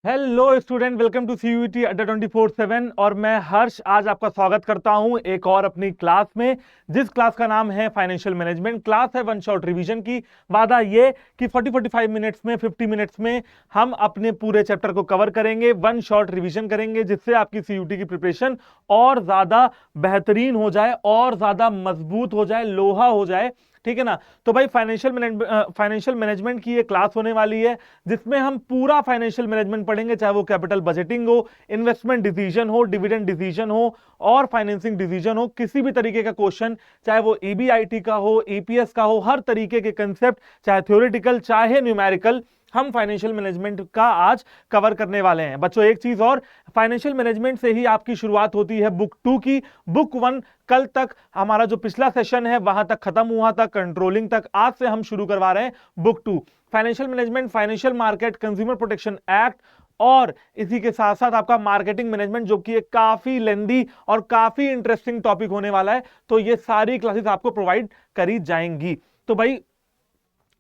Hello student, welcome to CUET Adda 24/7। और मैं हर्ष आज आपका स्वागत करता हूं एक और अपनी क्लास में, जिस क्लास का नाम है फाइनेंशियल मैनेजमेंट। क्लास है वन शॉट रिवीजन की। वादा ये कि 40-45 मिनट्स में 50 मिनट्स में हम अपने पूरे चैप्टर को कवर करेंगे, वन शॉट रिवीजन करेंगे, जिससे आपकी सीयूईटी की प्रिपरेशन और ज्यादा बेहतरीन हो जाए और ज्यादा मजबूत हो जाए, लोहा हो जाए। ठीक है ना। तो भाई फाइनेंशियल मैनेजमेंट की ये क्लास होने वाली है, जिसमें हम पूरा फाइनेंशियल मैनेजमेंट पढ़ेंगे, चाहे वो कैपिटल बजटिंग हो, इन्वेस्टमेंट डिसीजन हो, डिविडेंड डिसीजन हो और फाइनेंसिंग डिसीजन हो। किसी भी तरीके का क्वेश्चन, चाहे वो ईबीआईटी का हो, ईपीएस का हो, हर तरीके के कंसेप्ट, चाहे थ्योरेटिकल चाहे न्यूमेरिकल, हम फाइनेंशियल मैनेजमेंट का आज कवर करने वाले हैं। बच्चों एक चीज और, फाइनेंशियल मैनेजमेंट से ही आपकी शुरुआत होती है बुक 2 की। बुक 1 कल तक हमारा जो पिछला सेशन है वहां तक खत्म हुआ था, कंट्रोलिंग तक। आज से हम शुरू करवा रहे हैं book 2, financial management, financial market, consumer protection act और इसी के साथ साथ आपका मार्केटिंग मैनेजमेंट, जो कि एक काफी लेंदी और काफी इंटरेस्टिंग टॉपिक होने वाला है। तो ये सारी क्लासेस आपको प्रोवाइड करी जाएंगी। तो भाई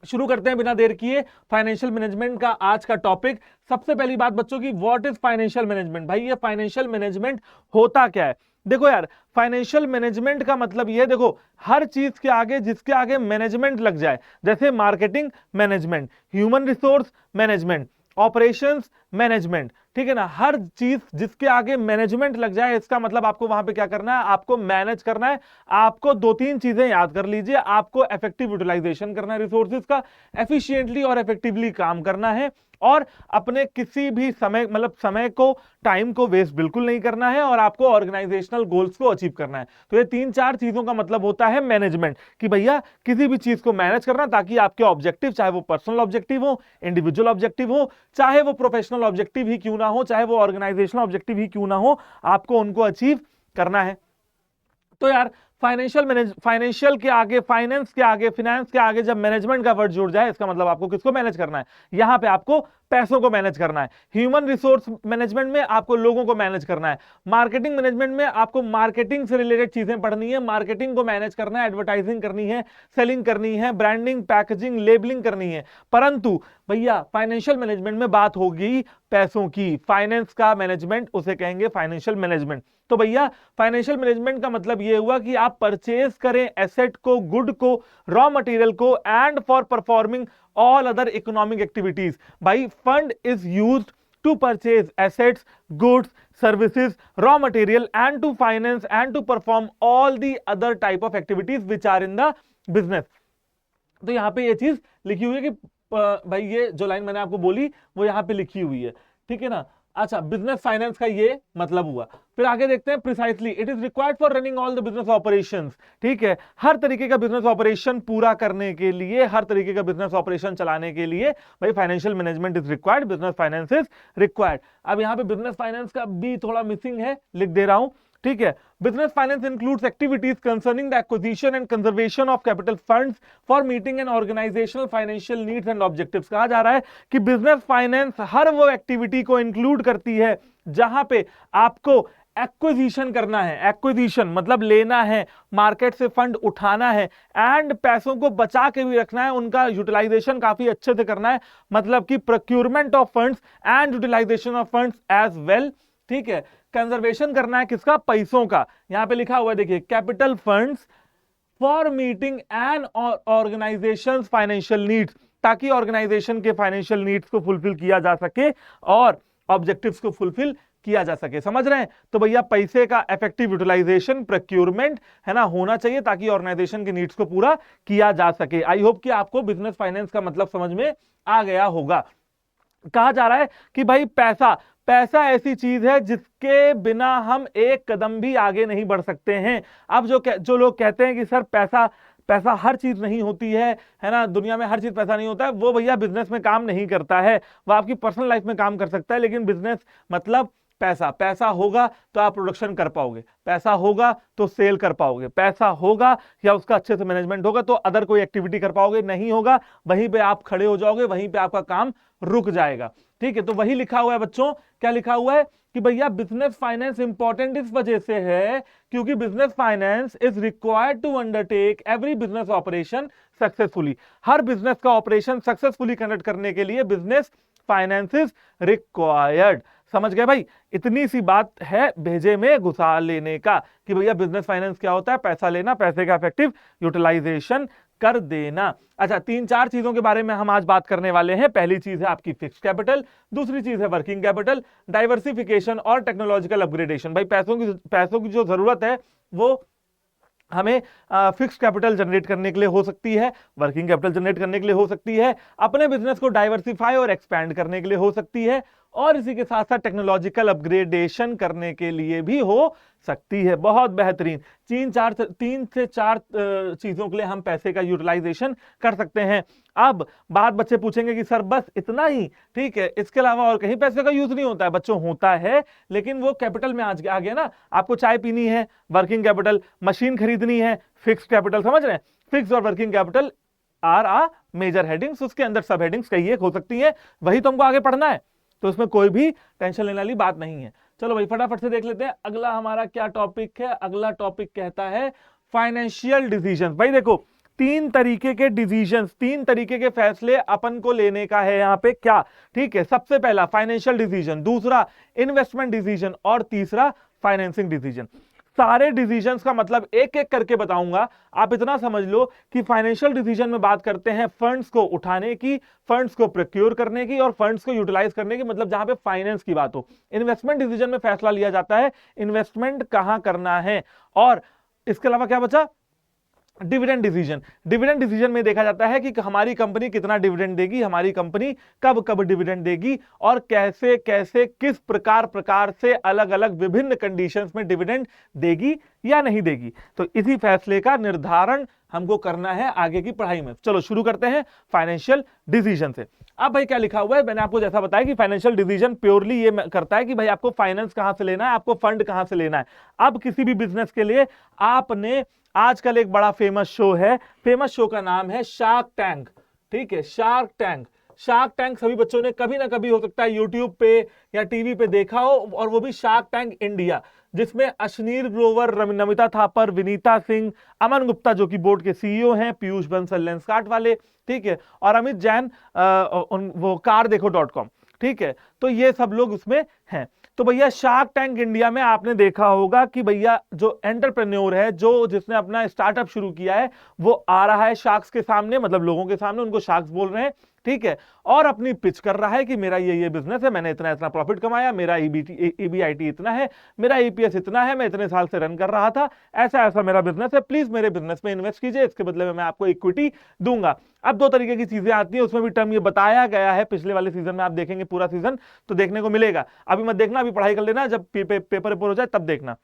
शुरू करते हैं बिना देर किए फाइनेंशियल मैनेजमेंट का आज का टॉपिक। सबसे पहली बात बच्चों की, व्हाट इज फाइनेंशियल मैनेजमेंट। भाई ये फाइनेंशियल मैनेजमेंट होता क्या है? देखो यार, फाइनेंशियल मैनेजमेंट का मतलब ये, देखो हर चीज के आगे जिसके आगे मैनेजमेंट लग जाए, जैसे marketing management, human resource management, operations management, ठीक है ना, हर चीज जिसके आगे मैनेजमेंट लग जाए, इसका मतलब आपको वहां पे क्या करना है, आपको मैनेज करना है। आपको दो तीन चीजें याद कर लीजिए, आपको इफेक्टिव यूटिलाइजेशन करना है रिसोर्सेज का, एफिशिएंटली और इफेक्टिवली काम करना है, और अपने किसी भी समय, मतलब समय को, टाइम को वेस्ट बिल्कुल नहीं करना है, और आपको ऑर्गेनाइजेशनल गोल्स को अचीव करना है। तो ये तीन चार चीजों का मतलब होता है मैनेजमेंट, कि भैया किसी भी चीज को मैनेज करना, ताकि आपके ऑब्जेक्टिव, चाहे वो पर्सनल ऑब्जेक्टिव हो, इंडिविजुअल ऑब्जेक्टिव हो, चाहे वो प्रोफेशनल ऑब्जेक्टिव ही क्यों ना हो, चाहे वो ऑर्गेनाइजेशनल ऑब्जेक्टिव ही क्यों ना हो, आपको उनको अचीव करना है। तो यार फाइनेंशियल के आगे, फाइनेंस के आगे, फिनेंस के आगे जब मैनेजमेंट का वर्ड जुड़ जाए, इसका मतलब आपको किसको मैनेज करना है? यहां पे आपको पैसों को मैनेज करना है। ह्यूमन रिसोर्स मैनेजमेंट में आपको लोगों को मैनेज करना है। मार्केटिंग मैनेजमेंट में आपको मार्केटिंग से रिलेटेड चीजें पढ़नी है, मार्केटिंग को मैनेज करना है, एडवर्टाइजिंग करनी है, सेलिंग करनी है, ब्रांडिंग, पैकेजिंग, लेबलिंग करनी है। परंतु भैया फाइनेंशियल मैनेजमेंट में बात होगी पैसों की, फाइनेंस का मैनेजमेंट, उसे कहेंगे फाइनेंशियल मैनेजमेंट। तो भैया फाइनेंशियल मैनेजमेंट का मतलब यह हुआ कि आप परचेज करें एसेट को, गुड को, रॉ मटेरियल को, and for performing all other economic activities. भाई fund is used to purchase assets, goods, services, raw material and to finance and to perform all the other type of activities which are in the business। तो यहां पे ये चीज लिखी हुई है कि भाई ये जो लाइन मैंने आपको बोली वो यहां पे लिखी हुई है, ठीक है ना। अच्छा, बिजनेस फाइनेंस का ये मतलब हुआ। फिर आगे देखते हैं, precisely it is required for running all the business operations. ठीक है, हर तरीके का बिजनेस ऑपरेशन पूरा करने के लिए, हर तरीके का बिजनेस ऑपरेशन चलाने के लिए भाई financial management is required, business finance is required. अब यहां पे बिजनेस फाइनेंस का बी थोड़ा मिसिंग है, लिख दे रहा हूं, ठीक है। Business finance includes activities concerning the acquisition and conservation of capital funds for meeting and organisational financial needs and objectives. कहा जा रहा है कि बिजनेस फाइनेंस हर वो एक्टिविटी को इंक्लूड करती है जहां पे आपको एक्विजिशन करना है, एक्विजिशन मतलब लेना है, मार्केट से फंड उठाना है, एंड पैसों को बचा के भी रखना है, उनका यूटिलाइजेशन काफी अच्छे से करना है, मतलब कि procurement of funds and utilisation of funds as well. ठीक है, कंजर्वेशन करना है किसका? पैसों का। यहां पे लिखा हुआ है देखिए, capital funds for meeting and organisation financial needs, ताकि ऑर्गेनाइजेशन के फाइनेंशियल नीड्स को फुलफिल किया जा सके और ऑब्जेक्टिव्स को फुलफिल किया जा सके। समझ रहे हैं? तो भैया पैसे का इफेक्टिव यूटिलाइजेशन, प्रोक्यूरमेंट है ना, होना चाहिए, ताकि ऑर्गेनाइजेशन के नीड्स को पूरा किया जा सके। आई होप कि आपको बिजनेस फाइनेंस का मतलब समझ में आ गया होगा। कहा जा रहा है कि भाई पैसा, पैसा ऐसी चीज है जिसके बिना हम एक कदम भी आगे नहीं बढ़ सकते हैं। अब जो लोग कहते हैं कि सर पैसा, पैसा हर चीज नहीं होती है ना, दुनिया में हर चीज पैसा नहीं होता है, वो भैया बिजनेस में काम नहीं करता है। वो आपकी पर्सनल लाइफ में काम कर सकता है, लेकिन बिजनेस मतलब पैसा, पैसा होगा तो आप प्रोडक्शन कर पाओगे, पैसा होगा तो सेल कर पाओगे, पैसा होगा या उसका अच्छे से मैनेजमेंट होगा तो अदर कोई एक्टिविटी कर पाओगे, नहीं होगा वहीं पे आप खड़े हो जाओगे, वहीं पे आपका काम रुक जाएगा। ठीक है, तो वही लिखा हुआ है बच्चों, क्या लिखा हुआ है कि भैया बिजनेस फाइनेंस इंपॉर्टेंट इस वजह से है क्योंकि business finance is required to undertake every business operation successfully. हर बिजनेस का ऑपरेशन सक्सेसफुली कंडक्ट करने के लिए बिजनेस फाइनेंस इज रिक्वायर्ड। समझ गए भाई, इतनी सी बात है भेजे में घुसा लेने का कि भैया बिजनेस फाइनेंस क्या होता है, पैसा लेना, पैसे का इफेक्टिव यूटिलाइजेशन कर देना। अच्छा, 3-4 चीजों के बारे में हम आज बात करने वाले हैं। पहली चीज है आपकी फिक्स कैपिटल, दूसरी चीज है वर्किंग कैपिटल, डाइवर्सिफिकेशन और टेक्नोलॉजिकल अपग्रेडेशन। भाई पैसों की जो जरूरत है वो हमें फिक्स कैपिटल जनरेट करने के लिए हो सकती है, वर्किंग कैपिटल जनरेट करने के लिए हो सकती है, अपने बिजनेस को डाइवर्सिफाई और एक्सपैंड करने के लिए हो सकती है, और इसी के साथ साथ टेक्नोलॉजिकल अपग्रेडेशन करने के लिए भी हो सकती है। बहुत बेहतरीन 3 से 4 चीजों के लिए हम पैसे का यूटिलाइजेशन कर सकते हैं। अब बात बच्चे पूछेंगे कि सर बस इतना ही, ठीक है, इसके अलावा और कहीं पैसे का यूज नहीं होता है? बच्चों होता है, लेकिन वो कैपिटल में आ गया ना। आपको चाय पीनी है, वर्किंग कैपिटल, मशीन खरीदनी है, फिक्स कैपिटल। समझ रहे हैं, फिक्स और वर्किंग कैपिटल आर आ मेजर हेडिंग्स, उसके अंदर सब हेडिंग्स कई एक हो सकती है, वही तो हमको आगे पढ़ना है, तो इसमें कोई भी टेंशन लेने वाली बात नहीं है। चलो भाई फटाफट से देख लेते हैं अगला हमारा क्या टॉपिक है। अगला टॉपिक कहता है फाइनेंशियल डिसीजंस। भाई देखो, 3 तरीके के डिसीजंस, 3 तरीके के फैसले अपन को लेने का है यहाँ पे, क्या, ठीक है। सबसे पहला फाइनेंशियल डिसीजन, दूसरा इन्वेस्टमेंट डिसीजन, और तीसरा फाइनेंसिंग डिसीजन। सारे डिसीजंस का मतलब एक एक करके बताऊंगा। आप इतना समझ लो कि फाइनेंशियल डिसीजन में बात करते हैं फंड्स को उठाने की, फंड्स को प्रोक्योर करने की और फंड्स को यूटिलाइज करने की, मतलब जहां पे फाइनेंस की बात हो। इन्वेस्टमेंट डिसीजन में फैसला लिया जाता है इन्वेस्टमेंट कहां करना है। और इसके अलावा क्या बचा, डिविडेंड डिसीजन। डिविडेंड डिसीजन में देखा जाता है कि हमारी कंपनी कितना डिविडेंड देगी, हमारी कंपनी कब कब डिविडेंड देगी, और कैसे कैसे किस प्रकार से अलग अलग विभिन्न कंडीशंस में डिविडेंड देगी या नहीं देगी। तो इसी फैसले का निर्धारण हमको करना है आगे की पढ़ाई में। चलो शुरू करते हैं फाइनेंशियल डिसीजन से। अब भाई क्या लिखा हुआ है, मैंने आपको जैसा बताया कि फाइनेंशियल डिसीजन प्योरली ये करता है कि भाई आपको फाइनेंस कहां से लेना है, आपको फंड कहां से लेना है। अब किसी भी बिजनेस के लिए आपने, आजकल एक बड़ा फेमस शो है, फेमस शो का नाम है शार्क टैंक, ठीक है, शार्क टैंक। शार्क टैंक सभी बच्चों ने कभी ना कभी हो सकता है यूट्यूब पे या टीवी पे देखा हो, और वो भी शार्क टैंक इंडिया, जिसमें अश्नीर ग्रोवर, नमिता थापर, विनीता सिंह, अमन गुप्ता जो कि बोर्ड के सीईओ हैं, पीयूष बंसल लेंसकार्ट वाले, ठीक है, और अमित जैन वो car-dekho.com, ठीक है। तो ये सब लोग उसमें हैं। तो भैया शार्क टैंक इंडिया में आपने देखा होगा कि भैया जो एंटरप्रेन्योर है, जो जिसने अपना स्टार्टअप शुरू किया है, वो आ रहा है शार्क्स के सामने, मतलब लोगों के सामने, उनको शार्क्स बोल रहे हैं, ठीक है, और अपनी पिच कर रहा है कि मेरा ये बिजनेस है, मैंने इतना इतना प्रॉफिट कमाया, मेरा ईबीआईटी इतना है, मेरा ईपीएस इतना है, मैं इतने साल से रन कर रहा था, ऐसा ऐसा मेरा बिजनेस है, प्लीज मेरे बिजनेस में इन्वेस्ट कीजिए, इसके बदले में मैं आपको इक्विटी दूंगा। अब 2 तरीके की चीजें आती हैं, उसमें भी टर्म ये बताया गया है, पिछले वाले सीजन में आप देखेंगे पूरा सीजन तो देखने को मिलेगा। अभी मत देखना, अभी पढ़ाई कर लेना, जब पेपर हो जाए तब देखना।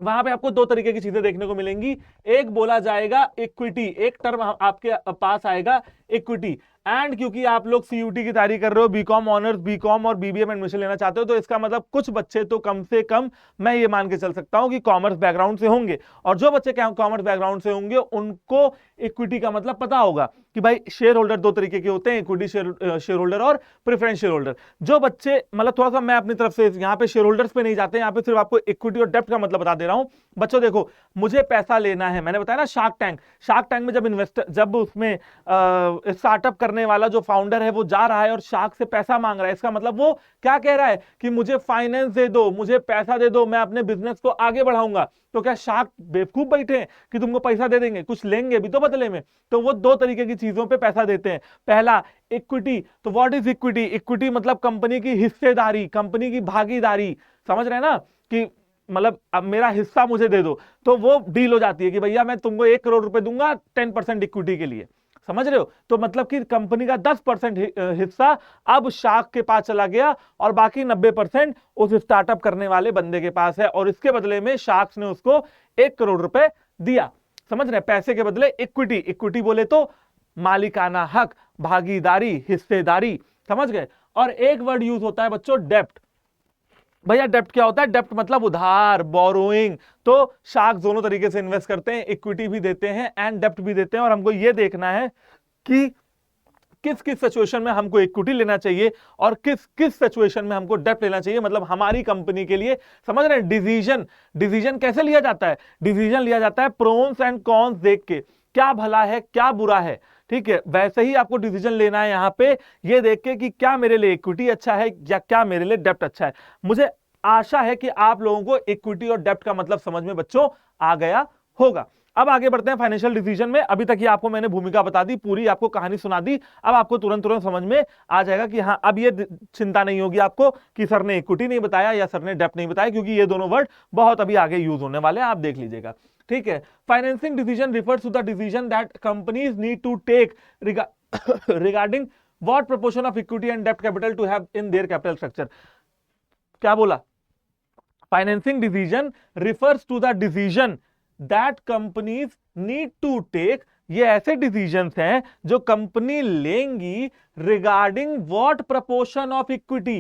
वहां पे आपको 2 तरीके की चीजें देखने को मिलेंगी। एक बोला जाएगा इक्विटी, एक टर्म आपके पास आएगा इक्विटी। एंड क्योंकि आप लोग सीयूटी की तैयारी कर रहे हो, बीकॉम ऑनर्स, बीकॉम और बीबीए में एडमिशन लेना चाहते हो, तो इसका मतलब कुछ बच्चे तो कम से कम मैं ये मान के चल सकता हूं कि कॉमर्स बैकग्राउंड से होंगे, और जो बच्चे कॉमर्स बैकग्राउंड से होंगे उनको इक्विटी का मतलब पता होगा कि भाई शेयर होल्डर 2 तरीके के होते हैं, इक्विटी शेयर होल्डर और प्रेफरेंस शेयर होल्डर। जो बच्चे, मतलब थोड़ा सा मैं अपनी तरफ से यहाँ पे शेयर होल्डर्स पे नहीं जाते, यहाँ पे सिर्फ आपको इक्विटी और डेप्ट का मतलब बता दे रहा हूं। बच्चों देखो, मुझे पैसा लेना है, मैंने बताया ना शार्क टैंक में जब उसमें स्टार्टअप करने वाला जो फाउंडर है वो जा रहा है और शार्क से पैसा मांग रहा है, इसका मतलब वो क्या कह रहा है कि मुझे फाइनेंस दे दो, मुझे पैसा दे दो, मैं अपने बिजनेस को आगे बढ़ाऊंगा। तो क्या शार्क बेवकूफ बैठे हैं कि तुमको पैसा दे देंगे? कुछ लेंगे भी तो बदले में। तो वो 2 तरीके की चीजों पे पैसा देते हैं। पहला इक्विटी। तो व्हाट इज इक्विटी? इक्विटी मतलब कंपनी की हिस्सेदारी, कंपनी की भागीदारी। समझ रहे हैं ना, कि मतलब अब मेरा हिस्सा मुझे दे दो, तो वो डील हो जाती है कि भैया मैं तुमको 1 करोड़ रुपए दूंगा 10% इक्विटी के लिए। समझ रहे हो? तो मतलब कि कंपनी का 10% हिस्सा अब शार्क के पास चला गया और बाकी 90% उस स्टार्टअप करने वाले बंदे के पास है, और इसके बदले में शार्क्स ने उसको 1 करोड़ रुपए दिया। समझ रहे हैं? पैसे के बदले इक्विटी। इक्विटी बोले तो मालिकाना हक, भागीदारी, हिस्सेदारी। समझ गए? और एक वर्ड यूज होता है बच्चों, डेप्ट। भैया डेप्ट क्या होता है? डेप्ट मतलब उधार, बोरोइंग। तो शार्क दोनों तरीके से इन्वेस्ट करते हैं, इक्विटी भी देते हैं एंड डेप्ट भी देते हैं, और हमको यह देखना है कि किस किस सिचुएशन में हमको इक्विटी लेना चाहिए और किस किस सिचुएशन में हमको डेप्ट लेना चाहिए। मतलब हमारी कंपनी के लिए, समझ रहे हैं? डिसीजन कैसे लिया जाता है? डिसीजन लिया जाता है प्रोन्स एंड कॉन्स देख के, क्या भला है क्या बुरा है, ठीक है, वैसे ही आपको डिसीजन लेना है यहाँ पे, ये देख के कि क्या मेरे लिए इक्विटी अच्छा है या क्या मेरे लिए डेप्ट अच्छा है। मुझे आशा है कि आप लोगों को इक्विटी और डेप्ट का मतलब समझ में बच्चों आ गया होगा। अब आगे बढ़ते हैं फाइनेंशियल डिसीजन में। अभी तक ये आपको मैंने भूमिका बता दी, पूरी आपको कहानी सुना दी। अब आपको तुरंत तुरंत समझ में आ जाएगा कि हाँ, अब ये चिंता नहीं होगी आपको कि सर ने इक्विटी नहीं बताया या सर ने डेप्ट नहीं बताया, क्योंकि ये दोनों वर्ड बहुत अभी आगे यूज होने वाले हैं, आप देख लीजिएगा। ठीक है, financing decision refers to the decision that companies need to take regarding what proportion of equity and डेप्ट capital to have in their capital structure. क्या बोला? Financing decision refers to the decision that companies need to take, ये ऐसे decisions हैं जो company लेंगी regarding what proportion of equity,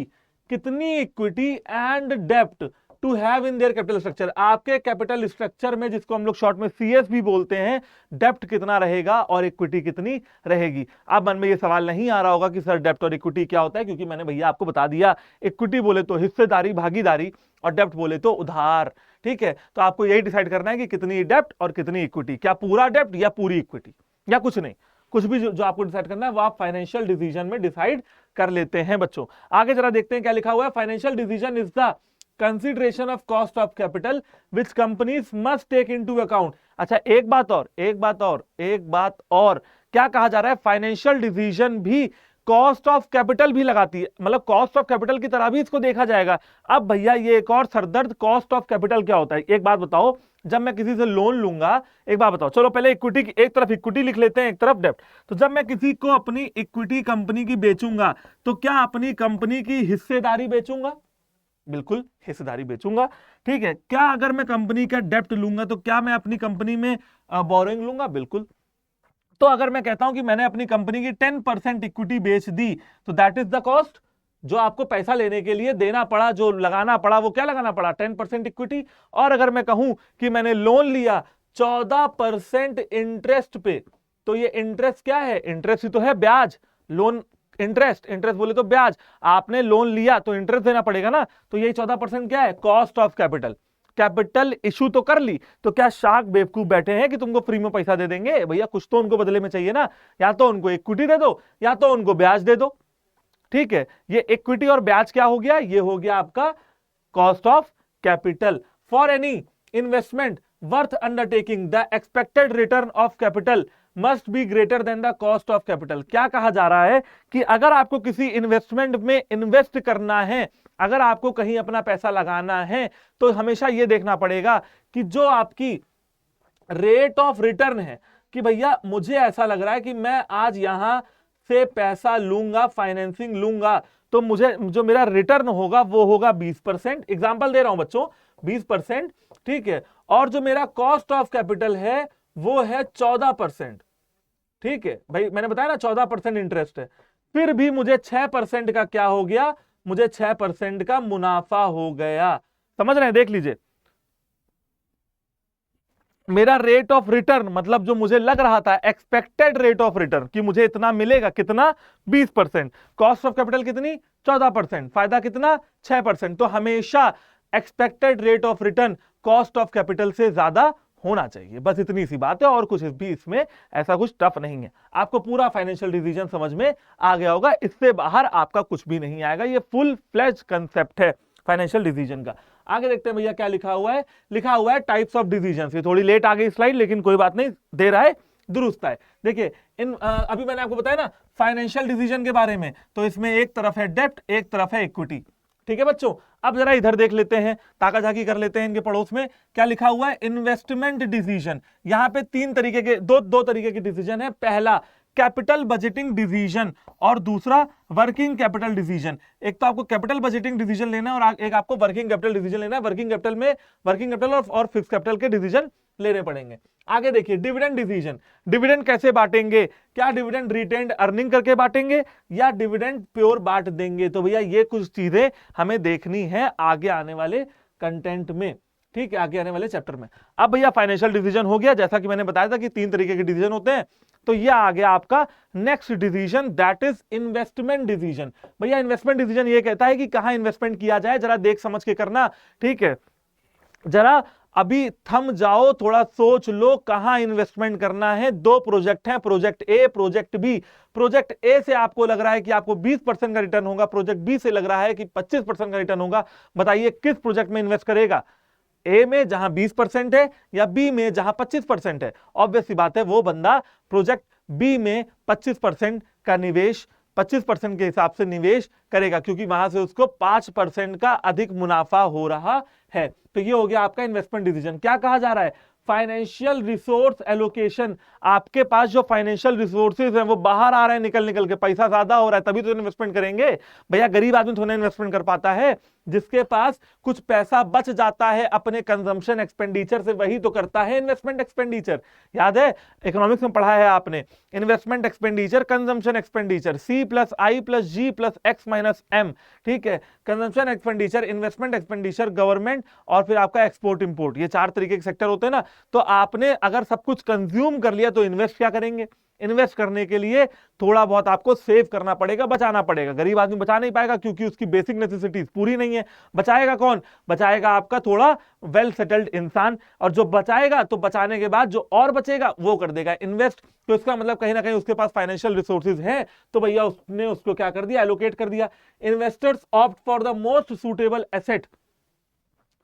कितनी equity and डेप्ट to have in their capital structure, आपके कैपिटल स्ट्रक्चर में, जिसको हम लोग शॉर्ट में सीएस भी बोलते हैं, डेप्ट कितना रहेगा और इक्विटी कितनी रहेगी। अब मन में ये सवाल नहीं आ रहा होगा कि सर डेप्ट और इक्विटी क्या होता है, क्योंकि मैंने भैया आपको बता दिया, इक्विटी बोले तो हिस्सेदारी, भागीदारी, और डेप्ट बोले तो उधार। ठीक है, तो आपको यही डिसाइड करना है कि कितनी डेप्ट और कितनी इक्विटी, क्या पूरा डेप्ट या पूरी इक्विटी या कुछ नहीं, कुछ भी जो आपको डिसाइड करना है वो आप फाइनेंशियल डिसीजन में डिसाइड कर लेते हैं बच्चों। आगे जरा देखते हैं क्या लिखा हुआ है। Financial decision is the consideration of cost of capital which companies must take into account. अच्छा, एक बात और क्या कहा जा रहा है, फाइनेंशियल डिसीजन भी कॉस्ट ऑफ कैपिटल भी लगाती है, मतलब कॉस्ट ऑफ कैपिटल की तरह भी इसको देखा जाएगा। अब भैया ये एक और सरदर्द, कॉस्ट ऑफ कैपिटल क्या होता है? एक बात बताओ, जब मैं किसी से लोन लूंगा, एक बात बताओ, चलो पहले इक्विटी की एक तरफ इक्विटी लिख लेते हैं, एक तरफ डेप्ट। तो जब मैं किसी को अपनी इक्विटी कंपनी की बेचूंगा, तो क्या अपनी कंपनी की हिस्सेदारी बेचूंगा? बिल्कुल हिस्सेदारी बेचूंगा। ठीक है, क्या अगर मैं कंपनी का डेप्ट लूंगा तो क्या मैं अपनी कंपनी में बोरोइंग लूंगा? बिल्कुल। तो अगर मैं कहता हूं कि मैंने अपनी कंपनी की 10% इक्विटी बेच दी, तो दैट इज द कॉस्ट, जो आपको पैसा लेने के लिए देना पड़ा, जो लगाना पड़ा, वो क्या लगाना पड़ा? 10% इक्विटी। और अगर मैं कहूं कि मैंने लोन लिया 14% इंटरेस्ट पे, तो ये इंटरेस्ट क्या है? इंटरेस्ट ही तो है, ब्याज। लोन इंटरेस्ट, इंटरेस्ट बोले तो ब्याज, आपने लोन लिया तो इंटरेस्ट देना पड़ेगा ना, तो यही 14% क्या है? Cost of capital. Capital issue तो कर ली, तो क्या शार्क बेवकूफ बैठे हैं कि तुमको फ्री में पैसा दे देंगे? भैया कुछ तो उनको बदले में चाहिए ना, या तो उनको इक्विटी दे दो या तो उनको ब्याज दे दो। ठीक है, ये इक्विटी और ब्याज क्या हो गया? ये हो गया आपका cost of capital. For any investment worth undertaking the expected return of capital must be greater than the cost of capital. क्या कहा जा रहा है कि अगर आपको किसी इन्वेस्टमेंट में इन्वेस्ट करना है, अगर आपको कहीं अपना पैसा लगाना है, तो हमेशा यह देखना पड़ेगा कि जो आपकी रेट ऑफ रिटर्न है, कि भैया मुझे ऐसा लग रहा है कि मैं आज यहां से पैसा लूंगा, फाइनेंसिंग लूंगा, तो मुझे जो मेरा रिटर्न होगा वो होगा 20%। एग्जांपल दे रहा हूं बच्चों, 20%। ठीक है, और जो मेरा कॉस्ट ऑफ कैपिटल है वो है 14%। ठीक है भाई, मैंने बताया ना 14% इंटरेस्ट है, फिर भी मुझे 6% का क्या हो गया? मुझे 6% का मुनाफा हो गया। समझ रहे हैं? देख लीजिए, मेरा रेट ऑफ रिटर्न, मतलब जो मुझे लग रहा था एक्सपेक्टेड रेट ऑफ रिटर्न कि मुझे इतना मिलेगा, कितना? 20%। कॉस्ट ऑफ कैपिटल कितनी? 14%। फायदा कितना? 6%। तो हमेशा expected rate of return cost of capital से ज्यादा होना चाहिए। बस इतनी सी बात है, और कुछ भी इसमें ऐसा कुछ टफ नहीं है। आपको पूरा फाइनेंशियल डिसीजन समझ में आ गया होगा, इससे बाहर आपका कुछ भी नहीं आएगा। ये फुल फ्लेज कंसेप्ट है फाइनेंशियल डिसीजन का। आगे देखते हैं भैया क्या लिखा हुआ है। लिखा हुआ है टाइप्स ऑफ डिसीजन। ये थोड़ी लेट आ गई स्लाइड, लेकिन कोई बात नहीं, दे रहा है, दुरुस्त है। देखिए अभी मैंने आपको बताया ना फाइनेंशियल डिसीजन के बारे में, तो इसमें एक तरफ है डेप्ट, एक तरफ है इक्विटी। ठीक है बच्चों, अब जरा इधर देख लेते हैं, ताका झाकी कर लेते हैं इनके पड़ोस में क्या लिखा हुआ है। इन्वेस्टमेंट डिसीजन, यहां पे तीन तरीके के दो तरीके के डिसीजन है। पहला कैपिटल बजटिंग डिसीजन और दूसरा वर्किंग कैपिटल डिसीजन। एक तो आपको कैपिटल बजटिंग डिसीजन लेना है और एक आपको वर्किंग कैपिटल डिसीजन लेना है। वर्किंग कैपिटल और फिक्स कैपिटल के डिसीजन लेने पड़ेंगे। आगे देखिए डिविडेंड डिसीजन। डिविडेंड कैसे बांटेंगे? क्या डिविडेंड रिटेन्ड अर्निंग करके बांटेंगे या डिविडेंड प्योर बांट देंगे? तो भैया ये कुछ चीजें हमें देखनी है आगे आने वाले कंटेंट में। ठीक है, आगे आने वाले चैप्टर में। अब भैया फाइनेंशियल डिसीजन हो गया, जैसा कि मैंने बताया था कि तीन तरीके के डिसीजन होते हैं। तो ये आ गया आपका next decision, that is investment decision. भैया इन्वेस्टमेंट डिसीजन ये कहता है कि कहां इन्वेस्टमेंट किया जाए, जरा देख समझ के करना। ठीक है, जरा अभी थम जाओ, थोड़ा सोच लो कहां इन्वेस्टमेंट करना है। दो प्रोजेक्ट हैं, project A, project B. Project A से आपको लग रहा है कि आपको 20% का रिटर्न होगा, प्रोजेक्ट बी से लग रहा है कि 25% का रिटर्न होगा। बताइए किस प्रोजेक्ट में इन्वेस्ट करेगा, ए में जहां 20% है या बी में जहां 25% है? ऑब्वियस सी बात है वो बंदा प्रोजेक्ट बी में 25% का निवेश, 25% के हिसाब से निवेश करेगा, क्योंकि वहां से उसको 5% का अधिक मुनाफा हो रहा है। तो ये हो गया आपका इन्वेस्टमेंट डिसीजन। क्या कहा जा रहा है? Financial resource allocation. आपके पास जो फाइनेंशियल रिसोर्सेज हैं वो बाहर आ रहे हैं निकल निकल के, पैसा ज्यादा हो रहा है, तभी तो इन्वेस्टमेंट करेंगे। भैया गरीब आदमी थोड़ा इन्वेस्टमेंट कर पाता है, जिसके पास कुछ पैसा बच जाता है अपने कंजम्पशन एक्सपेंडिचर से, वही तो करता है इन्वेस्टमेंट एक्सपेंडिचर। याद है इकोनॉमिक्स में पढ़ा है आपने, investment expenditure, consumption expenditure, C + I + G + X - M। ठीक है, consumption expenditure, investment expenditure, government, और फिर आपका एक्सपोर्ट इंपोर्ट, ये 4 तरीके के सेक्टर होते हैं ना। तो आपने अगर सब कुछ कंज्यूम कर लिया तो इन्वेस्ट क्या करेंगे? इन्वेस्ट करने के लिए थोड़ा बहुत आपको सेव करना पड़ेगा, बचाना पड़ेगा। गरीब आदमी बचा नहीं पाएगा क्योंकि उसकी बेसिक नेसेसिटीज पूरी नहीं है। बचाएगा कौन? बचाएगा आपका थोड़ा वेल सेटल्ड इंसान, और जो बचाएगा तो बचाने के बाद जो और बचेगा वो कर देगा इन्वेस्ट। तो इसका मतलब कहीं ना कहीं उसके पास फाइनेंशियल रिसोर्सेज हैं, तो भैया उसने उसको क्या कर दिया? एलोकेट कर दिया। Investors opt for the most suitable asset.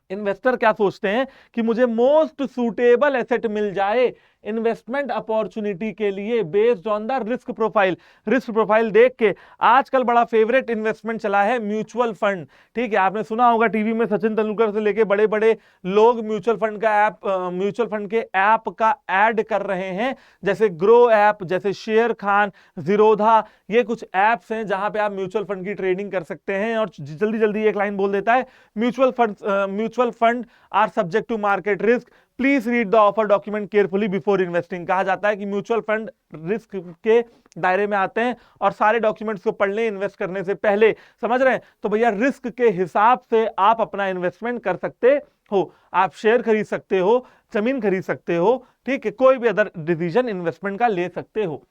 Investor क्या सोचते हैं कि मुझे मोस्ट सुटेबल एसेट मिल जाए इन्वेस्टमेंट अपॉर्चुनिटी के लिए, based on the risk profile. Risk profile देख के आजकल बड़ा फेवरेट इन्वेस्टमेंट चला है म्यूचुअल फंड। ठीक है, आपने सुना होगा टीवी में सचिन तेंदुलकर से लेके बड़े बड़े लोग म्यूचुअल फंड का ऐप, म्यूचुअल फंड के ऐप का ऐड कर रहे हैं, जैसे ग्रो ऐप, जैसे शेयर खान, जीरोधा, ये कुछ ऐप्स हैं जहां पे आप म्यूचुअल फंड की ट्रेडिंग कर सकते हैं। और जल्दी जल्दी एक लाइन बोल देता है, mutual fund are subject to market risk, please read the offer document carefully before investing. कहा जाता है कि म्यूचुअल फंड रिस्क के दायरे में आते हैं और सारे डॉक्यूमेंट्स को पढ़ लें इन्वेस्ट करने से पहले। समझ रहे हैं? तो भैया रिस्क के हिसाब से आप अपना इन्वेस्टमेंट कर सकते हो। आप शेयर खरीद सकते हो, जमीन खरीद सकते हो, ठीक है, कोई भी अदर डिसीजन इन्वेस्टमेंट का ले सकते हो।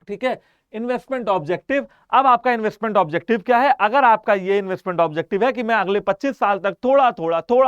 ठीक है, इन्वेस्टमेंट ऑब्जेक्टिव। अब आपका इन्वेस्टमेंट ऑब्जेक्टिव क्या है? अगर आपका ये इन्वेस्टमेंट ऑब्जेक्टिव है कि मैं अगले 25 साल तक थोड़ा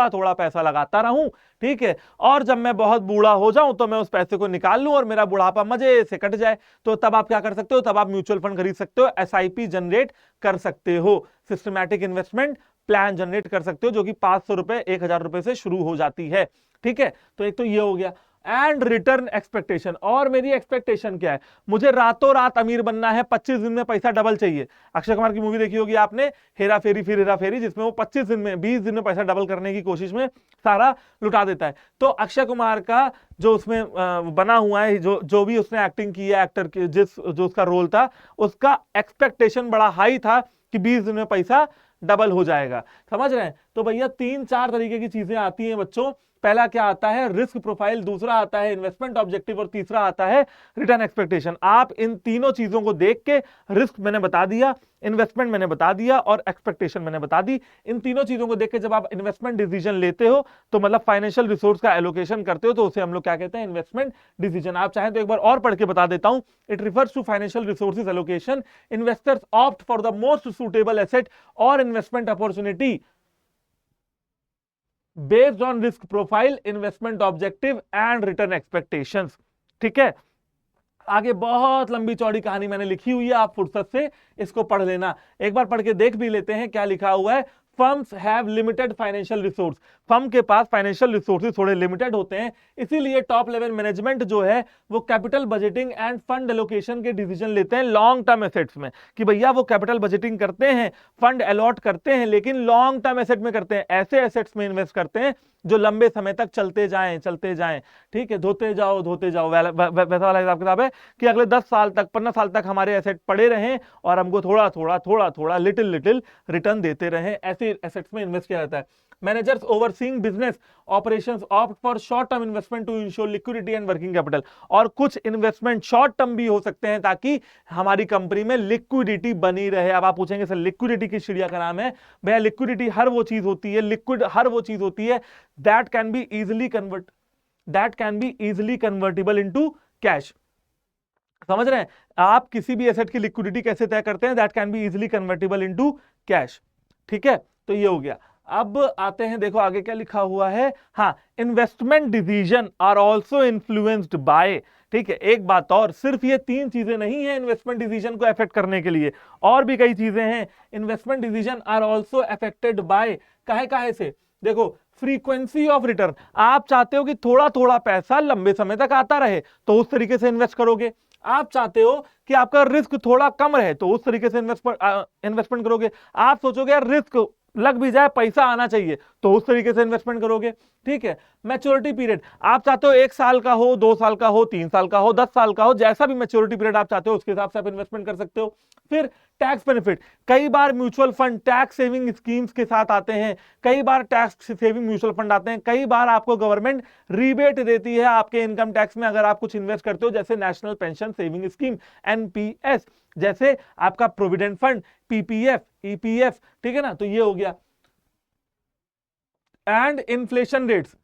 थोड़ा पैसा लगाता रहूं, ठीक है, और जब मैं बहुत बूढ़ा हो जाऊं तो मैं उस पैसे को निकाल लूं और मेरा बुढ़ापा मजे से कट जाए, तो तब आप क्या कर सकते हो? तब आप म्यूचुअल फंड खरीद सकते हो, SIP जनरेट कर सकते हो, सिस्टमैटिक इन्वेस्टमेंट प्लान जनरेट कर सकते हो, जो कि 500 रुपए 1000 रुपए से शुरू हो जाती है। ठीक है, तो एक तो ये हो गया। And return expectation. और मेरी एक्सपेक्टेशन क्या है? मुझे रातों रात अमीर बनना है, 25 दिन में पैसा डबल चाहिए। अक्षय कुमार की मूवी देखी होगी आपने, हेरा फेरी फिर हेरा फेरी, जिसमें वो 25 दिन में 20 दिन में पैसा डबल करने की कोशिश में सारा लुटा देता है। तो अक्षय कुमार का जो उसमें बना हुआ है, जो भी उसने एक्टिंग की है, एक्टर की जो उसका रोल था, उसका एक्सपेक्टेशन बड़ा हाई था कि 20 दिन में पैसा डबल हो जाएगा। समझ रहे हैं? तो भैया 3-4 तरीके की चीजें आती हैं बच्चों। पहला क्या आता है? रिस्क प्रोफाइल, दूसरा आता है इन्वेस्टमेंट ऑब्जेक्टिव, और तीसरा आता है रिटर्न एक्सपेक्टेशन। आप इन तीनों चीजों को देख के, रिस्क मैंने बता दिया, इन्वेस्टमेंट मैंने बता दिया, और एक्सपेक्टेशन मैंने बता दी, इन तीनों चीजों को देख के जब आप इन्वेस्टमेंट डिसीजन लेते हो, तो मतलब फाइनेंशियल रिसोर्स का एलोकेशन करते हो, तो उसे हम लोग क्या कहते हैं? Investment decision. आप चाहें तो एक बार और पढ़ के बता देता हूं। It refers to financial resources allocation, investors opt for the most suitable asset और investment opportunity based on risk profile, investment objective and return expectations. ठीक है, आगे बहुत लंबी चौड़ी कहानी मैंने लिखी हुई है, आप फुर्सत से इसको पढ़ लेना। एक बार पढ़ के देख भी लेते हैं क्या लिखा हुआ है। Firms have limited financial resource. Firm के पास फाइनेंशियल रिसोर्सेज थोड़े लिमिटेड होते हैं, इसीलिए टॉप लेवल मैनेजमेंट जो है वो capital budgeting end fund allocation के डिसीजन लेते हैं लॉन्ग टर्म एसेट्स में, कि भैया वो कैपिटल बजटिंग करते हैं, फंड अलॉट करते हैं, लेकिन लॉन्ग टर्म एसेट में करते हैं, ऐसे एसेट्स में इन्वेस्ट करते हैं जो लंबे समय तक चलते जाएं। ठीक है, धोते जाओ वैसा वाला हिसाब किताब है कि अगले 10 साल तक, 15 साल तक हमारे एसेट पड़े रहें और हमको थोड़ा लिटिल रिटर्न देते रहें। ऐसे एसेट्स में इन्वेस्ट किया जाता है। Managers overseeing business operations opt for short term investment to ensure liquidity and working capital. और कुछ इन्वेस्टमेंट शॉर्ट टर्म भी हो सकते हैं ताकि हमारी कंपनी में लिक्विडिटी बनी रहे। अब आप पूछेंगे सर लिक्विडिटी किस चिड़िया का नाम है? भैया लिक्विडिटी हर वो चीज होती है, लिक्विड हर वो चीज होती है that can be easily convertible into cash. समझ रहे हैं? आप किसी भी एसेट की लिक्विडिटी कैसे तय करते हैं? That can be easily convertible into cash. ठीक है, तो ये हो गया। अब आते हैं, देखो आगे क्या लिखा हुआ है। हाँ, investment decision are also influenced by, ठीक है, एक बात और, सिर्फ ये 3 चीजें नहीं है इन्वेस्टमेंट डिसीजन को अफेक्ट करने के लिए, और भी कई चीजें हैं। Investment decision are also affected by, काहे काहे से, देखो फ्रीक्वेंसी ऑफ रिटर्न, आप चाहते हो कि थोड़ा थोड़ा पैसा लंबे समय तक आता रहे तो उस तरीके से इन्वेस्ट करोगे। आप चाहते हो कि आपका रिस्क थोड़ा कम रहे तो उस तरीके से इन्वेस्टमेंट करोगे। आप सोचोगे यार रिस्क लग भी जाए, पैसा आना चाहिए, तो उस तरीके से इन्वेस्टमेंट करोगे। ठीक है, मैच्योरिटी पीरियड, आप चाहते हो 1 साल का हो, 2 साल का हो, 3 साल का हो, 10 साल का हो, जैसा भी मैच्योरिटी पीरियड आप चाहते हो उसके हिसाब से आप इन्वेस्टमेंट कर सकते हो। फिर टैक्स बेनिफिट, कई बार mutual fund tax saving schemes के साथ आते हैं, कई बार टैक्स सेविंग म्यूचुअल फंड आते हैं, कई बार आपको गवर्नमेंट रीबेट देती है आपके इनकम टैक्स में अगर आप कुछ इन्वेस्ट करते हो, जैसे national pension saving scheme NPS, जैसे आपका प्रोविडेंट फंड पीपीएफ, ईपीएफ, ठीक है ना, तो ये हो गया। एंड इन्फ्लेशन रेट्स,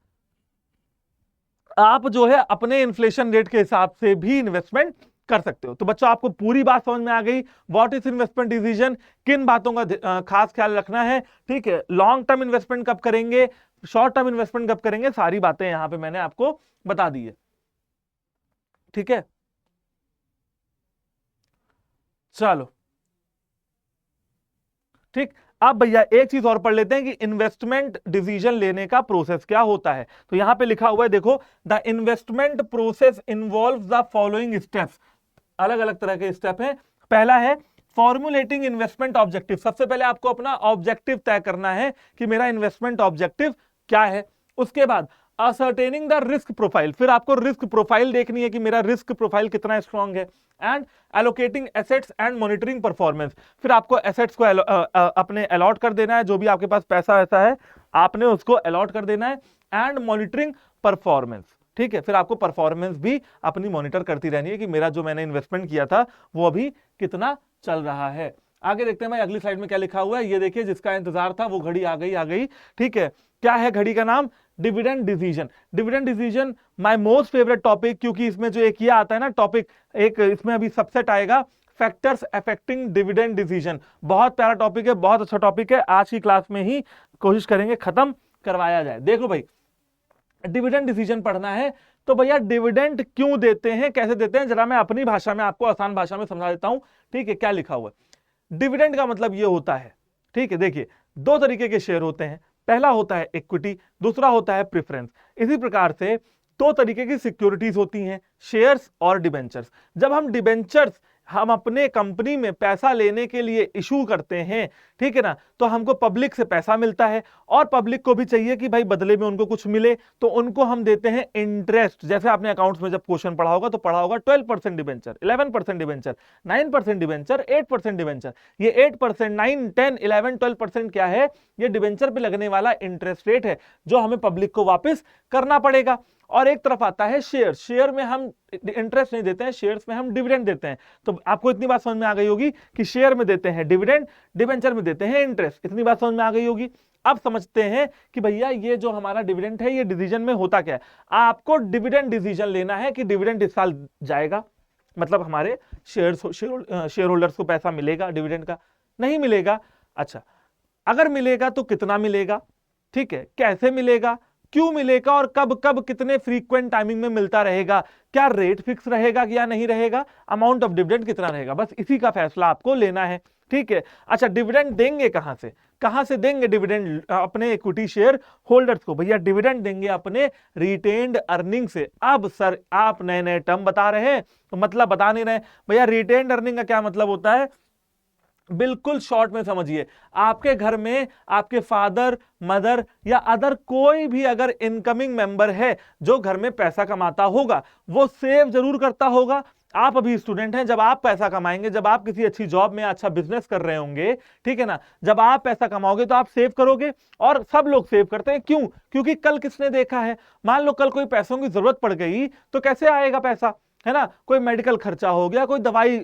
आप जो है अपने इन्फ्लेशन रेट के हिसाब से भी इन्वेस्टमेंट कर सकते हो। तो बच्चों आपको पूरी बात समझ में आ गई, व्हाट इज इन्वेस्टमेंट डिसीजन, किन बातों का खास ख्याल रखना है। ठीक है, लॉन्ग टर्म इन्वेस्टमेंट कब करेंगे, शॉर्ट टर्म इन्वेस्टमेंट कब करेंगे, सारी बातें यहां पे मैंने आपको बता दी है। ठीक है, चलो ठीक। अब भैया एक चीज और पढ़ लेते हैं कि इन्वेस्टमेंट डिसीजन लेने का प्रोसेस क्या होता है। तो यहां पे लिखा हुआ है, देखो, the investment process involve the following steps, अलग अलग तरह के स्टेप हैं। पहला है फॉर्मुलेटिंग इन्वेस्टमेंट ऑब्जेक्टिव, सबसे पहले आपको अपना ऑब्जेक्टिव तय करना है कि मेरा इन्वेस्टमेंट ऑब्जेक्टिव क्या है। उसके बाद असर्टेनिंग द रिस्क प्रोफाइल, फिर आपको रिस्क प्रोफाइल देखनी है कि मेरा रिस्क प्रोफाइल कितना स्ट्रांग है। And allocating assets and monitoring performance, फिर आपको एसेट्स को अपने अलॉट कर देना है, जो भी आपके पास पैसा वैसा है आपने उसको अलॉट कर देना है। एंड मॉनिटरिंग परफॉर्मेंस, ठीक है, फिर आपको परफॉर्मेंस भी अपनी मॉनिटर करती रहनी है कि मेरा जो मैंने इन्वेस्टमेंट किया था वो अभी कितना चल रहा है। आगे देखते हैं भाई अगली स्लाइड में क्या लिखा हुआ है, ये देखिए, जिसका इंतजार था वो घड़ी आ गई आ गई। ठीक है, क्या है घड़ी का नाम, dividend decision. Dividend decision my most favourite topic, क्योंकि इसमें जो एक ये आता है ना टॉपिक, एक इसमें अभी सबसेट आएगा, फैक्टर्स अफेक्टिंग डिविडेंड डिसीजन। बहुत प्यारा टॉपिक है, बहुत अच्छा टॉपिक है, आज की क्लास में ही कोशिश करेंगे खत्म करवाया जाए। देखो भाई, डिविडेंड डिसीजन पढ़ना है तो भैया डिविडेंड क्यों देते हैं, कैसे देते हैं, जरा मैं अपनी भाषा में आपको आसान भाषा में समझा देता हूं। ठीक है, क्या लिखा हुआ है, डिविडेंड का मतलब ये होता है, ठीक है, देखिए 2 तरीके के शेयर होते हैं, पहला होता है इक्विटी, दूसरा होता है प्रेफरेंस। इसी प्रकार से 2 तरीके की सिक्योरिटीज होती हैं, शेयर्स और डिबेंचर्स। जब हम डिबेंचर्स हम अपने कंपनी में पैसा लेने के लिए इशू करते हैं, ठीक है ना, तो हमको पब्लिक से पैसा मिलता है और पब्लिक को भी चाहिए कि भाई बदले में उनको कुछ मिले, तो उनको हम देते हैं इंटरेस्ट। जैसे आपने अकाउंट्स में जब क्वेश्चन पढ़ा होगा तो पढ़ा होगा 12% डिबेंचर, 11% डिबेंचर, 9% डिबेंचर, 8% डिबेंचर। ये 8%, 9, 10, 11, 12% क्या है, ये डिबेंचर पे लगने वाला इंटरेस्ट रेट है जो हमें पब्लिक को वापस करना पड़ेगा। और एक तरफ आता है शेयर, शेयर में हम इंटरेस्ट नहीं देते हैं, शेयर्स में हम डिविडेंड देते हैं। तो आपको इतनी बात समझ में आ गई होगी कि शेयर में देते हैं डिविडेंड, डिबेंचर में देते हैं इंटरेस्ट, इतनी बात समझ में आ गई होगी। अब समझते हैं कि भैया ये जो हमारा डिविडेंड है ये डिसीजन में होता क्या है। आपको डिविडेंड डिसीजन लेना है कि डिविडेंड इस साल जाएगा, मतलब हमारे शेयर होल्डर्स को पैसा मिलेगा डिविडेंड का, नहीं मिलेगा। अच्छा, अगर मिलेगा तो कितना मिलेगा, ठीक है, कैसे मिलेगा, क्यों मिलेगा और कब कब कितने फ्रीक्वेंट टाइमिंग में मिलता रहेगा, क्या रेट फिक्स रहेगा या नहीं रहेगा, अमाउंट ऑफ डिविडेंड कितना रहेगा, बस इसी का फैसला आपको लेना है। ठीक है, अच्छा डिविडेंड देंगे कहां से देंगे डिविडेंड अपने इक्विटी शेयर होल्डर्स को, भैया डिविडेंड देंगे अपने रिटेन्ड अर्निंग से। अब सर आप नए नए टर्म बता रहे हैं तो मतलब बता नहीं रहे, भैया रिटेन्ड अर्निंग का क्या मतलब होता है, बिल्कुल शॉर्ट में समझिए। आपके घर में आपके फादर, मदर या अदर कोई भी अगर इनकमिंग मेंबर है जो घर में पैसा कमाता होगा, वो सेव जरूर करता होगा। आप अभी स्टूडेंट हैं, जब आप पैसा कमाएंगे, जब आप किसी अच्छी जॉब में अच्छा बिजनेस कर रहे होंगे, ठीक है ना, जब आप पैसा कमाओगे तो आप सेव करोगे, और सब लोग सेव करते हैं। क्यों, क्योंकि कल किसने देखा है, मान लो कल कोई पैसों की जरूरत पड़ गई तो कैसे आएगा पैसा, है ना, कोई मेडिकल खर्चा हो गया, कोई दवाई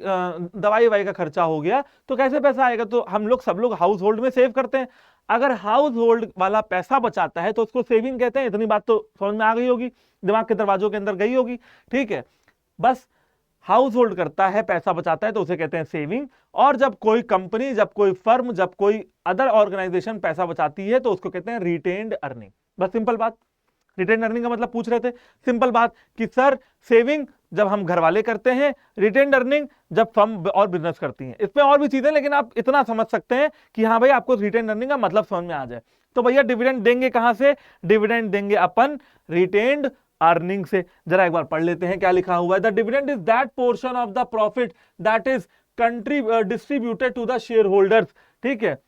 ववाई का खर्चा हो गया तो कैसे पैसा आएगा, तो हम लोग सब लोग हाउस होल्ड में सेव करते हैं। अगर हाउस होल्ड वाला पैसा बचाता है तो उसको सेविंग कहते हैं। इतनी बात तो समझ में आ गई होगी, दिमाग के दरवाजों के अंदर गई होगी। ठीक है, बस हाउस होल्ड करता है, पैसा बचाता है, तो उसे कहते हैं सेविंग। और जब कोई कंपनी, जब कोई फर्म, जब कोई अदर ऑर्गेनाइजेशन पैसा बचाती है तो उसको कहते हैं रिटेन्ड अर्निंग। बस सिंपल बात। रिटेन्ड अर्निंग का मतलब पूछ रहे थे, सिंपल बात कि सर सेविंग जब हम घर वाले करते हैं, रिटेन्ड अर्निंग जब फर्म और बिजनेस करती हैं। इसमें और भी चीजें, लेकिन आप इतना समझ सकते हैं कि हाँ भाई आपको रिटेन्ड अर्निंग का मतलब समझ में आ जाए। तो भैया डिविडेंड देंगे कहां से? डिविडेंड देंगे अपन रिटेन्ड अर्निंग से। जरा एक बार पढ़ लेते हैं क्या लिखा हुआ है। The dividend is that portion of the profit that is distributed to the shareholders. ठीक है,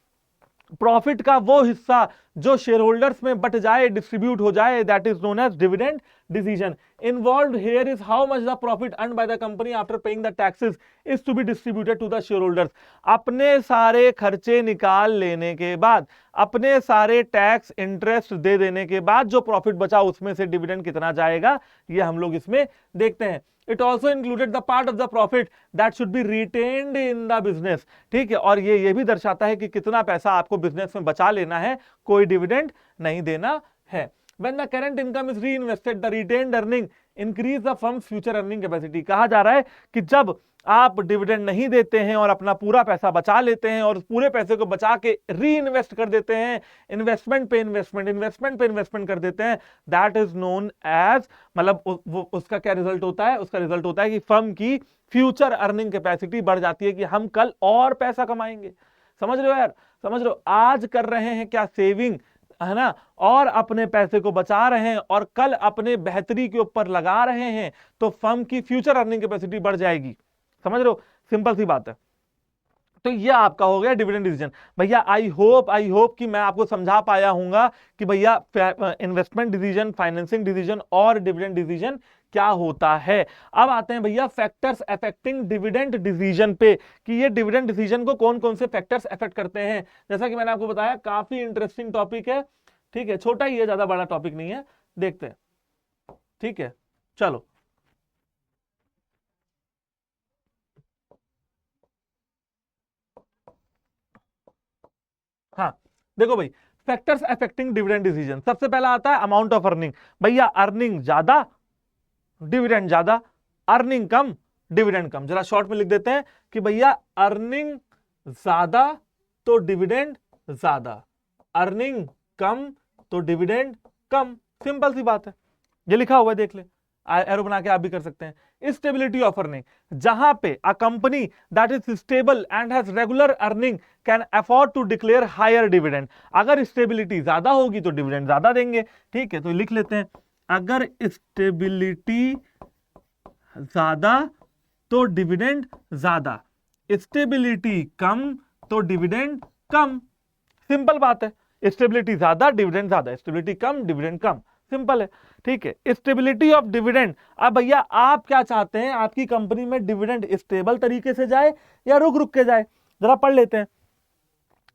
प्रॉफिट का वो हिस्सा जो शेयर होल्डर्स में बट जाए, डिस्ट्रीब्यूट हो जाए, that is known as dividend decision. Involved here is how much the profit earned by the company after paying the taxes is to be distributed to the shareholders. अपने सारे खर्चे निकाल लेने के बाद, अपने सारे टैक्स इंटरेस्ट दे देने के बाद जो प्रॉफिट बचा उसमें से डिविडेंड कितना जाएगा, ये हम लोग इसमें देखते हैं। It also included the part of the profit that should be retained in the business। ठीक है, और ये भी दर्शाता है कि कितना पैसा आपको बिजनेस में बचा लेना है, कोई डिविडेंड नहीं देना है। When the current income is reinvested, the retained earning increase the firm's future earning capacity। कहा जा रहा है कि जब आप डिविडेंड नहीं देते हैं और अपना पूरा पैसा बचा लेते हैं और उस पूरे पैसे को बचा के री इन्वेस्ट कर देते हैं, इन्वेस्टमेंट पे इन्वेस्टमेंट कर देते हैं, दैट इज नोन एज, मतलब उसका क्या रिजल्ट होता है? उसका रिजल्ट होता है कि फर्म की फ्यूचर अर्निंग कैपेसिटी बढ़ जाती है, कि हम कल और पैसा कमाएंगे। समझ रहे हो यार? समझ रहे हो? आज कर रहे हैं क्या सेविंग, है ना, और अपने पैसे को बचा रहे हैं और कल अपने बेहतरी के ऊपर लगा रहे हैं, तो फर्म की फ्यूचर अर्निंग कैपेसिटी बढ़ जाएगी। समझ रहे हो? सिंपल सी बात है। तो ये आपका हो गया डिविडेंड डिसीजन। भैया आई होप कि मैं आपको समझा पाया हूंगा कि भैया इन्वेस्टमेंट डिसीजन, फाइनेंसिंग डिसीजन और डिविडेंड डिसीजन क्या होता है। अब आते हैं भैया फैक्टर्स अफेक्टिंग डिविडेंड डिसीजन पे, कि ये डिविडेंड डिसीजन को कौन कौन से फैक्टर्स अफेक्ट करते हैं। जैसा कि मैंने आपको बताया, काफी इंटरेस्टिंग टॉपिक है। ठीक है, छोटा ही है, ज्यादा बड़ा टॉपिक नहीं है, देखते हैं। ठीक है, चलो। हाँ देखो भाई, फैक्टर्स अफेक्टिंग डिविडेंड डिसीजन, सबसे पहला आता है अमाउंट ऑफ अर्निंग। भैया अर्निंग ज्यादा, डिविडेंड ज्यादा, अर्निंग कम, डिविडेंड कम। जरा शॉर्ट में लिख देते हैं कि भैया अर्निंग ज्यादा तो डिविडेंड ज्यादा, अर्निंग कम तो डिविडेंड कम। सिंपल सी बात है, ये लिखा हुआ है, देख ले, एरो बना के आप भी कर सकते हैं। स्टेबिलिटी ऑफ अर्निंग, जहां पे a company that is stable and has regular earning can afford to declare higher dividend. अगर स्टेबिलिटी ज्यादा होगी तो डिविडेंड ज्यादा देंगे। ठीक है, तो लिख लेते हैं, अगर स्टेबिलिटी ज्यादा तो डिविडेंड ज्यादा, स्टेबिलिटी कम तो डिविडेंड कम। सिंपल बात है, स्टेबिलिटी ज्यादा डिविडेंड ज्यादा, स्टेबिलिटी कम डिविडेंड कम, सिंपल है। ठीक है, स्टेबिलिटी ऑफ डिविडेंड। अब भैया आप क्या चाहते हैं, आपकी कंपनी में डिविडेंड स्टेबल तरीके से जाए या रुक रुक के जाए? जरा पढ़ लेते हैं।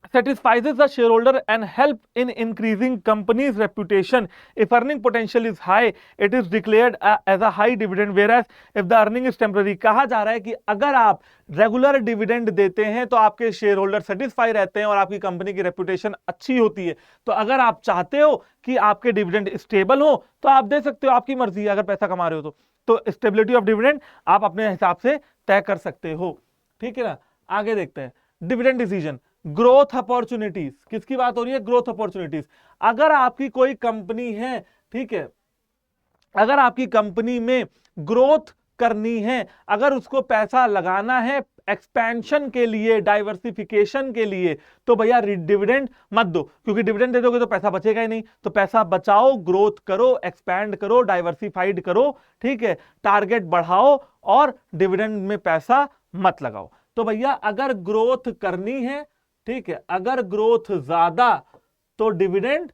satisfies the shareholder and help in increasing company's reputation. If earning potential is high, it is declared as a high dividend, whereas if the earning is temporary। कहा जा रहा है कि अगर आप रेगुलर डिविडेंड देते हैं तो आपके शेयर होल्डर सेटिस्फाई रहते हैं और आपकी कंपनी की रेपुटेशन अच्छी होती है। तो अगर आप चाहते हो कि आपके डिविडेंड स्टेबल हो तो आप दे सकते हो, आपकी मर्जी है, अगर पैसा कमा रहे हो तो स्टेबिलिटी ऑफ डिविडेंड आप अपने हिसाब से तय कर सकते हो। ठीक है ना, आगे देखते हैं। डिविडेंड डिसीजन, ग्रोथ अपॉर्चुनिटीज, किसकी बात हो रही है? Growth opportunities. अगर आपकी कोई कंपनी है, ठीक है, अगर आपकी कंपनी में ग्रोथ करनी है, अगर उसको पैसा लगाना है एक्सपेंशन के लिए, डाइवर्सिफिकेशन के लिए, तो भैया डिविडेंड मत दो, क्योंकि डिविडेंड दे दोगे तो पैसा बचेगा ही नहीं। तो पैसा बचाओ, ग्रोथ करो, एक्सपैंड करो, डाइवर्सिफाइड करो। ठीक है, टारगेट बढ़ाओ और डिविडेंड में पैसा मत लगाओ। तो भैया अगर ग्रोथ करनी है, ठीक है, अगर ग्रोथ ज्यादा तो डिविडेंड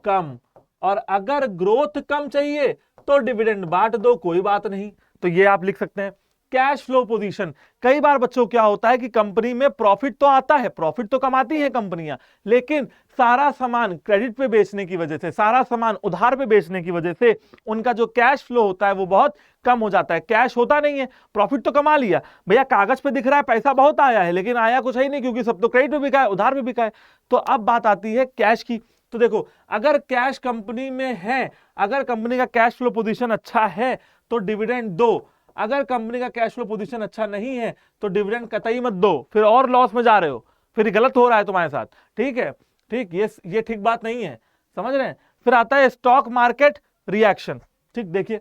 कम, और अगर ग्रोथ कम चाहिए तो डिविडेंड बांट दो, कोई बात नहीं। तो ये आप लिख सकते हैं। कैश फ्लो पोजीशन, कई बार बच्चों क्या होता है कि कंपनी में प्रॉफिट तो आता है, प्रॉफिट तो कमाती हैं कंपनियां, लेकिन सारा सामान क्रेडिट पे बेचने की वजह से, सारा सामान उधार पे बेचने की वजह से उनका जो कैश फ्लो होता है वो बहुत कम हो जाता है, कैश होता नहीं है। प्रॉफिट तो कमा लिया भैया, कागज पे दिख रहा है पैसा बहुत आया है, लेकिन आया कुछ है ही नहीं, क्योंकि सब तो क्रेडिट पे बिका है, उधार पे बिका है। तो अब बात आती है कैश की। तो देखो, अगर कैश कंपनी में है, अगर कंपनी का कैश फ्लो पोजीशन अच्छा है तो डिविडेंड दो, अगर कंपनी का कैश फ्लो पोजीशन अच्छा नहीं है तो डिविडेंड कतई मत दो, फिर और लॉस में जा रहे हो, फिर गलत हो रहा है तुम्हारे साथ। ठीक है, ठीक, ये ठीक बात नहीं है, समझ रहे हैं। फिर आता है स्टॉक मार्केट रिएक्शन। ठीक, देखिए,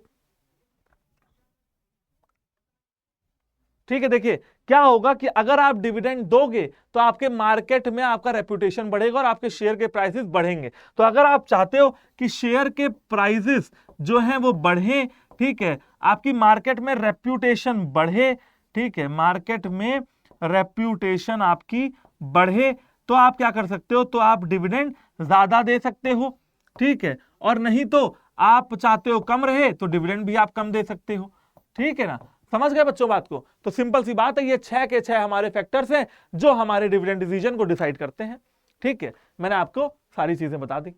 ठीक है, देखिए क्या होगा कि अगर आप डिविडेंड दोगे तो आपके मार्केट में आपका रेपुटेशन बढ़ेगा और आपके शेयर के प्राइसेस बढ़ेंगे। तो अगर आप चाहते हो कि शेयर के प्राइसेस जो हैं वो बढ़े, ठीक है, आपकी मार्केट में रेप्यूटेशन बढ़े, ठीक है, मार्केट में रेप्यूटेशन आपकी बढ़े, तो आप क्या कर सकते हो, तो आप डिविडेंड ज्यादा दे सकते हो। ठीक है, और नहीं तो आप चाहते हो कम रहे तो डिविडेंड भी आप कम दे सकते हो। ठीक है ना, समझ गए बच्चों बात को। तो सिंपल सी बात है, ये 6 के 6 हमारे फैक्टर्स हैं जो हमारे डिविडेंड डिसीजन को डिसाइड करते हैं। ठीक है, मैंने आपको सारी चीजें बता दी।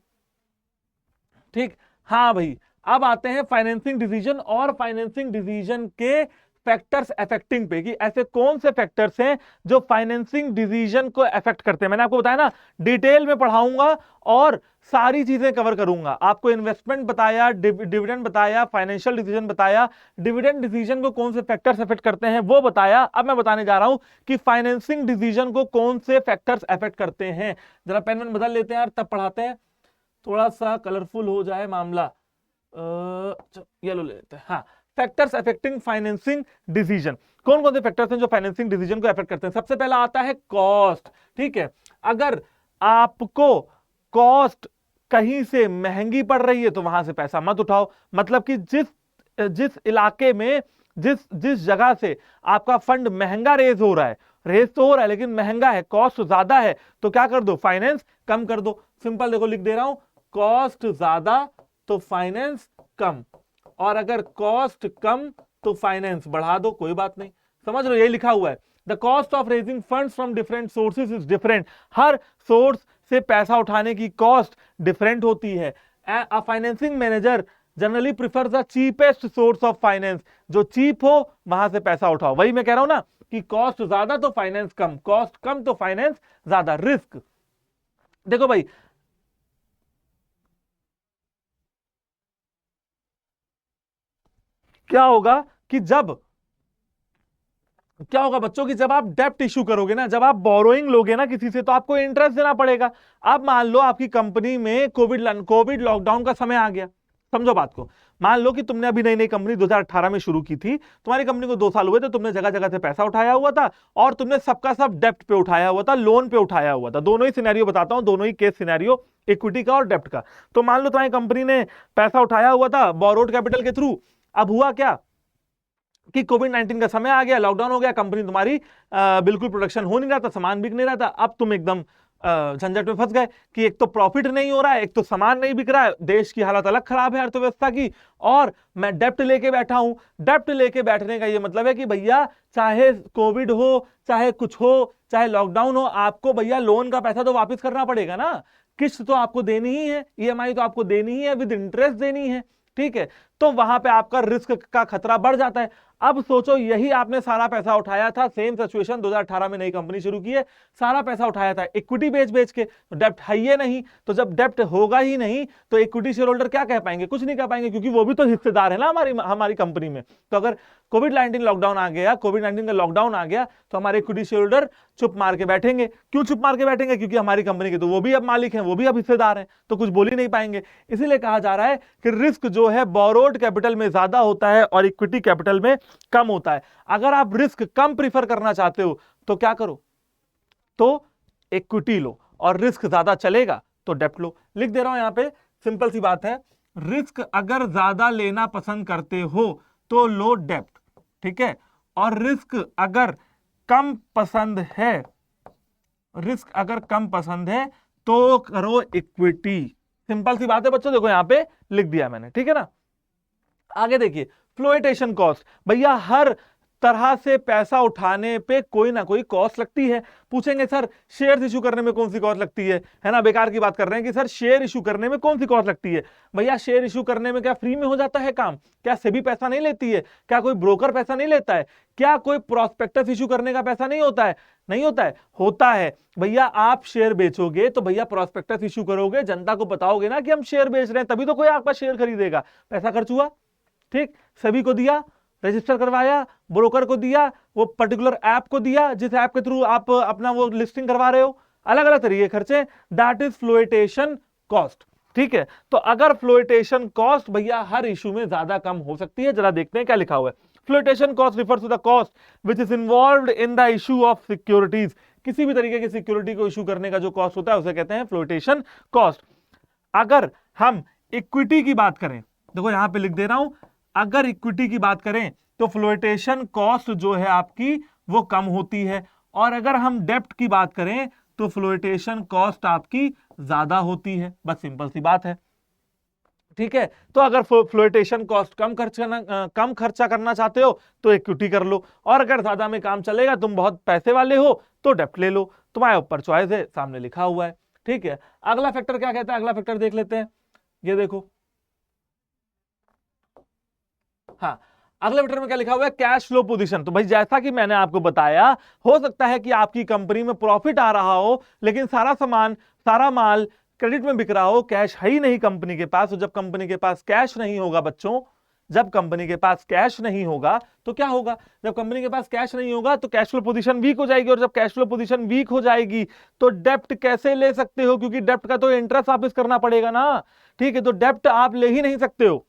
ठीक, हाँ भाई, अब आते हैं फाइनेंसिंग डिसीजन और फाइनेंसिंग डिसीजन के फैक्टर्स अफेक्टिंग पे, कि ऐसे कौन से फैक्टर्स हैं जो फाइनेंसिंग डिसीजन को अफेक्ट करते हैं। मैंने आपको बताया ना, डिटेल में पढ़ाऊंगा और सारी चीजें कवर करूंगा। आपको इन्वेस्टमेंट बताया, डिविडेंड बताया, फाइनेंशियल डिसीजन बताया, डिविडेंड डिसीजन को कौन से फैक्टर्स अफेक्ट करते हैं वो बताया। अब मैं बताने जा रहा हूं कि फाइनेंसिंग डिसीजन को कौन से फैक्टर्स अफेक्ट करते हैं। जरा पेन वेन बदल लेते हैं यार, तब पढ़ाते हैं, थोड़ा सा कलरफुल हो जाए मामला। येलो ले लेते हैं। हाँ, फैक्टर्स अफेक्टिंग फाइनेंसिंग डिसीजन, कौन कौन से फैक्टर्स हैं जो फाइनेंसिंग डिसीजन को अफेक्ट करते हैं। सबसे पहला आता है कॉस्ट। ठीक है, अगर आपको कॉस्ट कहीं से महंगी पड़ रही है तो वहां से पैसा मत उठाओ। मतलब कि जिस इलाके में, जिस जिस जगह से आपका फंड महंगा रेज हो रहा है, रेज तो हो रहा है लेकिन महंगा है, कॉस्ट ज्यादा है, तो क्या कर दो, फाइनेंस कम कर दो। सिंपल देखो, लिख दे रहा हूं, कॉस्ट ज्यादा तो फाइनेंस कम, और अगर कॉस्ट कम तो फाइनेंस बढ़ा दो, कोई बात नहीं। समझ लो, यही लिखा हुआ है, the cost of raising funds from different sources is different. Her source से पैसा उठाने की कॉस्ट डिफरेंट होती है। A financing manager generally prefer the cheapest source of finance, जो चीप हो वहां से पैसा उठाओ। वही मैं कह रहा हूं ना कि कॉस्ट ज्यादा तो फाइनेंस कम, कॉस्ट कम तो फाइनेंस ज्यादा। रिस्क देखो भाई, क्या होगा कि क्या होगा बच्चों की, जब आप डेप्ट इशू करोगे ना, जब आप बोरोइंग लोगे ना किसी से, तो आपको इंटरेस्ट देना पड़ेगा। अब मान लो आपकी कंपनी में कोविड लॉकडाउन का समय आ गया, समझो बात को। मान लो कि तुमने अभी नई नई कंपनी 2018 में शुरू की थी, तुम्हारी कंपनी को 2 साल हुए थे, तुमने जगह जगह से पैसा उठाया हुआ था और तुमने सबका सब डेप्ट पे उठाया हुआ था, लोन पे उठाया हुआ था। दोनों ही सिनेरियो बताता हूं, दोनों ही केस सिनेरियो, इक्विटी का और डेप्ट का। तो मान लो तुम्हारी कंपनी ने पैसा उठाया हुआ था बोरोड कैपिटल के थ्रू। अब हुआ क्या कि कोविड-19 का समय आ गया, लॉकडाउन हो गया, कंपनी तुम्हारी बिल्कुल प्रोडक्शन हो नहीं रहा था, सामान बिक नहीं रहा था। अब तुम एकदम झंझट में फंस गए कि एक तो प्रॉफिट नहीं हो रहा है, एक तो सामान नहीं बिक रहा है, देश की हालत अलग खराब है अर्थव्यवस्था की, और मैं डेप्ट लेके बैठा हूं। डेप्ट लेके बैठने का ये मतलब है कि भैया चाहे कोविड हो, चाहे कुछ हो, चाहे लॉकडाउन हो, आपको भैया लोन का पैसा तो वापस करना पड़ेगा ना। किस्त तो आपको देनी ही है, ईएमआई तो आपको देनी ही है, विद इंटरेस्ट देनी है। ठीक है, तो वहां पे आपका रिस्क का खतरा बढ़ जाता है। अब सोचो, यही आपने सारा पैसा उठाया था, सेम सिचुएशन 2018 में नई कंपनी शुरू की है, सारा पैसा उठाया था इक्विटी बेच बेच के, तो डेप्ट है ही नहीं। तो जब डेप्ट होगा ही नहीं तो इक्विटी शेयर होल्डर क्या कह पाएंगे, कुछ नहीं कह पाएंगे, क्योंकि वो भी तो हिस्सेदार है ना हमारी कंपनी में। तो अगर कोविड-19 लॉकडाउन आ गया, कोविड-19 का लॉकडाउन आ गया, तो हमारे इक्विटी शेयर होल्डर चुप मार के बैठेंगे। क्यों चुप मार के बैठेंगे, क्योंकि हमारी कंपनी के तो वो भी अब मालिक हैं, वो भी अब हिस्सेदार हैं, तो कुछ बोल ही नहीं पाएंगे। इसीलिए कहा जा रहा है कि रिस्क जो है बोरोड कैपिटल में ज्यादा होता है और इक्विटी कैपिटल में कम होता है। अगर आप रिस्क कम प्रीफर करना चाहते हो तो क्या करो, तो इक्विटी लो, और रिस्क ज्यादा चलेगा तो डेप्ट लो। लिख दे रहा हूं यहां पे, सिंपल सी बात है, रिस्क अगर ज्यादा लेना पसंद करते हो तो लो डेप्ट, ठीक है, और रिस्क अगर कम पसंद है, रिस्क अगर कम पसंद है तो करो इक्विटी। सिंपल सी बात है बच्चों, देखो यहां पे लिख दिया मैंने, ठीक है ना। आगे देखिए, फ्लोटेशन कॉस्ट, भैया हर तरह से पैसा उठाने पे कोई ना कोई कॉस्ट लगती है। पूछेंगे सर शेयर इशू करने में कौन सी कॉस्ट लगती है ना, बेकार की बात कर रहे हैं कि सर शेयर इशू करने में कौन सी कॉस्ट लगती है। भैया शेयर इशू करने में क्या फ्री में हो जाता है काम, क्या सेबी पैसा नहीं लेती है, क्या कोई ब्रोकर पैसा नहीं लेता है, क्या कोई प्रोस्पेक्टस इशू करने का पैसा नहीं होता है, नहीं होता है, होता है। भैया आप शेयर बेचोगे तो भैया प्रोस्पेक्टस इशू करोगे, जनता को बताओगे ना कि हम शेयर बेच रहे हैं, तभी तो कोई आपका शेयर खरीदेगा। पैसा खर्च हुआ, ठीक, सभी को दिया, रजिस्टर करवाया, ब्रोकर को दिया, वो पर्टिकुलर ऐप को दिया जिस ऐप के थ्रू आप अपना वो लिस्टिंग करवा रहे हो, अलग अलग तरीके खर्चे, दैट इज फ्लोटेशन कॉस्ट। ठीक है, तो अगर फ्लोटेशन कॉस्ट भैया हर इशू में ज्यादा कम हो सकती है, जरा देखते हैं क्या लिखा हुआ है। Flotation cost refers to the cost which is involved in the issue of securities. किसी भी तरीके की सिक्योरिटी को इशू करने का जो कॉस्ट होता है उसे कहते हैं फ्लोटेशन कॉस्ट। अगर हम इक्विटी की बात करें, देखो यहां पे लिख दे रहा हूं, अगर इक्विटी की बात करें तो फ्लोटेशन कॉस्ट जो है आपकी वो कम होती है, और अगर हम डेप्ट की बात करें तो फ्लोटेशन कॉस्ट आपकी ज्यादा होती है। बस सिंपल सी बात है। ठीक है, तो अगर फ्लोटेशन कॉस्ट कम खर्चा करना चाहते हो तो इक्विटी कर लो, और अगर ज्यादा में काम चलेगा, तुम बहुत पैसे वाले हो तो डेप्ट ले लो, तुम्हारे ऊपर चॉइस है, सामने लिखा हुआ है। ठीक है, अगला फैक्टर क्या कहता है, अगला फैक्टर देख लेते हैं। ये देखो, हाँ, अगले फैक्टर में क्या लिखा हुआ है, कैश फ्लो पोजीशन। तो भाई जैसा कि मैंने आपको बताया, हो सकता है कि आपकी कंपनी में प्रॉफिट आ रहा हो लेकिन सारा सामान, सारा माल क्रेडिट में बिक रहा हो, कैश है ही नहीं कंपनी के पास। तो जब कंपनी के पास कैश नहीं होगा बच्चों, जब कंपनी के पास कैश नहीं होगा तो क्या होगा, जब कंपनी के पास कैश नहीं होगा तो कैश फ्लो पोजीशन वीक हो जाएगी, और जब कैश फ्लो पोजीशन वीक हो जाएगी तो डेप्ट कैसे ले सकते हो, क्योंकि डेप्ट का तो इंटरेस्ट वापस करना पड़ेगा ना। ठीक है, तो डेप्ट आप ले ही नहीं सकते हो,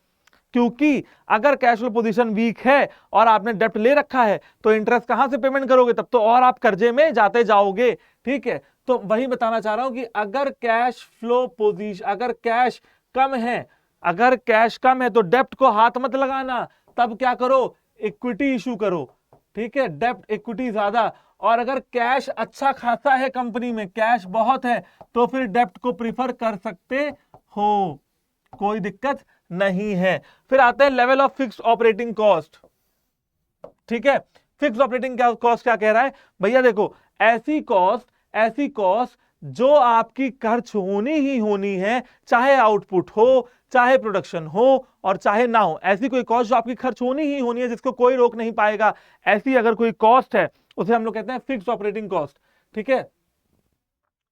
क्योंकि अगर कैश फ्लो पोजीशन वीक है और आपने डेप्ट ले रखा है तो इंटरेस्ट कहां से पेमेंट करोगे, तब तो और आप कर्जे में जाते जाओगे। ठीक है, तो वही बताना चाह रहा हूं कि अगर कैश फ्लो पोजीशन, अगर कैश कम है, अगर कैश कम है तो डेप्ट को हाथ मत लगाना, तब क्या करो, इक्विटी इशू करो। ठीक है, डेप्ट इक्विटी ज्यादा, और अगर कैश अच्छा खासा है कंपनी में, कैश बहुत है, तो फिर डेप्ट को प्रीफर कर सकते हो, कोई दिक्कत नहीं है। फिर आते हैं level of fixed operating cost. ठीक है, फिक्स्ड ऑपरेटिंग कॉस्ट क्या कह रहा है भैया, देखो ऐसी कॉस्ट जो आपकी खर्च होनी ही होनी है, चाहे आउटपुट हो, चाहे प्रोडक्शन हो, और चाहे ना हो, ऐसी कोई कॉस्ट जो आपकी खर्च होनी ही होनी है, जिसको कोई रोक नहीं पाएगा, ऐसी अगर कोई कॉस्ट है उसे हम लोग कहते हैं फिक्स्ड ऑपरेटिंग कॉस्ट। ठीक है,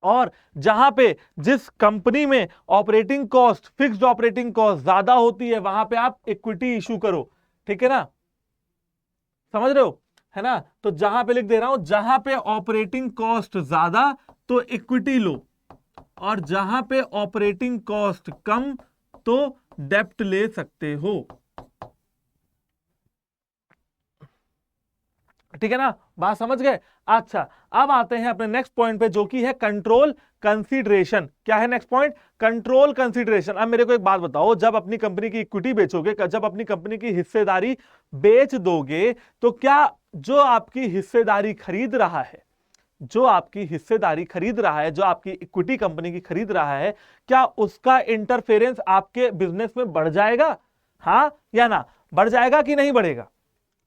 और जहां पे जिस कंपनी में operating cost, fixed operating cost ज्यादा होती है, वहां पे आप इक्विटी इशू करो। ठीक है ना, समझ रहे हो, है ना। तो जहां पे लिख दे रहा हूं, जहां पे ऑपरेटिंग कॉस्ट ज्यादा तो इक्विटी लो, और जहां पे ऑपरेटिंग कॉस्ट कम तो डेप्ट ले सकते हो। ठीक है ना, बात समझ गए। अच्छा, अब आते हैं अपने नेक्स्ट पॉइंट पे, जो कि है कंट्रोल कंसीडरेशन। क्या है नेक्स्ट पॉइंट, कंट्रोल कंसीडरेशन। अब मेरे को एक बात बताओ, जब अपनी कंपनी की इक्विटी बेचोगे, जब अपनी कंपनी की हिस्सेदारी बेच दोगे, तो क्या जो आपकी हिस्सेदारी खरीद रहा है, जो आपकी हिस्सेदारी खरीद रहा है, जो आपकी इक्विटी कंपनी की खरीद रहा है, क्या उसका इंटरफेरेंस आपके बिजनेस में बढ़ जाएगा, हाँ या ना, बढ़ जाएगा कि नहीं बढ़ेगा,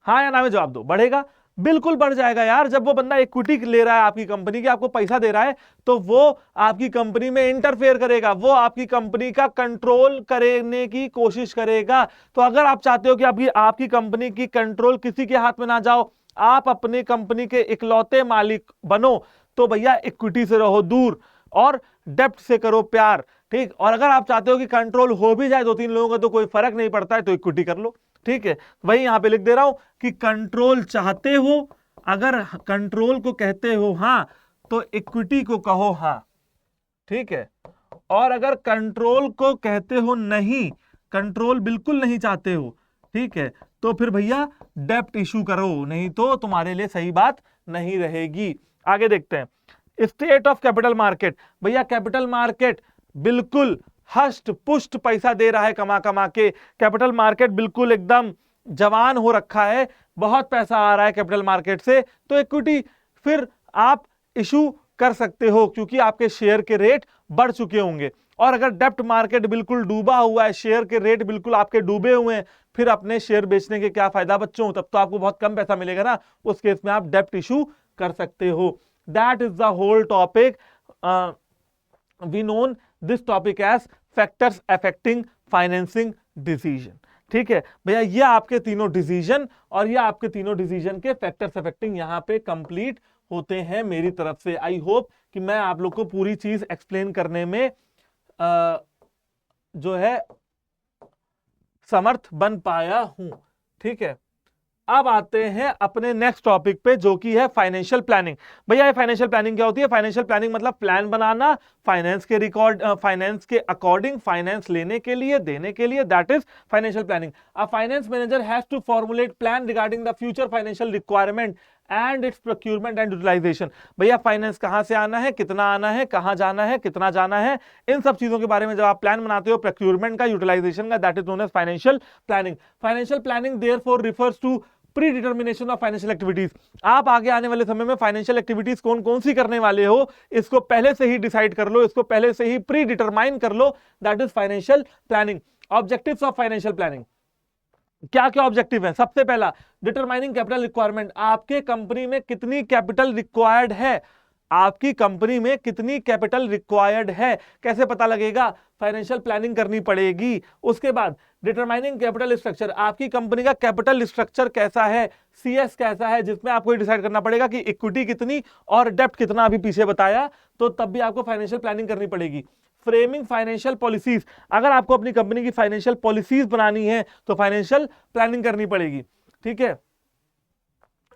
हाँ या ना में जवाब दो। बढ़ेगा, बिल्कुल बढ़ जाएगा यार। जब वो बंदा इक्विटी ले रहा है आपकी कंपनी की, आपको पैसा दे रहा है, तो वो आपकी कंपनी में इंटरफेयर करेगा, वो आपकी कंपनी का कंट्रोल करने की कोशिश करेगा। तो अगर आप चाहते हो कि आपकी कंपनी की कंट्रोल किसी के हाथ में ना जाओ, आप अपनी कंपनी के इकलौते मालिक बनो, तो भैया इक्विटी से रहो दूर और डेप्ट से करो प्यार। ठीक, और अगर आप चाहते हो कि कंट्रोल हो भी जाए 2-3 लोगों का तो कोई फर्क नहीं पड़ता है, तो इक्विटी कर लो। ठीक है, वही यहां पे लिख दे रहा हूं कि कंट्रोल चाहते हो, अगर कंट्रोल को कहते हो हां तो इक्विटी को कहो हां। ठीक है, और अगर कंट्रोल को कहते हो नहीं, कंट्रोल बिल्कुल नहीं चाहते हो, ठीक है, तो फिर भैया डेप्ट इशू करो, नहीं तो तुम्हारे लिए सही बात नहीं रहेगी। आगे देखते हैं, स्टेट ऑफ कैपिटल मार्केट। भैया कैपिटल मार्केट बिल्कुल हष्ट पुष्ट पैसा दे रहा है कमा कमा के, कैपिटल मार्केट बिल्कुल एकदम जवान हो रखा है, बहुत पैसा आ रहा है कैपिटल मार्केट से, तो इक्विटी फिर आप इशू कर सकते हो, क्योंकि आपके शेयर के रेट बढ़ चुके होंगे। और अगर डेप्ट मार्केट बिल्कुल डूबा हुआ है, शेयर के रेट बिल्कुल आपके डूबे हुए हैं, फिर अपने शेयर बेचने के क्या फायदा बच्चों, तब तो आपको बहुत कम पैसा मिलेगा ना, उस केस में आप डेप्ट इशू कर सकते हो। That is the whole topic, we known this topic as factors affecting financing decision. ठीक है भैया, ये आपके तीनों डिसीजन और ये आपके तीनों डिसीजन के फैक्टर्स अफेक्टिंग यहां पे कंप्लीट होते हैं मेरी तरफ से। आई होप कि मैं आप लोग को पूरी चीज एक्सप्लेन करने में जो है समर्थ बन पाया हूं। ठीक है, अब आते हैं अपने नेक्स्ट टॉपिक पे जो कि है फाइनेंशियल प्लानिंग। भैया ये फाइनेंशियल प्लानिंग क्या होती है? फाइनेंशियल प्लानिंग मतलब प्लान बनाना फाइनेंस के रिकॉर्ड, फाइनेंस के अकॉर्डिंग, फाइनेंस लेने के लिए, देने के लिए, that is financial planning. A finance manager has to formulate plan regarding the future financial requirement and its procurement and utilisation. भैया फाइनेंस कहां से आना है, कितना आना है, कहां जाना है, कितना जाना है, इन सब चीजों के बारे में जब आप प्लान बनाते हो, प्रोक्यूरमेंट का, यूटिलाइजेशन का, that is known as financial planning. Financial planning therefore refers to pre determination of financial activities. आप आगे आने वाले समय में फाइनेंशियल एक्टिविटीज कौन कौन सी करने वाले हो, इसको पहले से ही डिसाइड कर लो, इसको पहले से ही प्री डिटरमाइन कर लो, that is financial planning. Objectives of financial planning, क्या क्या ऑब्जेक्टिव है? सबसे पहला, डिटरमाइनिंग कैपिटल रिक्वायरमेंट। आपके कंपनी में कितनी कैपिटल रिक्वायर्ड है, आपकी कंपनी में कितनी कैपिटल रिक्वायर्ड है, कैसे पता लगेगा? फाइनेंशियल प्लानिंग करनी पड़ेगी। उसके बाद डिटरमाइनिंग कैपिटल स्ट्रक्चर, आपकी कंपनी का कैपिटल स्ट्रक्चर कैसा है, सीएस कैसा है, जिसमें आपको डिसाइड करना पड़ेगा कि इक्विटी कितनी और डेब्ट कितना, अभी पीछे बताया, तो तब भी आपको फाइनेंशियल प्लानिंग करनी पड़ेगी। फ्रेमिंग फाइनेंशियल पॉलिसीज, अगर आपको अपनी कंपनी की फाइनेंशियल पॉलिसीज बनानी है तो फाइनेंशियल प्लानिंग करनी पड़ेगी, ठीक है।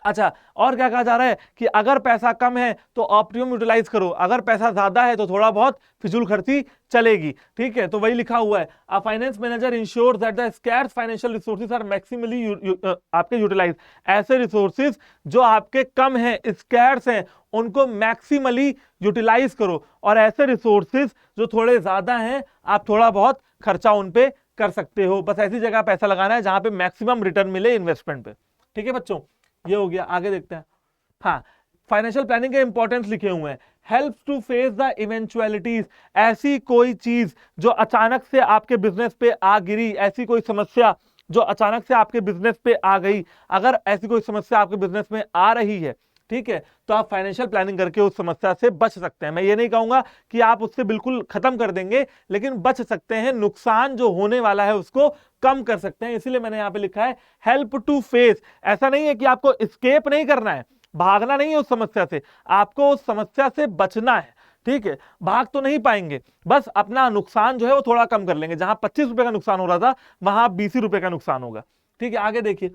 अच्छा, और क्या कहा जा रहा है कि अगर पैसा कम है तो ऑप्टिमम यूटिलाइज करो, अगर पैसा ज्यादा है तो थोड़ा बहुत फिजूल खर्ची चलेगी, ठीक है। तो वही लिखा हुआ है, a finance manager ensures that the scarce financial resources are maximally आपके यूटिलाइज। ऐसे रिसोर्सेज जो आपके कम हैं, स्कैर्स हैं, उनको मैक्सिमली यूटिलाइज करो, और ऐसे रिसोर्सेज जो थोड़े ज्यादा हैं आप थोड़ा बहुत खर्चा उन पे कर सकते हो। बस ऐसी जगह पैसा लगाना है जहां पे मैक्सिमम रिटर्न मिले इन्वेस्टमेंट पे, ठीक है बच्चों। ये हो गया, आगे देखते हैं। हाँ, फाइनेंशियल प्लानिंग के इंपॉर्टेंस लिखे हुए हैं। हेल्प टू फेस द इवेंचुअलिटीज, ऐसी कोई चीज जो अचानक से आपके बिजनेस पे आ गिरी, ऐसी कोई समस्या जो अचानक से आपके बिजनेस पे आ गई, अगर ऐसी कोई समस्या आपके बिजनेस में आ रही है, ठीक है, तो आप फाइनेंशियल प्लानिंग करके उस समस्या से बच सकते हैं। मैं ये नहीं कहूंगा कि आप उससे बिल्कुल खत्म कर देंगे, लेकिन बच सकते हैं, नुकसान जो होने वाला है उसको कम कर सकते हैं। इसीलिए मैंने यहां पे लिखा है हेल्प टू फेस। ऐसा नहीं है कि आपको एस्केप नहीं करना है, भागना नहीं है उस समस्या से, आपको उस समस्या से बचना है, ठीक है। भाग तो नहीं पाएंगे, बस अपना नुकसान जो है वो थोड़ा कम कर लेंगे। जहां 25 रुपए का नुकसान हो रहा था वहां 20 रुपए का नुकसान होगा, ठीक है। आगे देखिए,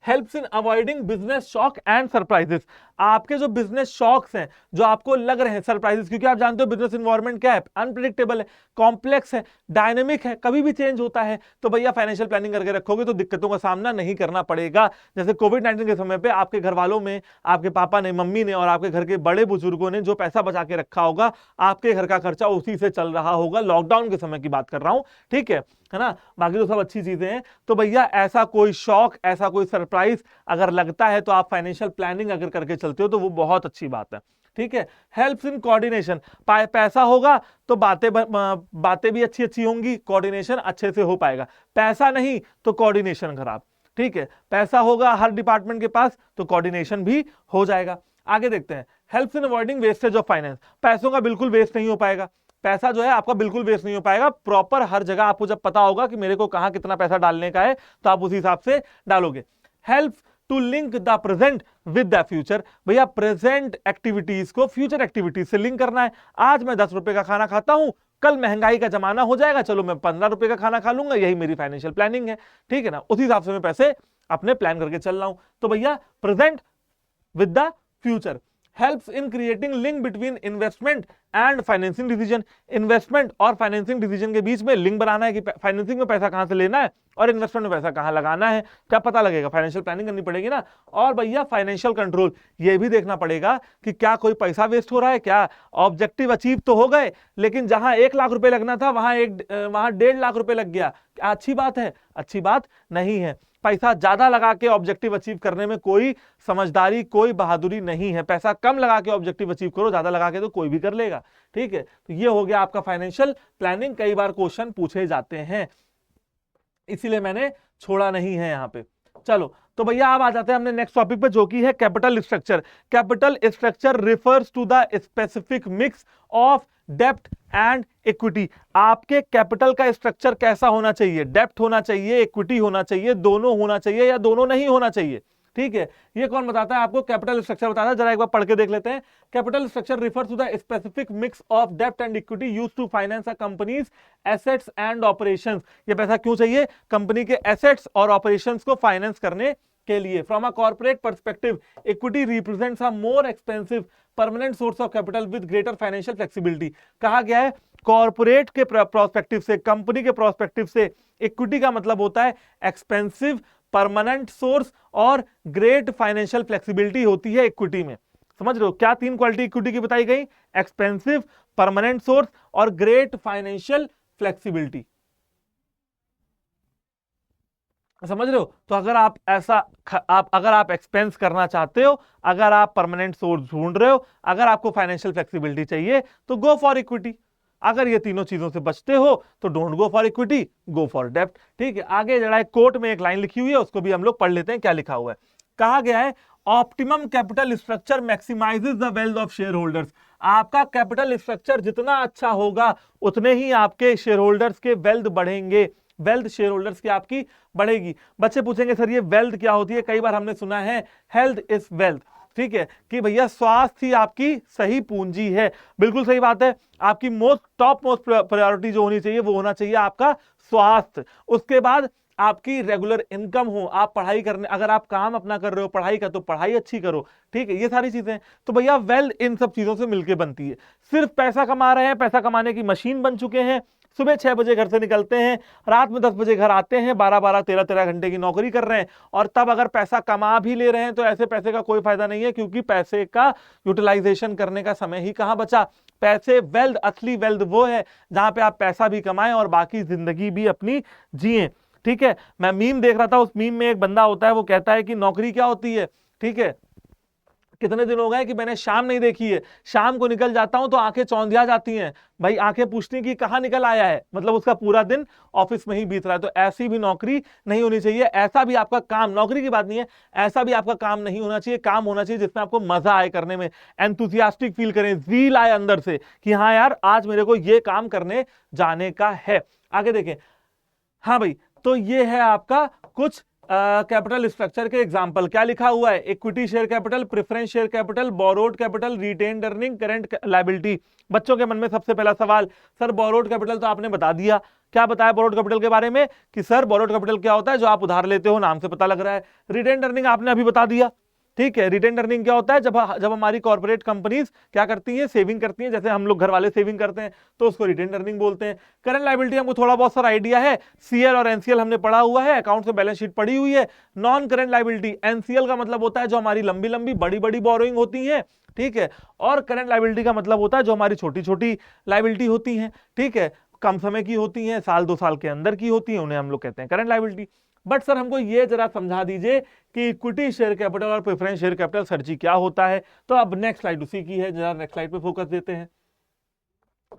helps in avoiding business shock and surprises. आपके जो बिजनेस शॉक्स हैं, जो आपको लग रहे हैं सरप्राइजेस, क्योंकि आप जानते हो बिजनेस इन्वायरमेंट क्या है, अनप्रेडिक्टेबल है, कॉम्प्लेक्स है, डायनेमिक है, कभी भी चेंज होता है, तो भैया फाइनेंशियल प्लानिंग करके रखोगे तो दिक्कतों का सामना नहीं करना पड़ेगा। जैसे कोविड-19 के समय पे आपके घर वालों में, आपके पापा ने, मम्मी ने और आपके घर के बड़े बुजुर्गों ने जो पैसा बचा के रखा होगा, आपके घर का खर्चा उसी से चल रहा होगा। लॉकडाउन के समय की बात कर रहा हूं, ठीक है ना। बाकी तो सब अच्छी चीजें हैं। तो भैया ऐसा कोई शॉक, ऐसा कोई सरप्राइज अगर लगता है तो आप फाइनेंशियल प्लानिंग अगर करके चलते हो तो वो बहुत अच्छी बात है, ठीक है। हेल्प्स इन कोऑर्डिनेशन, पैसा होगा तो बातें भी अच्छी अच्छी होंगी, कोऑर्डिनेशन अच्छे से हो पाएगा। पैसा नहीं तो कोऑर्डिनेशन खराब, ठीक है। पैसा होगा हर डिपार्टमेंट के पास तो कोऑर्डिनेशन भी हो जाएगा। आगे देखते हैं, helps in avoiding wastage of finance. पैसों का बिल्कुल वेस्ट नहीं हो पाएगा, पैसा जो है आपका बिल्कुल वेस्ट नहीं हो पाएगा। प्रॉपर हर जगह आपको जब पता होगा कि मेरे को कहां कितना पैसा डालने का है तो आप उसी हिसाब से डालोगे। Help to link the present with the future. भैया प्रेजेंट एक्टिविटीज को फ्यूचर एक्टिविटीज से लिंक करना है। आज मैं 10 रुपए का खाना खाता हूं, कल महंगाई का जमाना हो जाएगा, चलो मैं 15 रुपए का खाना खा लूंगा, यही मेरी फाइनेंशियल प्लानिंग है, ठीक है ना। उसी हिसाब से मैं पैसे अपने प्लान करके चल रहा हूं। तो भैया present with the future. Helps in creating link between investment and financing decision. Investment और फाइनेंसिंग डिसीजन के बीच में लिंक बनाना है कि फाइनेंसिंग में पैसा कहां से लेना है और इन्वेस्टमेंट में पैसा कहां लगाना है, क्या पता लगेगा, फाइनेंशियल प्लानिंग करनी पड़ेगी ना। और भैया फाइनेंशियल कंट्रोल, ये भी देखना पड़ेगा कि क्या कोई पैसा वेस्ट हो रहा है, क्या ऑब्जेक्टिव अचीव तो हो गए, लेकिन जहां 1 लाख रुपए लगना था वहां 1.5 लाख रुपए लग गया, क्या अच्छी बात है? अच्छी बात नहीं है। पैसा ज्यादा लगा के ऑब्जेक्टिव अचीव करने में कोई समझदारी, कोई बहादुरी नहीं है। पैसा कम लगा के ऑब्जेक्टिव अचीव करो, ज्यादा लगा के तो कोई भी कर लेगा, ठीक है। तो ये हो गया आपका फाइनेंशियल प्लानिंग। कई बार क्वेश्चन पूछे जाते हैं, इसीलिए मैंने छोड़ा नहीं है यहां पे। चलो तो भैया अब आ जाते हैं हमने नेक्स्ट टॉपिक पे, जो कि है capital structure. Capital structure refers to the specific mix of डेप्ट एंड इक्विटी। आपके कैपिटल का स्ट्रक्चर कैसा होना चाहिए? डेप्ट होना चाहिए, इक्विटी होना चाहिए, दोनों होना चाहिए या दोनों नहीं होना चाहिए, ठीक है, ये कौन बताता है आपको? कैपिटल स्ट्रक्चर बताता है। जरा एक बार पढ़ के देख लेते हैं। Capital structure refers to the specific mix of डेब्ट and equity used to finance a company's assets and operations. ये पैसा क्यों चाहिए? कंपनी के एसेट्स और ऑपरेशंस को फाइनेंस करने के लिए। From a corporate perspective equity represents a more expensive permanent source of capital with greater financial flexibility. कहा गया है कॉर्पोरेट के प्रोस्पेक्टिव से, कंपनी के प्रोस्पेक्टिव से इक्विटी का मतलब होता है एक्सपेंसिव, परमानेंट सोर्स और ग्रेट फाइनेंशियल फ्लेक्सिबिलिटी होती है इक्विटी में। समझ रहे हो? क्या 3 क्वालिटी इक्विटी की बताई गई? एक्सपेंसिव, परमानेंट सोर्स और ग्रेट फाइनेंशियल फ्लेक्सिबिलिटी। समझ रहे हो? तो अगर आप ऐसा अगर आप एक्सपेंस करना चाहते हो, अगर आप परमानेंट सोर्स ढूंढ रहे हो, अगर आपको फाइनेंशियल फ्लेक्सिबिलिटी चाहिए, तो गो फॉर इक्विटी। अगर ये तीनों चीजों से बचते हो तो don't go for equity, go for डेब्ट। ठीक है, आगे जरा एक कोट में एक लाइन लिखी हुई है, उसको भी हम लोग पढ़ लेते हैं। क्या लिखा हुआ है? कहा गया है optimum capital structure maximises the wealth of shareholders. आपका कैपिटल स्ट्रक्चर जितना अच्छा होगा उतने ही आपके शेयर होल्डर्स के वेल्थ बढ़ेंगे, वेल्थ शेयर होल्डर्स की आपकी बढ़ेगी। बच्चे पूछेंगे सर ये वेल्थ क्या होती है? कई बार हमने सुना है हेल्थ इज वेल्थ। ठीक है, कि भैया स्वास्थ्य ही आपकी सही पूंजी है। बिल्कुल सही बात है। आपकी टॉप मोस्ट प्रायोरिटी जो होनी चाहिए वो होना चाहिए आपका स्वास्थ्य। उसके बाद आपकी रेगुलर इनकम हो, आप पढ़ाई करने, अगर आप काम अपना कर रहे हो पढ़ाई का, तो पढ़ाई अच्छी करो। ठीक है, ये सारी चीजें। तो भैया वेल्थ इन सब चीजों से मिलकर बनती है। सिर्फ पैसा कमा रहे हैं, पैसा कमाने की मशीन बन चुके हैं, सुबह 6 बजे घर से निकलते हैं, रात में 10 बजे घर आते हैं, 12-12, 13-13 घंटे की नौकरी कर रहे हैं, और तब अगर पैसा कमा भी ले रहे हैं तो ऐसे पैसे का कोई फायदा नहीं है, क्योंकि पैसे का यूटिलाइजेशन करने का समय ही कहां बचा। पैसे, वेल्थ, असली वेल्थ वो है जहां पे आप पैसा भी कमाएं और बाकी जिंदगी भी अपनी जिए। ठीक है, मैं मीम देख रहा था, उस मीम में एक बंदा होता है, वो कहता है कि नौकरी क्या होती है। ठीक है, कितने दिन हो गए कि मैंने शाम नहीं देखी है, शाम को निकल जाता हूं तो आंखें चौंधिया जाती हैं, भाई आंखें पूछती कि कहां निकल आया है, मतलब उसका पूरा दिन ऑफिस में ही बीत रहा है। तो ऐसी भी नौकरी नहीं होनी चाहिए। ऐसा भी आपका काम, नौकरी की बात नहीं है, ऐसा भी आपका काम नहीं होना चाहिए। काम होना चाहिए जिसमें आपको मजा आए करने में, एंथुसियास्टिक फील करें, जील आए अंदर से कि हाँ यार आज मेरे को ये काम करने जाने का है। आगे देखें। हाँ भाई, तो ये है आपका कुछ कैपिटल स्ट्रक्चर के एग्जांपल। क्या लिखा हुआ है? Equity share capital, preference share capital, borrowed capital, retained earning, current liability. बच्चों के मन में सबसे पहला सवाल, सर बोरोड कैपिटल तो आपने बता दिया। क्या बताया बोरोड कैपिटल के बारे में? कि सर बोरोड कैपिटल क्या होता है? जो आप उधार लेते हो, नाम से पता लग रहा है। रिटेन्ड अर्निंग आपने अभी बता दिया। ठीक है, रिटेन्ड अर्निंग क्या होता है? जब हमारी कॉर्पोरेट कंपनीज क्या करती हैं? सेविंग करती हैं, जैसे हम लोग घर वाले सेविंग करते हैं, तो उसको रिटेन्ड अर्निंग बोलते हैं। करंट लायबिलिटी हमको थोड़ा बहुत सारा आइडिया है, सीएल और एनसीएल हमने पढ़ा हुआ है, अकाउंट से बैलेंस शीट पड़ी हुई है। नॉन करंट लायबिलिटी, एनसीएल का मतलब होता है जो हमारी लंबी लंबी बड़ी बड़ी बोरोइंग होती है। ठीक है, और करंट लायबिलिटी का मतलब होता है जो हमारी छोटी छोटी लायबिलिटी होती हैं। ठीक है, कम समय की होती हैं, साल 2 साल के अंदर की होती है, उन्हें हम लोग कहते हैं करंट लायबिलिटी। बट सर हमको ये जरा समझा दीजिए कि इक्विटी शेयर कैपिटल और प्रेफरेंस शेयर कैपिटल सर जी क्या होता है? तो अब नेक्स्ट स्लाइड उसी की है, जरा नेक्स्ट स्लाइड पे फोकस देते हैं।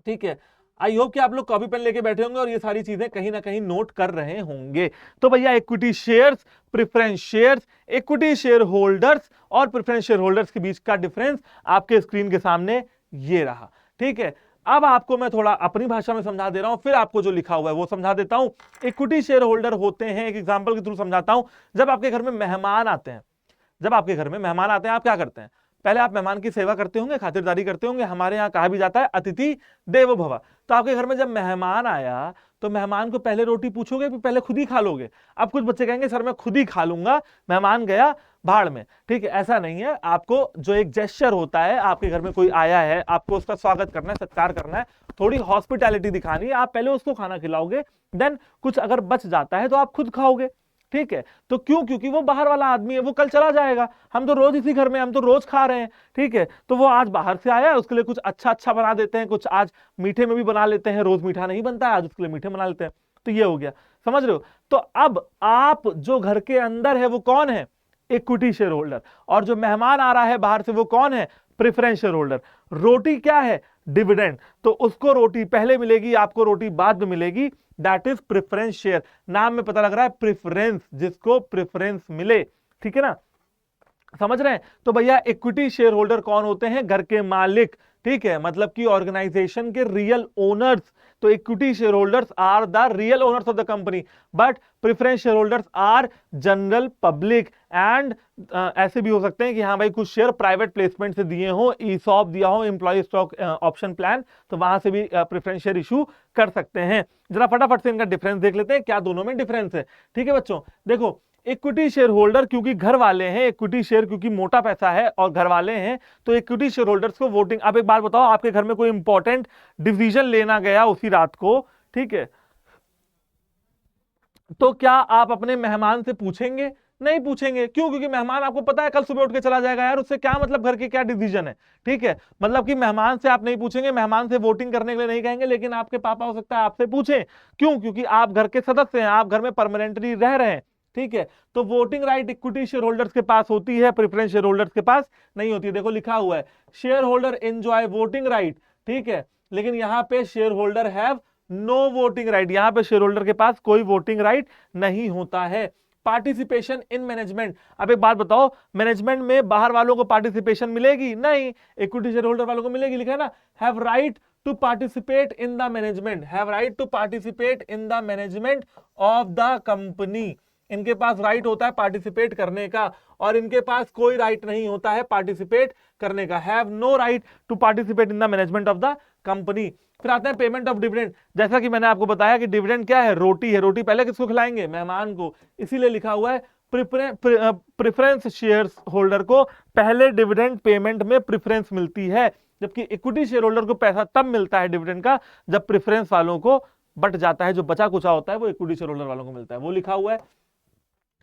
ठीक है, आई होप कि आप लोग कॉपी पेन लेके बैठे होंगे और ये सारी चीजें कहीं ना कहीं नोट कर रहे होंगे। तो भैया equity shares, preference shares, equity share holders और प्रेफरेंस शेयर होल्डर्स के बीच का डिफरेंस आपके स्क्रीन के सामने ये रहा। ठीक है, अब आपको मैं थोड़ा अपनी भाषा में समझा दे रहा हूं, फिर आपको जो लिखा हुआ है वो समझा देता हूं। इक्विटी शेयर होल्डर होते हैं, एक एग्जांपल के थ्रू समझाता हूं। जब आपके घर में मेहमान आते हैं, जब आपके घर में मेहमान आते हैं, आप क्या करते हैं? पहले आप मेहमान की सेवा करते होंगे, खातिरदारी करते होंगे। हमारे यहाँ कहा भी जाता है अतिथि देवो भव। तो आपके घर में जब मेहमान आया तो मेहमान को पहले रोटी पूछोगे कि पहले खुद ही खा लोगे? अब कुछ बच्चे कहेंगे सर मैं खुद ही खा लूंगा, मेहमान गया भाड़ में। ठीक है, ऐसा नहीं है। आपको जो एक जेस्चर होता है, आपके घर में कोई आया है, आपको उसका स्वागत करना है, सत्कार करना है, थोड़ी हॉस्पिटैलिटी दिखानी है, आप पहले उसको खाना खिलाओगे, देन कुछ अगर बच जाता है तो आप खुद खाओगे। ठीक है, तो क्यों? क्योंकि वो बाहर वाला आदमी है, वो कल चला जाएगा। हम तो रोज इसी घर में, हम तो रोज खा रहे हैं। ठीक है, तो वो आज बाहर से आया है, उसके लिए कुछ अच्छा अच्छा बना देते हैं, कुछ आज मीठे में भी बना लेते हैं, रोज मीठा नहीं बनता है, आज उसके लिए मीठे बना लेते हैं। तो ये हो गया, समझ रहे हो? तो अब आप जो घर के अंदर है वो कौन है? Equity share holder. और जो मेहमान आ रहा है बाहर से वो कौन है? Preference share holder. रोटी क्या है? डिविडेंड। तो उसको रोटी पहले मिलेगी, आपको रोटी बाद में मिलेगी, दैट इज प्रेफरेंस शेयर। नाम में पता लग रहा है प्रेफरेंस, जिसको प्रेफरेंस मिले। ठीक है ना, समझ रहे हैं? तो भैया इक्विटी शेयर होल्डर कौन होते हैं? घर के मालिक, ठीक है, मतलब कि ऑर्गेनाइजेशन के रियल ओनर्स। तो equity shareholders are the real owners of the company, but preference shareholders are general public. And ऐसे भी हो सकते हैं कि हाँ भाई कुछ शेयर प्राइवेट प्लेसमेंट से दिए हो, ईसॉप दिया हो, एम्प्लॉय स्टॉक ऑप्शन प्लान, तो वहां से भी प्रेफरेंस शेयर इशू कर सकते हैं। जरा फटाफट से इनका डिफरेंस देख लेते हैं, क्या दोनों में डिफरेंस है। ठीक है बच्चों, देखो इक्विटी शेयर होल्डर क्योंकि घर वाले हैं, इक्विटी शेयर क्योंकि मोटा पैसा है और घर वाले हैं, तो इक्विटी शेयर होल्डर्स को वोटिंग। अब एक बात बताओ, आपके घर में कोई इंपॉर्टेंट डिसीजन लेना गया उसी रात को, ठीक है, तो क्या आप अपने मेहमान से पूछेंगे? नहीं पूछेंगे। क्यों? क्योंकि मेहमान आपको पता है कल सुबह उठ के चला जाएगा यार, उससे क्या मतलब घर के क्या डिसीजन है। ठीक है, मतलब कि मेहमान से आप नहीं पूछेंगे, मेहमान से वोटिंग करने के लिए नहीं कहेंगे, लेकिन आपके पापा हो सकता है आपसे पूछें। क्यों? क्योंकि आप घर के सदस्य हैं, आप घर में परमानेंटली रह रहे हैं। ठीक है, तो voting right equity shareholders के पास होती है, प्रेफरेंस शेयर होल्डर्स के पास नहीं होती है। देखो लिखा हुआ है shareholder enjoy voting right, ठीक है, लेकिन यहां पे shareholder have no voting right, यहां पे शेयर होल्डर के पास कोई वोटिंग राइट नहीं होता है। पार्टिसिपेशन इन मैनेजमेंट, अब एक बात बताओ, मैनेजमेंट में बाहर वालों को पार्टिसिपेशन मिलेगी? नहीं। इक्विटी शेयर होल्डर वालों को मिलेगी। लिखा है ना, have right to participate in the management, have right to participate in the management of the company. इनके पास राइट होता है पार्टिसिपेट करने का, और इनके पास कोई राइट नहीं होता है पार्टिसिपेट करने का। Have no right to participate in the management of the company. फिर आते हैं पेमेंट ऑफ डिविडेंड। जैसा कि मैंने आपको बताया कि डिविडेंड क्या है? रोटी है। रोटी पहले किसको खिलाएंगे? मेहमान को। इसीलिए लिखा हुआ है प्रेफरेंस शेयर होल्डर को पहले डिविडेंड पेमेंट में प्रेफरेंस मिलती है, जबकि इक्विटी शेयर होल्डर को पैसा तब मिलता है डिविडेंड का जब प्रेफरेंस वालों को बट जाता है, जो बचा कुचा होता है वो इक्विटी शेयर होल्डर वालों को मिलता है। वो लिखा हुआ है।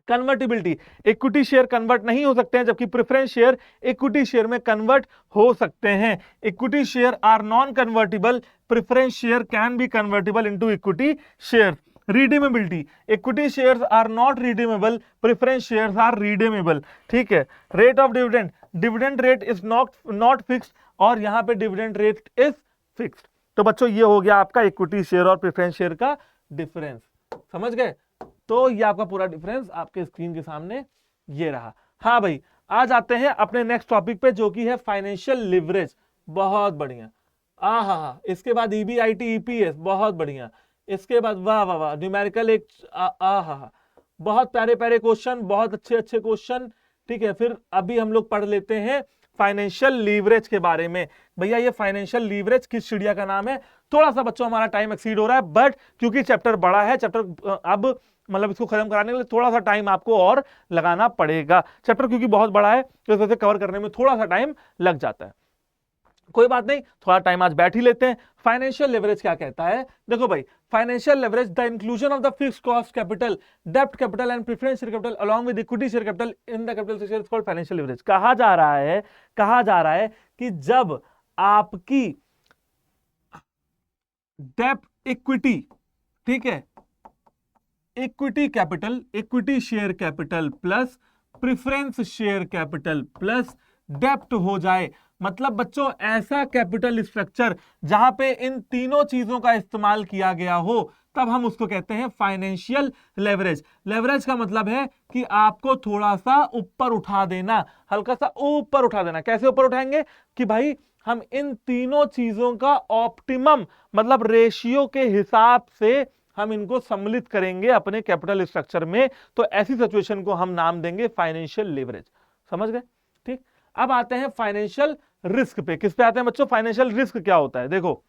कन्वर्टिबिलिटी, इक्विटी शेयर कन्वर्ट नहीं हो सकते हैं, जबकि प्रेफरेंस शेयर इक्विटी शेयर में कन्वर्ट हो सकते हैं। Equity share are non convertible, preference share can be convertible into equity share. Redeemability, equity shares are not redeemable, preference shares are redeemable. ठीक है। Rate of dividend, dividend rate is not fixed, और यहां पे dividend rate is fixed. तो बच्चों ये हो गया आपका इक्विटी शेयर और प्रेफरेंस शेयर का डिफरेंस। समझ गए? तो ये आपका पूरा डिफरेंस आपके स्क्रीन के सामने ये रहा। हाँ भाई, आज आते हैं अपने नेक्स्ट टॉपिक पे, जो कि है फाइनेंशियल लिवरेज। बहुत बढ़िया। हाँ, इसके बाद ईबीआईटी ईपीएस, बहुत बढ़िया। इसके बाद वाह वाह वाह, न्यूमेरिकल एक बहुत प्यारे प्यारे क्वेश्चन, बहुत अच्छे अच्छे क्वेश्चन। ठीक है, फिर अभी हम लोग पढ़ लेते हैं फाइनेंशियल लीवरेज के बारे में। भैया ये फाइनेंशियल लीवरेज किस चिड़िया का नाम है? थोड़ा सा बच्चों हमारा टाइम एक्सीड हो रहा है, बट क्योंकि चैप्टर बड़ा है, चैप्टर अब मतलब इसको खत्म कराने के लिए थोड़ा सा टाइम आपको और लगाना पड़ेगा। चैप्टर क्योंकि बहुत बड़ा है तो इस वजह से कवर करने में थोड़ा सा टाइम लग जाता है। कोई बात नहीं, थोड़ा टाइम आज बैठ ही लेते हैं। फाइनेंशियल लेवरेज क्या कहता है? देखो भाई, financial leverage the inclusion of the fixed cost capital, डेब्ट capital and preference share capital along with equity share capital in the capital structure is called financial leverage. कहा जा रहा है कि जब आपकी डेब्ट इक्विटी, ठीक है, equity capital, equity share capital plus preference share capital plus डेप्ट हो जाए, मतलब बच्चों ऐसा कैपिटल स्ट्रक्चर जहां पे इन तीनों चीजों का इस्तेमाल किया गया हो, तब हम उसको कहते हैं फाइनेंशियल लेवरेज। लेवरेज का मतलब है कि आपको थोड़ा सा ऊपर उठा देना, हल्का सा ऊपर उठा देना। कैसे ऊपर उठाएंगे? कि भाई हम इन तीनों चीजों का ऑप्टिमम मतलब रेशियो के हिसाब से हम इनको सम्मिलित करेंगे अपने कैपिटल स्ट्रक्चर में, तो ऐसी सिचुएशन को हम नाम देंगे फाइनेंशियल लेवरेज। समझ गए? ठीक। अब आते हैं फाइनेंशियल रिस्क पे। किस पे आते हैं बच्चों? फाइनेंशियल रिस्क क्या होता है? देखो,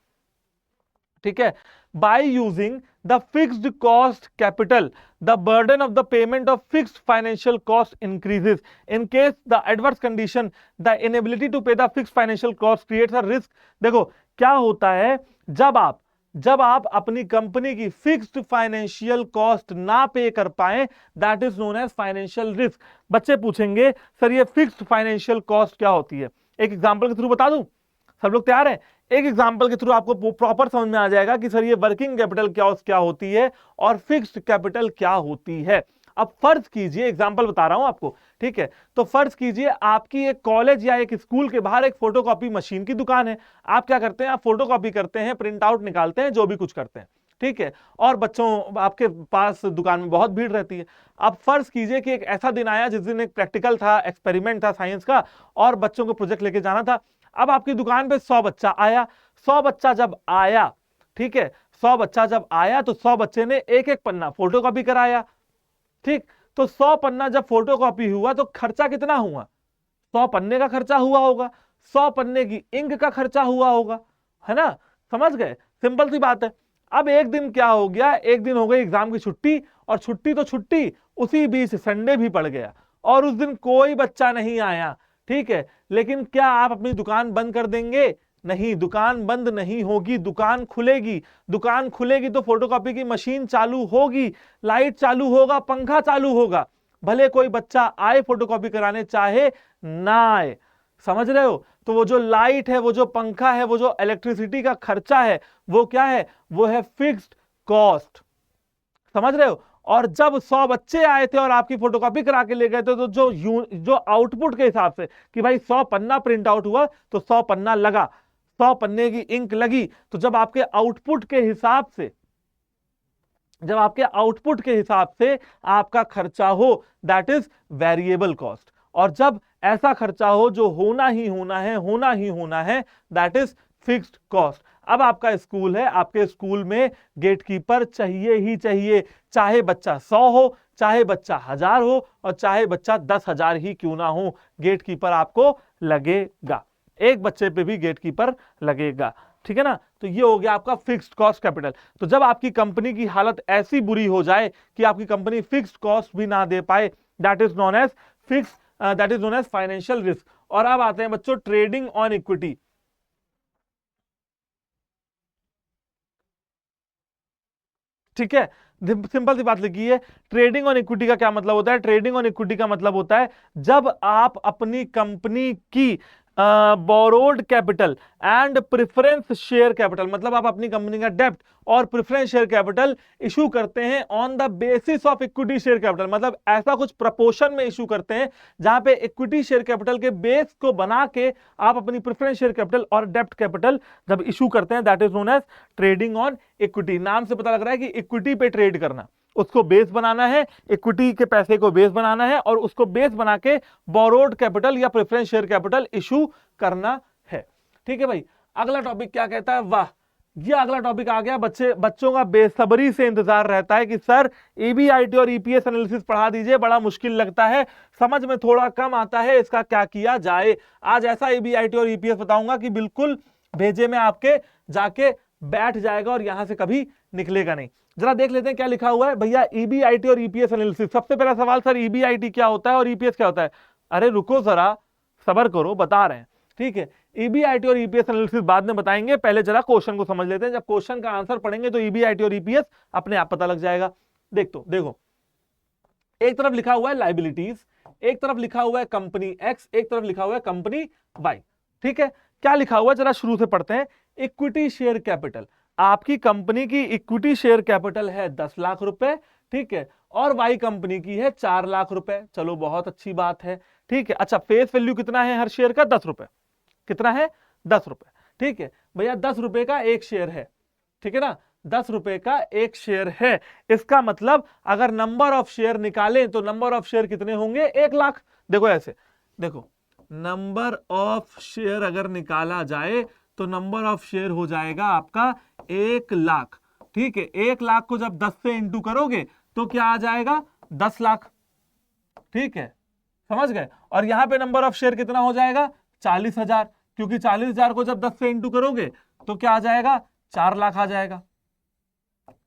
ठीक है, by using the fixed cost capital the burden of the payment of fixed financial cost increases in case the adverse condition the inability to pay the fixed financial cost creates a risk. देखो क्या होता है, जब आप अपनी company की fixed financial cost ना pay कर पाए, that is known as financial risk. बच्चे पूछेंगे सर ये फिक्स्ड फाइनेंशियल कॉस्ट क्या होती है? एक एग्जांपल के थ्रू बता दूं? सब लोग तैयार हैं? एक एग्जांपल के थ्रू आपको प्रॉपर समझ में आ जाएगा कि सर ये वर्किंग कैपिटल क्या होती है और फिक्स्ड कैपिटल क्या होती है। अब फर्ज कीजिए, एग्जांपल बता रहा हूं आपको, ठीक है, तो फर्ज कीजिए आपकी एक कॉलेज या एक स्कूल के बाहर एक फोटोकॉपी मशीन की दुकान है। आप क्या करते हैं? आप फोटोकॉपी करते हैं, प्रिंट आउट निकालते हैं, जो भी कुछ करते हैं। ठीक है, और बच्चों आपके पास दुकान में बहुत भीड़ रहती है। अब फर्ज कीजिए कि एक ऐसा दिन आया जिस दिन एक प्रैक्टिकल था, एक्सपेरिमेंट था साइंस का, और बच्चों को प्रोजेक्ट लेके जाना था। अब आपकी दुकान पे 100 बच्चा आया। 100 बच्चा जब आया, ठीक है, 100 बच्चा जब आया तो 100 बच्चे ने एक एक पन्ना फोटो कॉपी कराया। ठीक, तो 100 पन्ना जब फोटो कॉपी हुआ तो खर्चा कितना हुआ? 100 पन्ने का खर्चा हुआ होगा, 100 पन्ने की इंक का खर्चा हुआ होगा, है ना? समझ गए? सिंपल सी बात है। अब एक दिन क्या हो गया, एक दिन हो गई एग्जाम की छुट्टी, और छुट्टी तो छुट्टी, उसी बीच संडे भी पड़ गया और उस दिन कोई बच्चा नहीं आया। ठीक है, लेकिन क्या आप अपनी दुकान बंद कर देंगे? नहीं, दुकान बंद नहीं होगी, दुकान खुलेगी। दुकान खुलेगी तो फोटोकॉपी की मशीन चालू होगी, लाइट चालू होगा, पंखा चालू होगा, भले कोई बच्चा आए फोटोकॉपी कराने, चाहे ना आए। समझ रहे हो? तो वो जो लाइट है, वो जो पंखा है, वो जो इलेक्ट्रिसिटी का खर्चा है, वो क्या है? वो है फिक्स्ड कॉस्ट। समझ रहे हो? और जब 100 बच्चे आए थे और आपकी फोटोकॉपी करा के ले गए थे, तो जो आउटपुट के हिसाब से कि भाई 100 पन्ना प्रिंट आउट हुआ तो 100 पन्ना लगा, 100 पन्ने की इंक लगी, तो जब आपके आउटपुट के हिसाब से, जब आपके आउटपुट के हिसाब से आपका खर्चा हो, दैट इज वेरिएबल कॉस्ट। और जब ऐसा खर्चा हो जो होना ही होना है, होना ही होना है, दैट इज फिक्स्ड कॉस्ट। अब आपका स्कूल है, आपके स्कूल में गेटकीपर चाहिए ही चाहिए, चाहे बच्चा 100 हो, चाहे बच्चा 1000 हो, और चाहे बच्चा 10,000 ही क्यों ना हो, गेटकीपर आपको लगेगा। एक बच्चे पे भी गेटकीपर लगेगा। ठीक है ना? तो ये हो गया आपका फिक्स्ड कॉस्ट कैपिटल। तो जब आपकी कंपनी की हालत ऐसी बुरी हो जाए कि आपकी कंपनी फिक्स्ड कॉस्ट भी ना दे पाए, that is known as that is known as financial risk. और अब आते हैं बच्चों ट्रेडिंग ऑन इक्विटी। ठीक है, सिंपल सी बात लिखी है। ट्रेडिंग ऑन इक्विटी का क्या मतलब होता है? ट्रेडिंग ऑन इक्विटी का मतलब होता है जब आप अपनी कंपनी की borrowed capital and preference share capital, मतलब आप अपनी कंपनी का डेब्ट और प्रेफरेंस शेयर कैपिटल इशू करते हैं on the basis of equity share capital, मतलब ऐसा कुछ प्रपोर्शन में इशू करते हैं जहां पे इक्विटी शेयर कैपिटल के बेस को बना के आप अपनी प्रेफरेंस शेयर कैपिटल और डेब्ट कैपिटल जब इशू करते हैं, that is known as trading on equity. नाम से पता लग रहा है कि इक्विटी पे ट्रेड करना, उसको बेस बनाना है, इक्विटी के पैसे को बेस बनाना है और उसको बेस बना के बोरोड कैपिटल या प्रेफरेंस शेयर कैपिटल इशू करना है। ठीक है भाई, अगला टॉपिक क्या कहता है? वाह, ये अगला टॉपिक आ गया। बच्चों का बेसब्री से इंतजार रहता है कि सर ईबीआईटी और ईपीएस एनालिसिस पढ़ा दीजिए, बड़ा मुश्किल लगता है, समझ में थोड़ा कम आता है, इसका क्या किया जाए। आज ऐसा ईबीआईटी और ईपीएस बताऊंगा कि बिल्कुल भेजे में आपके जाके बैठ जाएगा और यहां से कभी निकलेगा नहीं। जरा देख लेते हैं क्या लिखा हुआ है भैया, ईबीआईटी और ईपीएस एनालिसिस। सबसे पहला सवाल, सर ईबीआईटी क्या होता है और ईपीएस क्या होता है? अरे रुको जरा, सबर करो, बता रहे हैं। ठीक है, ईबीआईटी और ईपीएस एनालिसिस बाद में बताएंगे, पहले जरा क्वेश्चन को समझ लेते हैं। जब क्वेश्चन का आंसर पढ़ेंगे तो ईबीआईटी और ईपीएस अपने आप पता लग जाएगा। देखो एक तरफ लिखा हुआ है लाइबिलिटीज, एक तरफ लिखा हुआ है कंपनी एक्स, एक तरफ लिखा हुआ है कंपनी वाई। ठीक है, क्या लिखा हुआ है जरा शुरू से पढ़ते हैं। इक्विटी शेयर कैपिटल, आपकी कंपनी की इक्विटी शेयर कैपिटल है 10 लाख रुपए, ठीक है, और वाई कंपनी की है 4 लाख रुपए। चलो बहुत अच्छी बात है। ठीक है, अच्छा फेस वैल्यू कितना है हर शेयर का? 10 रुपए। कितना है? 10 रुपए। ठीक है भैया, 10 रुपए का एक शेयर है, ठीक है ना, 10 रुपए का एक शेयर है। इसका मतलब अगर नंबर ऑफ शेयर निकालें तो नंबर ऑफ शेयर कितने होंगे? 1 लाख। देखो ऐसे, देखो नंबर ऑफ शेयर अगर निकाला जाए तो नंबर ऑफ शेयर हो जाएगा आपका 1 लाख। ठीक है, 1 लाख को जब 10 से इंटू करोगे तो क्या आ जाएगा? 10 लाख। ठीक है, समझ गए? और यहां पे नंबर ऑफ शेयर कितना हो जाएगा? 40,000, क्योंकि 40,000 को जब 10 से इंटू करोगे तो क्या आ जाएगा? 4 लाख आ जाएगा।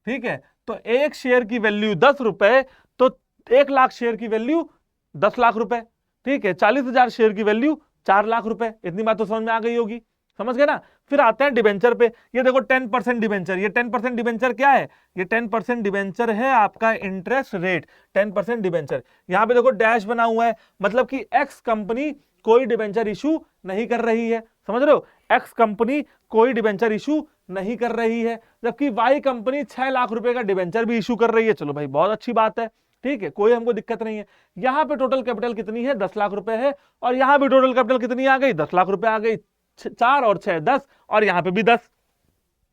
ठीक है, तो एक शेयर की वैल्यू 10 रुपए, तो 1 लाख शेयर की वैल्यू 10 लाख रुपए। ठीक है, 40,000 शेयर की वैल्यू 4 लाख रुपए। इतनी बात तो समझ में आ गई होगी, समझ गए ना? फिर आते हैं डिबेंचर पे। ये देखो 10% डिबेंचर, ये 10% डिबेंचर क्या है? ये 10% डिबेंचर है आपका इंटरेस्ट रेट, 10% डिबेंचर। यहां पे देखो डैश बना हुआ है, मतलब कि एक्स कंपनी कोई डिबेंचर इशू नहीं कर रही है। समझ रहे हो? एक्स कंपनी कोई डिबेंचर इशू नहीं कर रही है, जबकि वाई कंपनी 6 लाख रुपए का डिबेंचर भी इशू कर रही है। चलो भाई बहुत अच्छी बात है, ठीक है, कोई हमको दिक्कत नहीं है। यहां पे टोटल कैपिटल कितनी है? 10 लाख रुपए है, और यहां भी टोटल कैपिटल कितनी आ गई? 10 लाख रुपए आ गई। 4 और 6 10, और यहां पे भी 10।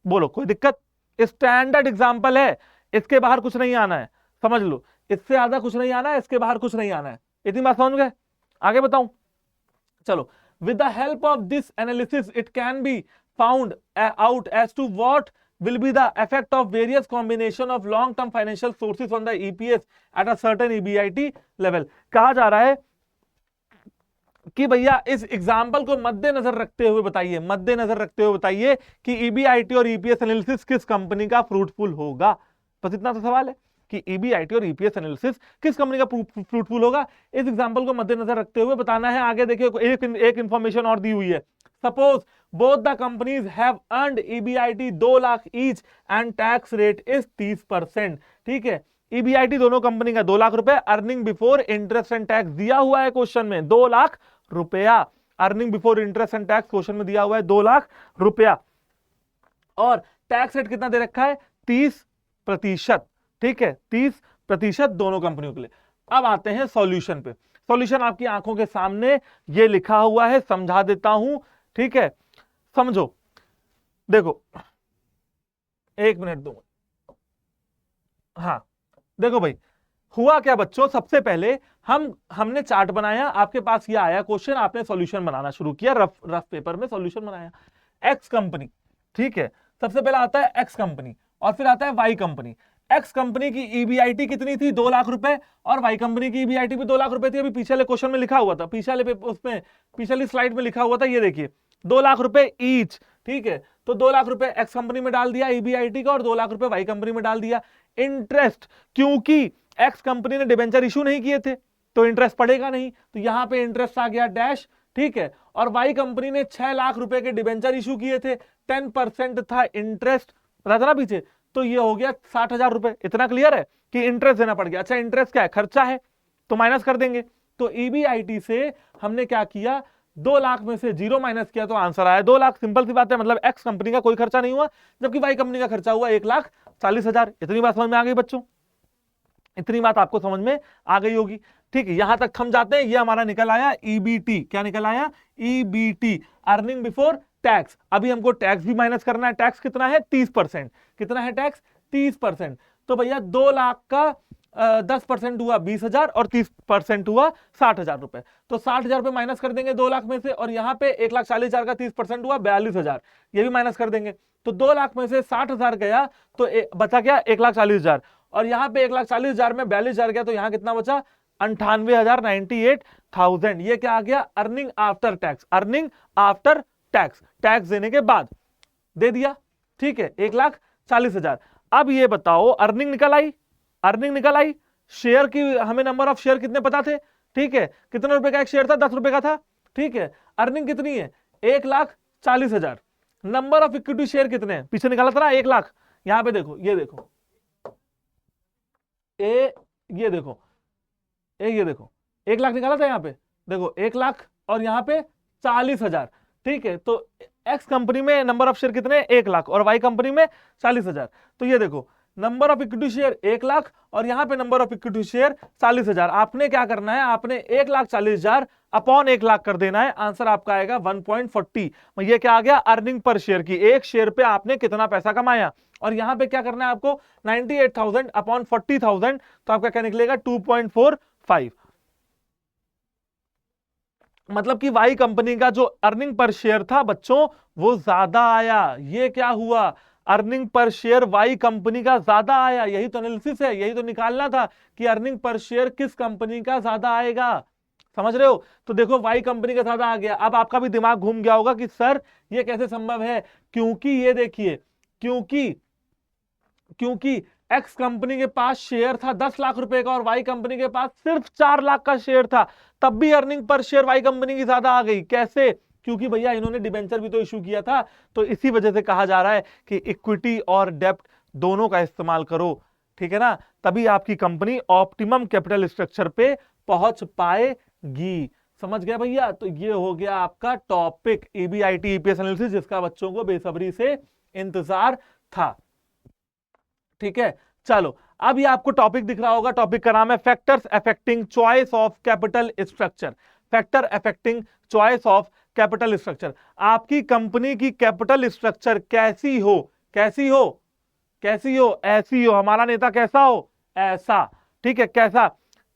बोलो कोई दिक्कत? स्टैंडर्ड एग्जाम्पल है, इसके बाहर कुछ नहीं आना है, समझ लो, इससे ज्यादा कुछ नहीं आना है, इसके बाहर कुछ नहीं आना है। इतनी बात समझ गए? आगे बताऊं, चलो। With the help of this analysis it can be found out as to what will be the effect of various combination of long term financial sources on the EPS at a certain EBIT level। कहा जा रहा है कि भैया इस example को मद्देनजर रखते हुए बताइए, मद्देनजर रखते हुए बताइए कि ईबीआईटी और ईपीएस एनालिसिस किस कंपनी का फ्रूटफुल होगा। बस इतना तो सवाल है कि ईबीआईटी और ईपीएस एनालिसिस किस कंपनी का फ्रूटफुल होगा। इस एग्जाम्पल को मद्देनजर रखते हुए बताना है। आगे देखिए एक इंफॉर्मेशन और दी हुई है। Suppose both the companies have earned EBIT 2 lakh each and tax rate is 30%। ठीक है, EBIT दोनों कंपनी का 2 लाख रुपए, earning before interest and tax दिया हुआ है क्वेश्चन में 2 लाख रुपया, अर्निंग बिफोर इंटरेस्ट एंट टैक्स क्वेश्चन में दिया हुआ है 2 लाख रुपया, और टैक्स रेट कितना दे रखा है 30%। ठीक है, 30% दोनों कंपनियों के लिए। अब आते हैं सॉल्यूशन पे। सॉल्यूशन आपकी आंखों के सामने ये लिखा हुआ है, समझा देता हूं। ठीक है, समझो, देखो, एक मिनट दो। हाँ देखो भाई, हुआ क्या बच्चों, सबसे पहले हमने चार्ट बनाया, आपके पास ये आया क्वेश्चन, आपने सॉल्यूशन बनाना शुरू किया, रफ पेपर में सॉल्यूशन बनाया। एक्स कंपनी, ठीक है, सबसे पहले आता है एक्स कंपनी और फिर आता है वाई कंपनी। एक्स कंपनी की ईबीआईटी कितनी थी 2 लाख रुपए, और वाई कंपनी की ईबीआईटी भी 2 लाख रुपए थी। अभी पिछले क्वेश्चन में लिखा हुआ था, पिछली स्लाइड में लिखा हुआ था, ये देखिए 2 लाख रुपए ईच। ठीक है, तो 2 लाख रुपए एक्स कंपनी में डाल दिया ईबीआईटी का और 2 लाख रुपए वाई कंपनी में डाल दिया। इंटरेस्ट, क्योंकि एक्स कंपनी ने डिबेंचर इशू नहीं किए थे तो इंटरेस्ट पड़ेगा नहीं, तो यहां पे इंटरेस्ट आ गया डैश। ठीक है, और वाई कंपनी ने 6 लाख रुपए के डिबेंचर इशू किए थे, 10% था इंटरेस्ट, पता था ना पीछे, तो ये हो गया 60,000 रुपए। इतना क्लियर है कि इंटरेस्ट देना पड़ गया। अच्छा, इंटरेस्ट क्या है, खर्चा है, तो माइनस कर देंगे। तो ईबीआईटी से हमने क्या किया, 2 लाख में से 0 माइनस किया तो आंसर आया 2 लाख। सिंपल सी बात है, मतलब एक्स कंपनी का कोई खर्चा नहीं हुआ, जबकि वाई कंपनी का खर्चा हुआ 1,40,000। इतनी बात समझ में आ गई बच्चों? इतनी बात आपको समझ में आ गई होगी। ठीक है, यहां तक थम जाते हैं। ये हमारा निकल आया ईबीटी। क्या निकल आया? EBT, earning before tax. अभी हमको टैक्स भी माइनस करना है। टैक्स कितना है? 30%। कितना है टैक्स? 30%। तो भैया 2 लाख का 10% हुआ 20,000 और 30% हुआ 60,000 रुपए। तो 60,000 रुपए माइनस कर देंगे 2 लाख में से, और यहाँ पे 1,40,000 का 30% हुआ 42,000, ये भी माइनस कर देंगे। तो 2 लाख में से 60,000 गया तो बचा क्या? 1,40,000, और यहाँ पे 1,40,000 में 42,000 गया तो यहाँ कितना बचा? 98,000, 98,000। ये क्या आ गया? Earning after tax. Earning after tax, tax देने के बाद दे दिया। ठीक है, 1,40,000। अब ये बताओ, अर्निंग निकल आई, अर्निंग निकल आई। शेयर की हमें नंबर ऑफ शेयर कितने पता थे? ठीक है, कितने रुपए का एक शेयर था? 10 रुपए का था। ठीक है, अर्निंग कितनी है? 1,40,000। नंबर ऑफ इक्विटी शेयर कितने हैं? पीछे निकाला था ना 1 लाख। यहां पे देखो, ये देखो, ये देखो, ये देखो, 1 लाख निकाला था यहाँ पे, देखो 1 लाख और यहाँ पे 40,000। ठीक है, तो एक्स कंपनी में नंबर ऑफ शेयर कितने? 1 लाख, और वाई कंपनी में 40,000। तो ये देखो, number of equity share 1 lakh और यहाँ पे नंबर ऑफ इक्विटी शेयर 40,000। आपने क्या करना है? आपने 1,40,000 अपॉन 1 लाख कर देना है। आंसर आपका आएगा 1.40। ये क्या आ गया? अर्निंग पर शेयर की। एक शेयर पे आपने कितना पैसा कमाया। और यहां पे क्या करना है आपको? 98,000 अपॉन 40,000, तो आपका क्या निकलेगा? 2.45। मतलब कि वाई कंपनी का जो अर्निंग पर शेयर था बच्चों, वो ज्यादा आया। ये क्या हुआ? Earning per share Y company का ज्यादा आया। यही तो एनालिसिस है, यही तो निकालना था कि अर्निंग पर शेयर किस कंपनी का ज्यादा आएगा। समझ रहे हो? तो देखो, वाई कंपनी का ज्यादा आ गया। अब आपका भी दिमाग घूम गया होगा कि सर ये कैसे संभव है? क्योंकि ये देखिए, क्योंकि एक्स कंपनी के पास शेयर था 10 लाख रुपए का और वाई कंपनी के पास सिर्फ 4 लाख का शेयर था, तब भी earning per share Y company की ज्यादा आ गई। कैसे? क्योंकि भैया इन्होंने डिबेंचर भी तो इशू किया था। तो इसी वजह से कहा जा रहा है कि इक्विटी और डेब्ट दोनों का इस्तेमाल करो। ठीक है ना? तभी आपकी कंपनी ऑप्टिमम कैपिटल स्ट्रक्चर पे पहुंच पाएगी। समझ गया भैया? तो ये हो गया आपका टॉपिक ईबीआईटी ईपीएस एनालिसिस, जिसका बच्चों को बेसब्री से इंतजार था। ठीक है, चलो, अब ये आपको टॉपिक दिख रहा होगा। टॉपिक का नाम है factors affecting choice of capital structure. Factor affecting choice of capital structure. आपकी कंपनी की कैपिटल स्ट्रक्चर कैसी हो, कैसी हो? कैसी हो, ऐसी हो, हमारा नेता कैसा हो, ऐसा, ठीक है, कैसा।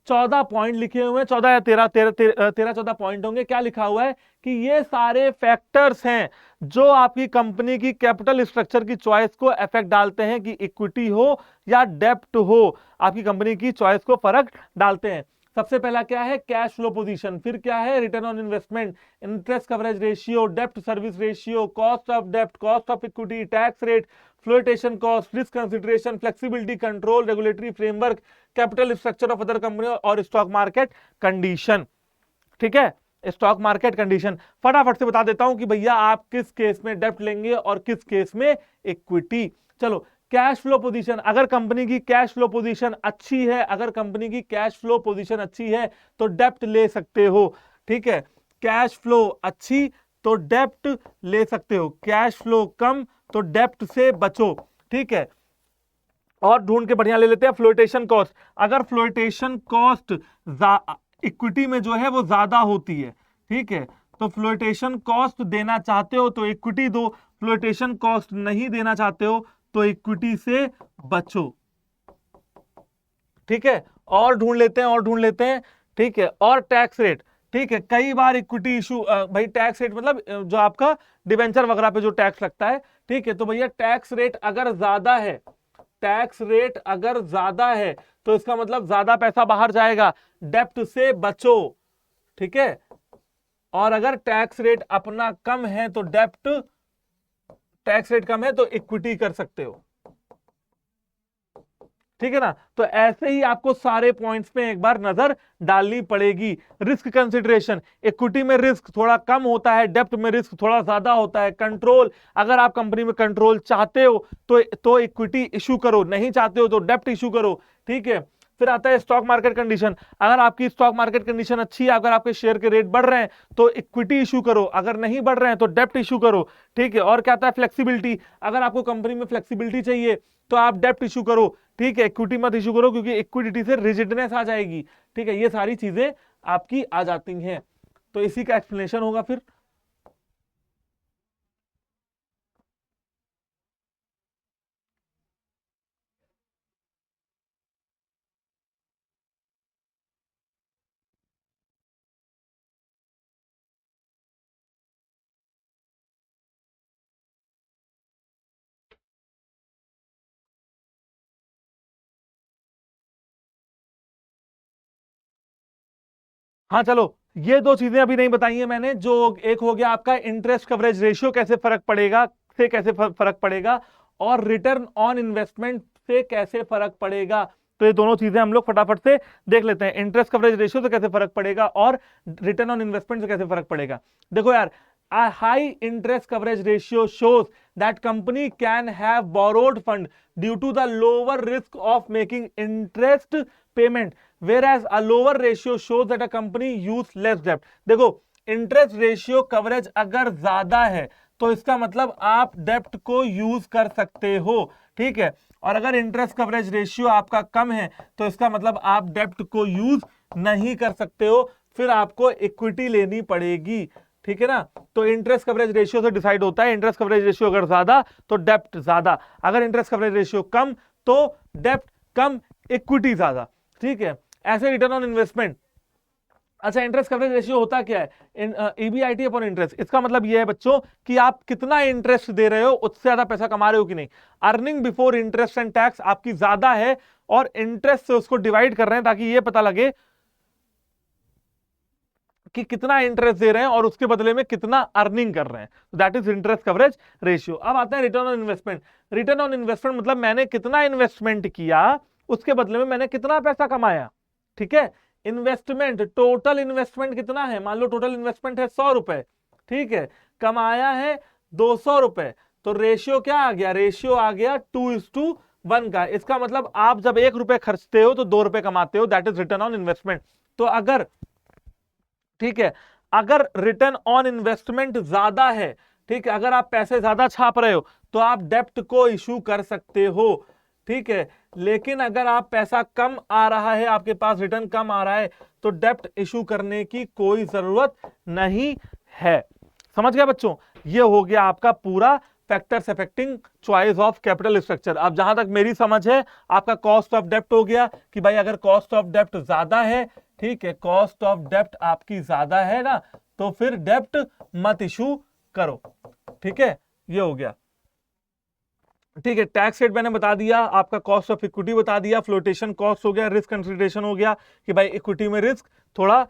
14 पॉइंट लिखे हुए हैं, 14 या 13-14 पॉइंट होंगे। क्या लिखा हुआ है कि ये सारे फैक्टर्स हैं जो आपकी कंपनी की कैपिटल स्ट्रक्चर की चॉइस को इफेक्ट डालते हैं, कि इक्विटी हो या डेब्ट हो, आपकी कंपनी की चॉइस को फर्क डालते हैं। सबसे पहला क्या है, कैश फ्लो पोजीशन, फिर क्या है, return on investment, interest coverage ratio, डेब्ट सर्विस रेशियो, कॉस्ट ऑफ डेब्ट, cost of equity, tax rate, flotation cost, risk consideration, flexibility, control, regulatory framework, capital structure of other company और stock market condition. ठीक है, stock market condition फटाफट से बता देता हूं कि भैया आप किस केस में डेब्ट लेंगे और किस केस में इक्विटी। चलो, कैश फ्लो पोजीशन, अगर कंपनी की कैश फ्लो पोजीशन अच्छी है, अगर कंपनी की कैश फ्लो पोजीशन अच्छी है तो डेब्ट ले सकते हो। ठीक है, कैश फ्लो अच्छी तो डेब्ट ले सकते हो, कैश फ्लो कम तो डेब्ट से बचो। ठीक है, और ढूंढ के बढ़िया ले लेते हैं फ्लोटेशन कॉस्ट। अगर फ्लोटेशन कॉस्ट इक्विटी में जो है वो ज्यादा होती है, ठीक है, तो फ्लोटेशन कॉस्ट देना चाहते हो तो इक्विटी दो, फ्लोटेशन कॉस्ट नहीं देना चाहते हो तो इक्विटी से बचो। ठीक है, और ढूंढ लेते हैं, और ढूंढ लेते हैं। ठीक है, और टैक्स रेट, ठीक है, कई बार इक्विटी इशू, भाई टैक्स रेट मतलब जो आपका डिवेंचर वगैरह पे जो टैक्स लगता है, ठीक है, तो भैया टैक्स रेट अगर ज्यादा है, टैक्स रेट अगर ज्यादा है तो इसका मतलब ज्यादा पैसा बाहर जाएगा, डेब्ट से बचो। ठीक है, और अगर टैक्स रेट अपना कम है तो डेब्ट, टैक्स रेट कम है तो इक्विटी कर सकते हो। ठीक है ना, तो ऐसे ही आपको सारे पॉइंट्स पे एक बार नजर डालनी पड़ेगी। रिस्क कंसिडरेशन, इक्विटी में रिस्क थोड़ा कम होता है, डेब्ट में रिस्क थोड़ा ज्यादा होता है। कंट्रोल, अगर आप कंपनी में कंट्रोल चाहते हो तो इक्विटी इशू करो, नहीं चाहते हो तो डेब्ट इशू करो। ठीक है, फिर आता है स्टॉक मार्केट कंडीशन, अगर आपकी स्टॉक मार्केट कंडीशन अच्छी है, अगर आपके शेयर के रेट बढ़ रहे हैं तो इक्विटी इशू करो, अगर नहीं बढ़ रहे हैं तो डेब्ट इशू करो। ठीक है, और क्या आता है फ्लेक्सिबिलिटी, अगर आपको कंपनी में फ्लेक्सिबिलिटी चाहिए तो आप डेब्ट इशू करो। ठीक है, इक्विटी मत इशू करो क्योंकि इक्विटी से रिजिडनेस आ जाएगी। ठीक है, ये सारी चीजें आपकी आ जाती हैं, तो इसी का एक्सप्लेनेशन होगा फिर। हाँ चलो, ये दो चीजें अभी नहीं बताई है मैंने, जो एक हो गया आपका इंटरेस्ट कवरेज रेशियो कैसे फर्क पड़ेगा, से कैसे फर्क पड़ेगा, और रिटर्न ऑन इन्वेस्टमेंट से कैसे फर्क पड़ेगा। तो ये दोनों चीजें हम लोग फटाफट से देख लेते हैं, इंटरेस्ट कवरेज रेशियो से कैसे फर्क पड़ेगा और रिटर्न ऑन इन्वेस्टमेंट से कैसे फर्क पड़ेगा। देखो यार, a high interest coverage ratio shows that company can have borrowed fund due to the lower risk of making interest payment, whereas a lower ratio shows that a company use less debt। देखो, interest ratio coverage अगर ज्यादा है तो इसका मतलब आप डेप्ट को use कर सकते हो। ठीक है, और अगर इंटरेस्ट कवरेज रेशियो आपका कम है तो इसका मतलब आप डेप्ट को यूज नहीं कर सकते हो, फिर आपको इक्विटी लेनी पड़ेगी। ठीक है ना, तो इंटरेस्ट कवरेज रेशियो से डिसाइड होता है, इंटरेस्ट कवरेज रेशियो अगर ज्यादा तो डेप्ट ज्यादा, अगर इंटरेस्ट कवरेज रेशियो कम तो डेप्ट कम, इक्विटी ज्यादा। ठीक है, ऐसे रिटर्न ऑन इन्वेस्टमेंट, अच्छा इंटरेस्ट कवरेज रेशियो होता क्या है, ईबीआईटी अपॉन इंटरेस्ट, इसका मतलब यह है बच्चों कि आप कितना इंटरेस्ट दे रहे हो, उससे ज्यादा पैसा कमा रहे हो कि नहीं। Earning before interest and tax आपकी ज्यादा है और इंटरेस्ट से उसको डिवाइड कर रहे हैं ताकि यह पता लगे कि कितना इंटरेस्ट दे रहे हैं और उसके बदले में कितना अर्निंग कर रहे हैं, that is interest coverage ratio. अब आता है return on investment. Return on investment मतलब मैंने कितना इन्वेस्टमेंट किया, उसके बदले में मैंने कितना पैसा कमाया। ठीक है, इन्वेस्टमेंट, टोटल इन्वेस्टमेंट कितना है, मान लो टोटल इन्वेस्टमेंट है 100 रुपए, ठीक है, कमाया है 200 रुपए, तो रेशियो क्या आ गया, रेशियो आ गया 2:1 का। इसका मतलब आप जब 1 रुपए खर्चते हो तो 2 रुपए कमाते हो, that is return on investment. तो अगर, ठीक है, अगर रिटर्न ऑन इन्वेस्टमेंट ज्यादा है, ठीक है, अगर आप पैसे ज्यादा छाप रहे हो तो आप डेप्ट को इशू कर सकते हो। ठीक है, लेकिन अगर आप पैसा कम आ रहा है, आपके पास रिटर्न कम आ रहा है तो डेप्ट इशू करने की कोई जरूरत नहीं है। समझ गया बच्चों, ये हो गया आपका पूरा factors affecting choice of capital structure. अब जहां तक मेरी समझ है, आपका कॉस्ट ऑफ डेप्ट हो गया कि भाई अगर कॉस्ट ऑफ डेप्ट ज्यादा है, ठीक है, कॉस्ट ऑफ डेप्ट आपकी ज्यादा है ना, तो फिर डेप्ट मत इशू करो, ठीक है, ये हो गया। ठीक है, टैक्स रेट मैंने बता दिया, आपका कॉस्ट ऑफ इक्विटी बता दिया, फ्लोटेशन कॉस्ट हो गया, रिस्क कंसिडरेशन हो गया कि भाई इक्विटी में रिस्क थोड़ा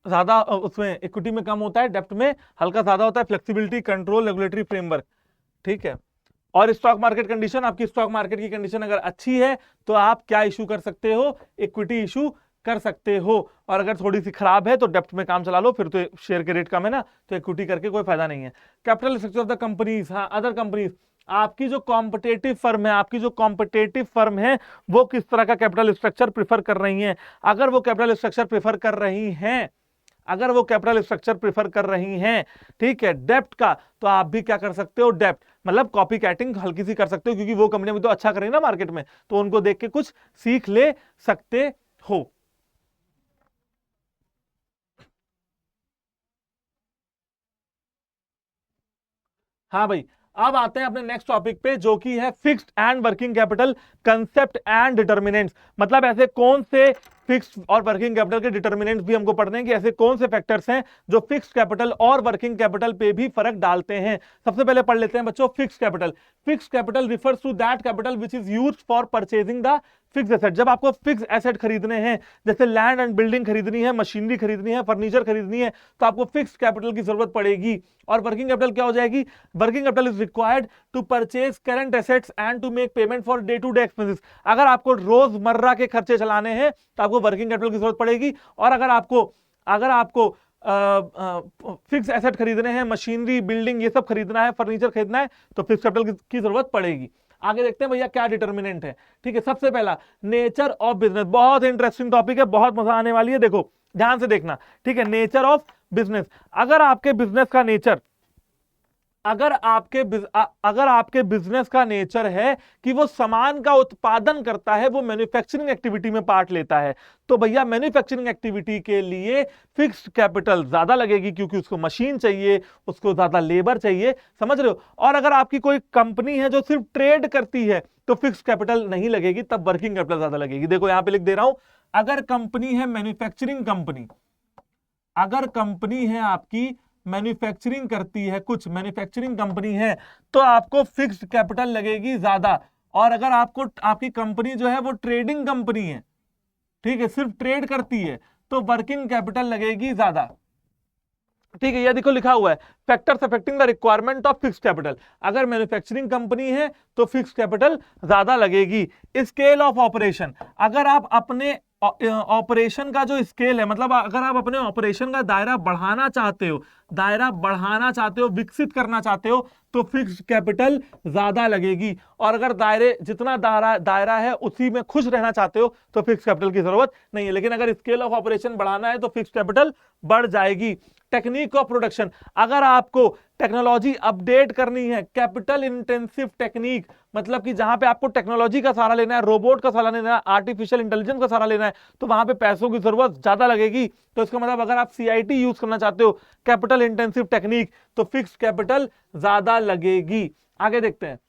ज्यादा, उसमें इक्विटी में कम होता है, डेप्ट में हल्का ज्यादा होता है, फ्लेक्सिबिलिटी, कंट्रोल, रेगुलेटरी फ्रेमवर्क, ठीक है। और स्टॉक मार्केट कंडीशन, आपकी स्टॉक मार्केट की कंडीशन अगर अच्छी है तो आप क्या इशू कर सकते हो, इक्विटी इशू कर सकते हो, और अगर थोड़ी सी खराब है तो डेप्ट में काम चला लो, फिर तो शेयर के रेट कम है ना, तो इक्विटी करके कोई फायदा नहीं है। Capital structure of the companies, हाँ अदर कंपनीज, आपकी जो कॉम्पिटेटिव फर्म है, आपकी जो कॉम्पिटेटिव फर्म है वो किस तरह का कैपिटल स्ट्रक्चर प्रेफर कर रही हैं। अगर वो कैपिटल स्ट्रक्चर प्रेफर कर रही हैं, अगर वो कैपिटल स्ट्रक्चर प्रेफर कर रही हैं, ठीक है, डेप्ट का, तो आप भी क्या कर सकते हो, डेप्ट मतलब कॉपी कैटिंग हल्की सी कर सकते हो, क्योंकि वो कंपनी भी तो अच्छा कर रही है ना मार्केट में, तो उनको देख के कुछ सीख ले सकते हो। हाँ भाई, अब आते हैं अपने नेक्स्ट टॉपिक पे, जो कि है fixed and working capital concept and determinants. मतलब ऐसे कौन से फिक्स्ड और वर्किंग कैपिटल के डिटर्मिनेंट्स भी हमको पढ़ने हैं कि ऐसे कौन से फैक्टर्स हैं जो फिक्स्ड कैपिटल और वर्किंग कैपिटल पे भी फर्क डालते हैं। सबसे पहले पढ़ लेते हैं बच्चों fixed capital. Fixed capital refers to that capital which is used for purchasing the fix asset. जब आपको फिक्स एसेट खरीदने हैं, जैसे लैंड एंड बिल्डिंग खरीदनी है, मशीनरी खरीदनी है, फर्नीचर खरीदनी है, तो आपको फिक्स कैपिटल की जरूरत पड़ेगी। और वर्किंग कैपिटल क्या हो जाएगी, working capital is required to purchase current assets and to make payment for day to day expenses. अगर आपको रोजमर्रा के खर्चे चलाने हैं तो आपको वर्किंग कैपिटल की जरूरत पड़ेगी। और अगर आपको फिक्स एसेट खरीदने हैं, मशीनरी, बिल्डिंग, ये सब खरीदना है, फर्नीचर खरीदना है, तो फिक्स कैपिटल की जरूरत पड़ेगी। आगे देखते हैं भैया क्या डिटर्मिनेंट है। ठीक है, सबसे पहला नेचर ऑफ बिजनेस, बहुत इंटरेस्टिंग टॉपिक है, बहुत मजा आने वाली है, देखो ध्यान से देखना। ठीक है, नेचर ऑफ बिजनेस, अगर आपके बिजनेस का नेचर, अगर आपके बिजनेस का नेचर है कि वो सामान का उत्पादन करता है, वो मैन्युफैक्चरिंग एक्टिविटी में पार्ट लेता है, तो भैया मैन्युफैक्चरिंग एक्टिविटी के लिए फिक्स्ड कैपिटल ज्यादा लगेगी, क्योंकि उसको मशीन चाहिए, उसको ज्यादा लेबर चाहिए, समझ रहे हो। और अगर आपकी कोई कंपनी है जो सिर्फ ट्रेड करती है, तो फिक्स्ड कैपिटल नहीं लगेगी, तब वर्किंग कैपिटल ज्यादा लगेगी। देखो यहां पे लिख दे रहा हूं, अगर कंपनी है मैन्युफैक्चरिंग कंपनी, अगर कंपनी है आपकी मैन्युफैक्चरिंग करती है, कुछ मैन्युफैक्चरिंग कंपनी है, तो आपको फिक्स्ड कैपिटल लगेगी ज्यादा। और अगर आपकी कंपनी जो है वो ट्रेडिंग कंपनी है, ठीक है, सिर्फ ट्रेड करती है, तो वर्किंग कैपिटल लगेगी ज्यादा। ठीक है, ये देखो लिखा हुआ है factors affecting the requirement of fixed capital. अगर मैन्युफैक्चरिंग कंपनी है तो फिक्स्ड कैपिटल ज्यादा लगेगी। स्केल ऑफ ऑपरेशन, अगर आप अपने ऑपरेशन का जो स्केल है, मतलब अगर आप अपने ऑपरेशन का दायरा बढ़ाना चाहते हो, विकसित करना चाहते हो, तो फिक्स्ड कैपिटल ज्यादा लगेगी। और अगर जितना दायरा है उसी में खुश रहना चाहते हो, तो फिक्स्ड कैपिटल की जरूरत नहीं है। लेकिन अगर स्केल ऑफ ऑपरेशन बढ़ाना है तो फिक्स्ड कैपिटल बढ़ जाएगी। टेक्निक ऑफ प्रोडक्शन, अगर आपको टेक्नोलॉजी अपडेट करनी है, कैपिटल इंटेंसिव टेक्निक, मतलब कि जहां पे आपको टेक्नोलॉजी का सहारा लेना है, रोबोट का सहारा लेना है, आर्टिफिशियल इंटेलिजेंस का सहारा लेना है, तो वहां पे पैसों की जरूरत ज्यादा लगेगी। तो इसका मतलब अगर आप सीआईटी यूज करना चाहते हो, कैपिटल इंटेंसिव टेक्निक, तो फिक्स्ड कैपिटल ज्यादा लगेगी। आगे देखते हैं।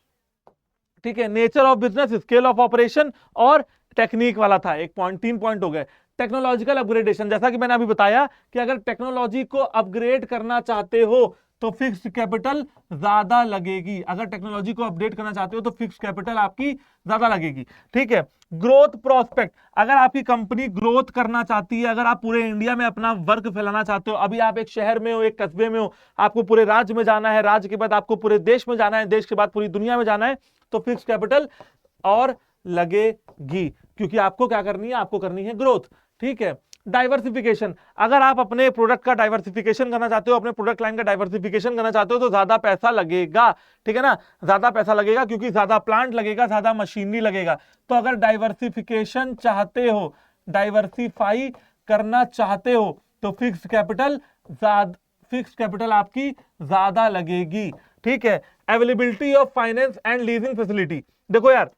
ठीक है, nature of business, scale of operation और टेक्निक वाला था, 3 पॉइंट हो गए। टेक्नोलॉजिकल अपग्रेडेशन, जैसा कि मैंने अभी बताया कि अगर टेक्नोलॉजी को अपग्रेड करना चाहते हो तो फिक्स्ड कैपिटल ज्यादा लगेगी। अगर टेक्नोलॉजी को अपडेट करना चाहते हो तो फिक्स्ड कैपिटल आपकी ज्यादा लगेगी। ठीक है, ग्रोथ प्रोस्पेक्ट, अगर आपकी कंपनी ग्रोथ करना चाहती है, अगर आप पूरे इंडिया में अपना वर्क फैलाना चाहते हो, अभी आप एक शहर में हो, एक कस्बे में हो, आपको पूरे राज्य में जाना है, राज्य के बाद आपको पूरे देश में जाना है, देश के बाद पूरी दुनिया में जाना है, तो फिक्स्ड कैपिटल और लगेगी, क्योंकि आपको क्या करनी है, आपको करनी है ग्रोथ। ठीक है, डाइवर्सिफिकेशन, अगर आप अपने प्रोडक्ट का डाइवर्सिफिकेशन करना चाहते हो, अपने प्रोडक्ट लाइन का डाइवर्सिफिकेशन करना चाहते हो, तो ज्यादा पैसा लगेगा। ठीक है ना, ज्यादा पैसा लगेगा, क्योंकि ज्यादा प्लांट लगेगा, ज्यादा मशीनरी लगेगा। तो अगर डाइवर्सिफिकेशन चाहते हो, डाइवर्सिफाई करना चाहते हो, तो फिक्स्ड कैपिटल आपकी ज्यादा लगेगी। ठीक है, availability of finance and leasing facility, देखो यार,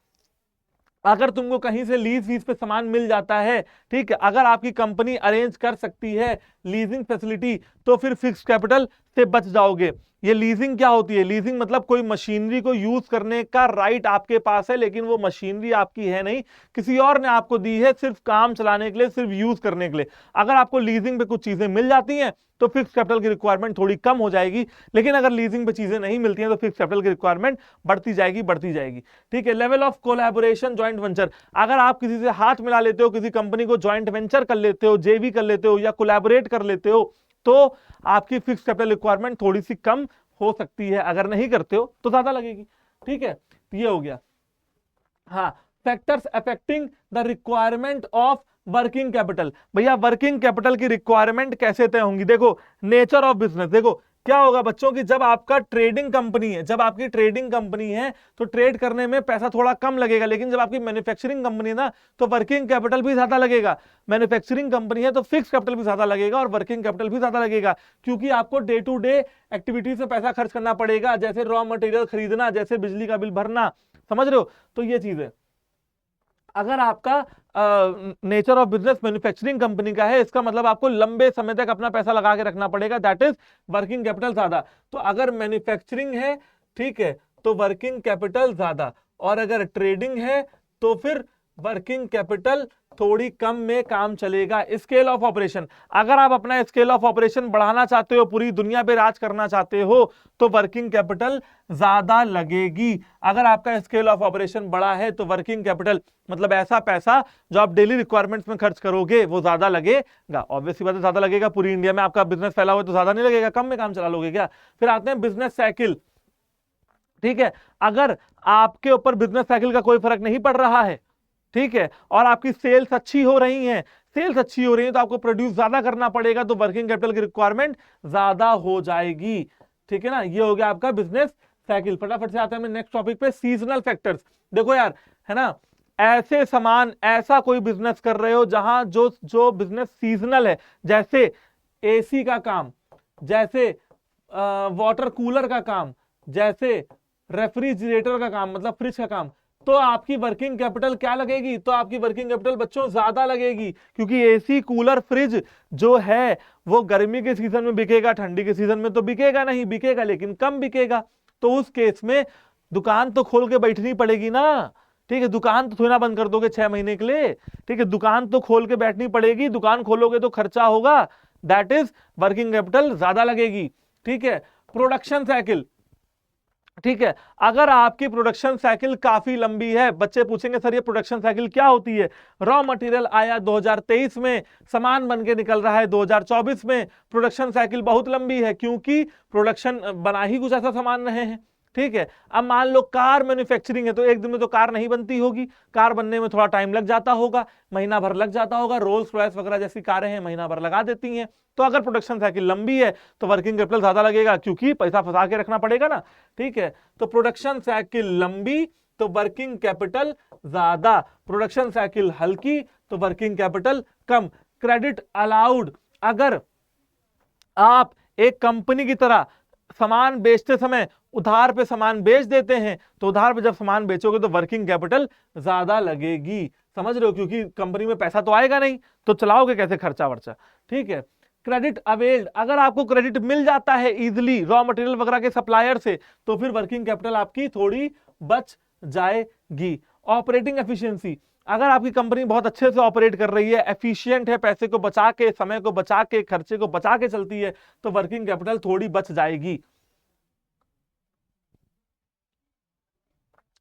अगर तुमको कहीं से लीज फीस पे सामान मिल जाता है, ठीक है, अगर आपकी कंपनी अरेंज कर सकती है लीजिंग फैसिलिटी, तो फिर फिक्स कैपिटल से बच जाओगे। ये लीजिंग क्या होती है? लीजिंग मतलब कोई मशीनरी को यूज करने का राइट आपके पास है, लेकिन वो मशीनरी आपकी है नहीं, किसी और ने आपको दी है सिर्फ काम चलाने के लिए, सिर्फ यूज करने के लिए। अगर आपको लीजिंग पे कुछ चीजें मिल जाती हैं तो फिक्स कैपिटल की रिक्वायरमेंट थोड़ी कम हो जाएगी, लेकिन अगर लीजिंग पे चीजें नहीं मिलती हैं तो फिक्स कैपिटल की रिक्वायरमेंट बढ़ती जाएगी, बढ़ती जाएगी। ठीक है। Level of collaboration, joint venture, अगर आप किसी से हाथ मिला लेते हो, किसी कंपनी को जॉइंट वेंचर कर लेते हो, जेवी कर लेते हो या कोलैबोरेट कर लेते हो, तो आपकी फिक्स कैपिटल रिक्वायरमेंट थोड़ी सी कम हो सकती है। अगर नहीं करते हो तो ज्यादा लगेगी। ठीक है, ये हो गया। हाँ, factors affecting the requirement of working capital. भैया वर्किंग कैपिटल की रिक्वायरमेंट कैसे तय होंगी? देखो, नेचर ऑफ बिजनेस, देखो क्या होगा बच्चों की, जब आपका ट्रेडिंग कंपनी है, जब आपकी ट्रेडिंग कंपनी है तो ट्रेड करने में पैसा थोड़ा कम लगेगा, लेकिन जब आपकी मैन्युफैक्चरिंग कंपनी है ना तो वर्किंग कैपिटल भी ज्यादा लगेगा। मैन्युफैक्चरिंग कंपनी है तो फिक्स कैपिटल भी ज्यादा लगेगा और वर्किंग कैपिटल भी ज्यादा लगेगा, क्योंकि आपको डे टू डे एक्टिविटीज में पैसा खर्च करना पड़ेगा, जैसे रॉ मटेरियल खरीदना, जैसे बिजली का बिल भरना, समझ रहे हो? तो ये चीज है। अगर आपका nature of business manufacturing company का है, इसका मतलब आपको लंबे समय तक अपना पैसा लगा के रखना पड़ेगा, दैट इज वर्किंग कैपिटल ज्यादा। तो अगर मैन्युफैक्चरिंग है, ठीक है, तो वर्किंग कैपिटल ज्यादा, और अगर ट्रेडिंग है तो फिर वर्किंग कैपिटल थोड़ी कम में काम चलेगा। स्केल ऑफ ऑपरेशन, अगर आप अपना स्केल ऑफ ऑपरेशन बढ़ाना चाहते हो, पूरी दुनिया पे राज करना चाहते हो, तो वर्किंग कैपिटल ज्यादा लगेगी। अगर आपका स्केल ऑफ ऑपरेशन बड़ा है तो वर्किंग कैपिटल मतलब ऐसा पैसा जो आप डेली रिक्वायरमेंट्स में खर्च करोगे वो ज्यादा लगेगा। ऑब्वियसली बात है, ज्यादा लगेगा। पूरी इंडिया में आपका बिजनेस फैला हुआ है तो ज्यादा नहीं लगेगा, कम में काम चला लोगे क्या? फिर आते हैं बिजनेस साइकिल। ठीक है, अगर आपके ऊपर बिजनेस साइकिल का कोई फर्क नहीं पड़ रहा है, ठीक है, और आपकी सेल्स अच्छी हो रही है, सेल्स अच्छी हो रही है तो आपको प्रोड्यूस ज्यादा करना पड़ेगा, तो वर्किंग कैपिटल की रिक्वायरमेंट ज्यादा हो जाएगी। ठीक है ना, ये हो गया आपका बिजनेस साइकिल। फटाफट से आते हैं नेक्स्ट टॉपिक पे, सीजनल फैक्टर्स। देखो यार, है ना, ऐसे सामान, ऐसा कोई बिजनेस कर रहे हो जहां जो बिजनेस सीजनल है, जैसे एसी का काम, जैसे वाटर कूलर का काम, जैसे रेफ्रिजरेटर का काम मतलब फ्रिज का काम, तो आपकी वर्किंग कैपिटल क्या लगेगी? तो आपकी वर्किंग कैपिटल बच्चों ज्यादा लगेगी, क्योंकि एसी कूलर फ्रिज जो है वो गर्मी के सीजन में बिकेगा, ठंडी के सीजन में तो बिकेगा नहीं, बिकेगा लेकिन कम बिकेगा। तो उस केस में दुकान तो खोल के बैठनी पड़ेगी ना। ठीक है, दुकान तो थोड़ी ना बंद कर दोगे 6 महीने के लिए। ठीक है, दुकान तो खोल के बैठनी पड़ेगी, दुकान खोलोगे तो खर्चा होगा, दैट इज वर्किंग कैपिटल ज्यादा लगेगी। ठीक है, प्रोडक्शन साइकिल। ठीक है, अगर आपकी प्रोडक्शन साइकिल काफी लंबी है, बच्चे पूछेंगे सर ये प्रोडक्शन साइकिल क्या होती है? रॉ मटेरियल आया 2023 में, सामान बन के निकल रहा है 2024 में, प्रोडक्शन साइकिल बहुत लंबी है, क्योंकि प्रोडक्शन बना ही कुछ ऐसा सामान रहे हैं। ठीक है, अब मान लो कार मैन्युफैक्चरिंग है तो एक दिन में तो कार नहीं बनती होगी, कार बनने में थोड़ा टाइम लग जाता होगा, महीना भर लग जाता होगा। रोल्स रॉयस वगैरह जैसी कारें हैं महीना भर लगा देती हैं। तो अगर प्रोडक्शन साइकिल लंबी है तो वर्किंग कैपिटल ज्यादा लगेगा, क्योंकि पैसा फंसा के रखना पड़ेगा ना। ठीक है, तो प्रोडक्शन साइकिल लंबी तो वर्किंग कैपिटल ज्यादा, प्रोडक्शन साइकिल हल्की तो वर्किंग कैपिटल कम। क्रेडिट अलाउड, अगर आप एक कंपनी की तरह सामान बेचते समय उधार पे सामान बेच देते हैं, तो उधार पे जब सामान बेचोगे तो वर्किंग कैपिटल ज्यादा लगेगी, समझ रहे हो? क्योंकि कंपनी में पैसा तो आएगा नहीं, तो चलाओगे कैसे खर्चा वर्चा। ठीक है, क्रेडिट अवेल्ड, अगर आपको क्रेडिट मिल जाता है इजिली रॉ मटेरियल वगैरह के सप्लायर से, तो फिर वर्किंग कैपिटल आपकी थोड़ी बच जाएगी। ऑपरेटिंग एफिशिएंसी, अगर आपकी कंपनी बहुत अच्छे से ऑपरेट कर रही है, एफिशिएंट है, पैसे को बचा के, समय को बचा के, खर्चे को बचा के चलती है, तो वर्किंग कैपिटल थोड़ी बच जाएगी।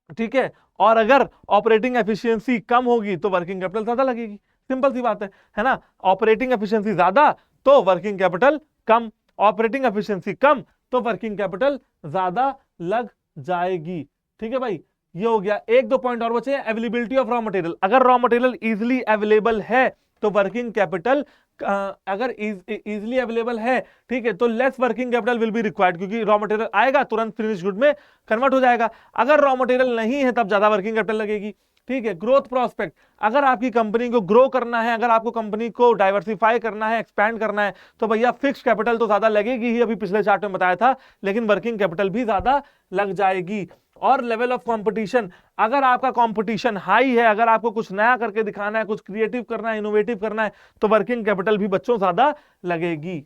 ठीक है, और अगर ऑपरेटिंग एफिशिएंसी कम होगी तो वर्किंग कैपिटल ज्यादा लगेगी। सिंपल सी बात है ना? ऑपरेटिंग एफिशिएंसी ज्यादा तो वर्किंग कैपिटल कम, ऑपरेटिंग एफिशिएंसी कम तो वर्किंग कैपिटल ज्यादा लग जाएगी। ठीक है भाई, ये हो गया। एक दो पॉइंट और बचे हैं। अवेलेबिलिटी ऑफ रॉ मटेरियल, अगर रॉ मटेरियल इजिली अवेलेबल है तो वर्किंग कैपिटल अगर इजिली अवेलेबल है, ठीक है, तो less working capital will be required, क्योंकि रॉ मटेरियल आएगा तुरंत फिनिश गुड में कन्वर्ट हो जाएगा। अगर रॉ मटेरियल नहीं है तब ज्यादा वर्किंग कैपिटल लगेगी। ठीक है, ग्रोथ प्रोस्पेक्ट, अगर आपकी कंपनी को ग्रो करना है, अगर आपको कंपनी को डाइवर्सिफाई करना है, एक्सपैंड करना है, तो भैया फिक्स कैपिटल तो ज्यादा लगेगी ही, अभी पिछले चार्ट में बताया था, लेकिन वर्किंग कैपिटल भी ज्यादा लग जाएगी। और लेवल ऑफ कंपटीशन, अगर आपका कंपटीशन हाई है, अगर आपको कुछ नया करके दिखाना है, कुछ क्रिएटिव करना है, इनोवेटिव करना है, तो वर्किंग कैपिटल भी बच्चों ज्यादा लगेगी।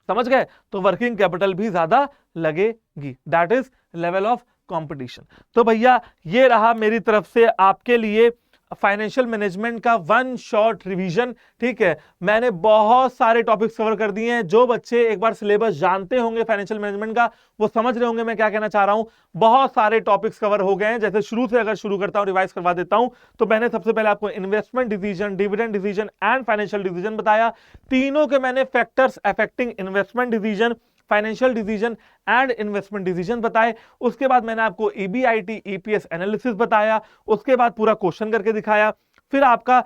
समझ गए? तो वर्किंग कैपिटल भी ज्यादा लगेगी। That is level of competition. तो भैया ये रहा मेरी तरफ से आपके लिए फाइनेंशियल मैनेजमेंट का वन शॉर्ट रिवीजन। ठीक है, मैंने बहुत सारे टॉपिक्स कवर कर दिए हैं। जो बच्चे एक बार सिलेबस जानते होंगे फाइनेंशियल मैनेजमेंट का, वो समझ रहे होंगे मैं क्या कहना चाह रहा हूं। बहुत सारे टॉपिक्स कवर हो गए हैं। जैसे शुरू से अगर शुरू करता हूं, रिवाइज करवा देता हूं, तो मैंने सबसे पहले आपको investment decision, dividend decision and financial decision बताया। तीनों के मैंने factors affecting investment decision, financial decision and investment decision बताए। उसके बाद मैंने आपको EBIT EPS एनालिसिस बताया। उसके बाद पूरा क्वेश्चन करके दिखाया। फिर आपका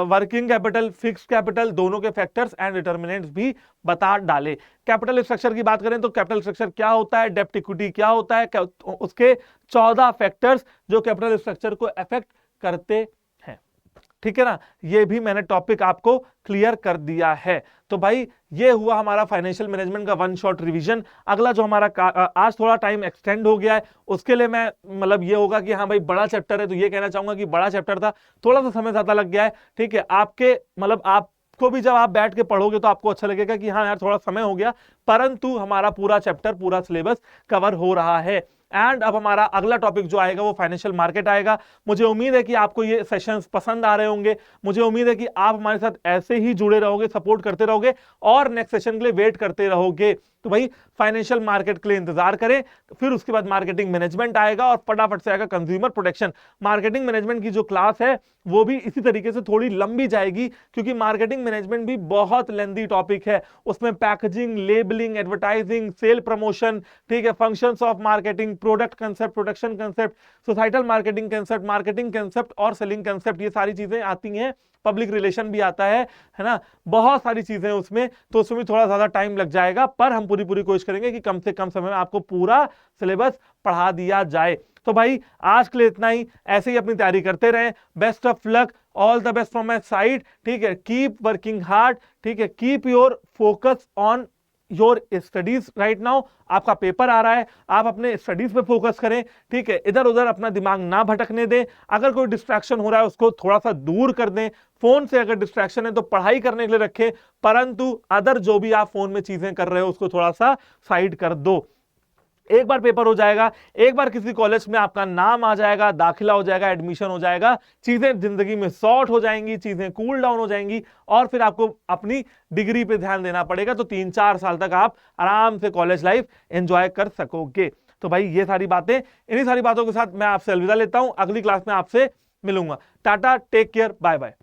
वर्किंग कैपिटल, फिक्स्ड कैपिटल, दोनों के फैक्टर्स एंड डिटर्मिनेंट्स भी बता डाले। कैपिटल स्ट्रक्चर की बात करें तो कैपिटल स्ट्रक्चर क्या होता है, डेब्ट इक्विटी क्या होता है, उसके 14 फैक्टर्स जो कैपिटल स्ट्रक्चर को अफेक्ट करते हैं। ठीक है ना, ये भी मैंने टॉपिक आपको क्लियर कर दिया है। तो भाई ये हुआ हमारा फाइनेंशियल मैनेजमेंट का वन शॉट रिवीजन। अगला जो हमारा आज थोड़ा टाइम एक्सटेंड हो गया है, उसके लिए मैं मतलब ये होगा कि हाँ भाई बड़ा चैप्टर है, तो ये कहना चाहूंगा कि बड़ा चैप्टर था, थोड़ा सा समय ज्यादा लग गया है। ठीक है, आपके मतलब आपको भी जब आप बैठ के पढ़ोगे तो आपको अच्छा लगेगा कि हाँ यार थोड़ा समय हो गया, परंतु हमारा पूरा चैप्टर, पूरा सिलेबस कवर हो रहा है। एंड अब हमारा अगला टॉपिक जो आएगा वो फाइनेंशियल मार्केट आएगा। मुझे उम्मीद है कि आपको ये सेशंस पसंद आ रहे होंगे। मुझे उम्मीद है कि आप हमारे साथ ऐसे ही जुड़े रहोगे, सपोर्ट करते रहोगे और नेक्स्ट सेशन के लिए वेट करते रहोगे। तो भाई फाइनेंशियल मार्केट के लिए इंतजार करें। फिर उसके बाद मार्केटिंग मैनेजमेंट आएगा और फटाफट से आएगा कंज्यूमर प्रोटेक्शन। मार्केटिंग मैनेजमेंट की जो क्लास है वो भी इसी तरीके से थोड़ी लंबी जाएगी, क्योंकि मार्केटिंग मैनेजमेंट भी बहुत लेंथी टॉपिक है। उसमें packaging, labelling, advertising, sale promotion, ठीक है, functions of marketing, product concept, production concept, societal marketing concept, marketing concept और सेलिंग कंसेप्ट, ये सारी चीजें आती हैं। पब्लिक रिलेशन भी आता है ना, बहुत सारी चीजें उसमें, तो उसमें भी थोड़ा ज्यादा टाइम लग जाएगा, पर हम पूरी कोशिश करेंगे कि कम से कम समय में आपको पूरा सिलेबस पढ़ा दिया जाए। तो भाई आज के लिए इतना ही, ऐसे ही अपनी तैयारी करते रहें। Best of luck, all the best from my side. ठीक है, कीप वर्किंग हार्ड। ठीक है, keep your focus on your studies right now. आपका पेपर आ रहा है, आप अपने स्टडीज पे फोकस करें। ठीक है, इधर उधर अपना दिमाग ना भटकने दें। अगर कोई डिस्ट्रैक्शन हो रहा है उसको थोड़ा सा दूर कर दें। फोन से अगर डिस्ट्रैक्शन है तो पढ़ाई करने के लिए रखें, परंतु अदर जो भी आप फोन में चीजें कर रहे हो उसको थोड़ा सा साइड कर दो। एक बार पेपर हो जाएगा, एक बार किसी कॉलेज में आपका नाम आ जाएगा, दाखिला हो जाएगा, एडमिशन हो जाएगा, चीजें जिंदगी में सॉर्ट हो जाएंगी, चीजें कूल डाउन हो जाएंगी और फिर आपको अपनी डिग्री पे ध्यान देना पड़ेगा। तो 3-4 साल तक आप आराम से कॉलेज लाइफ एंजॉय कर सकोगे। तो भाई ये सारी बातें, इन्हीं सारी बातों के साथ मैं आपसे अलविदा लेता हूं। अगली क्लास में आपसे मिलूंगा। टाटा, टेक केयर, बाय बाय।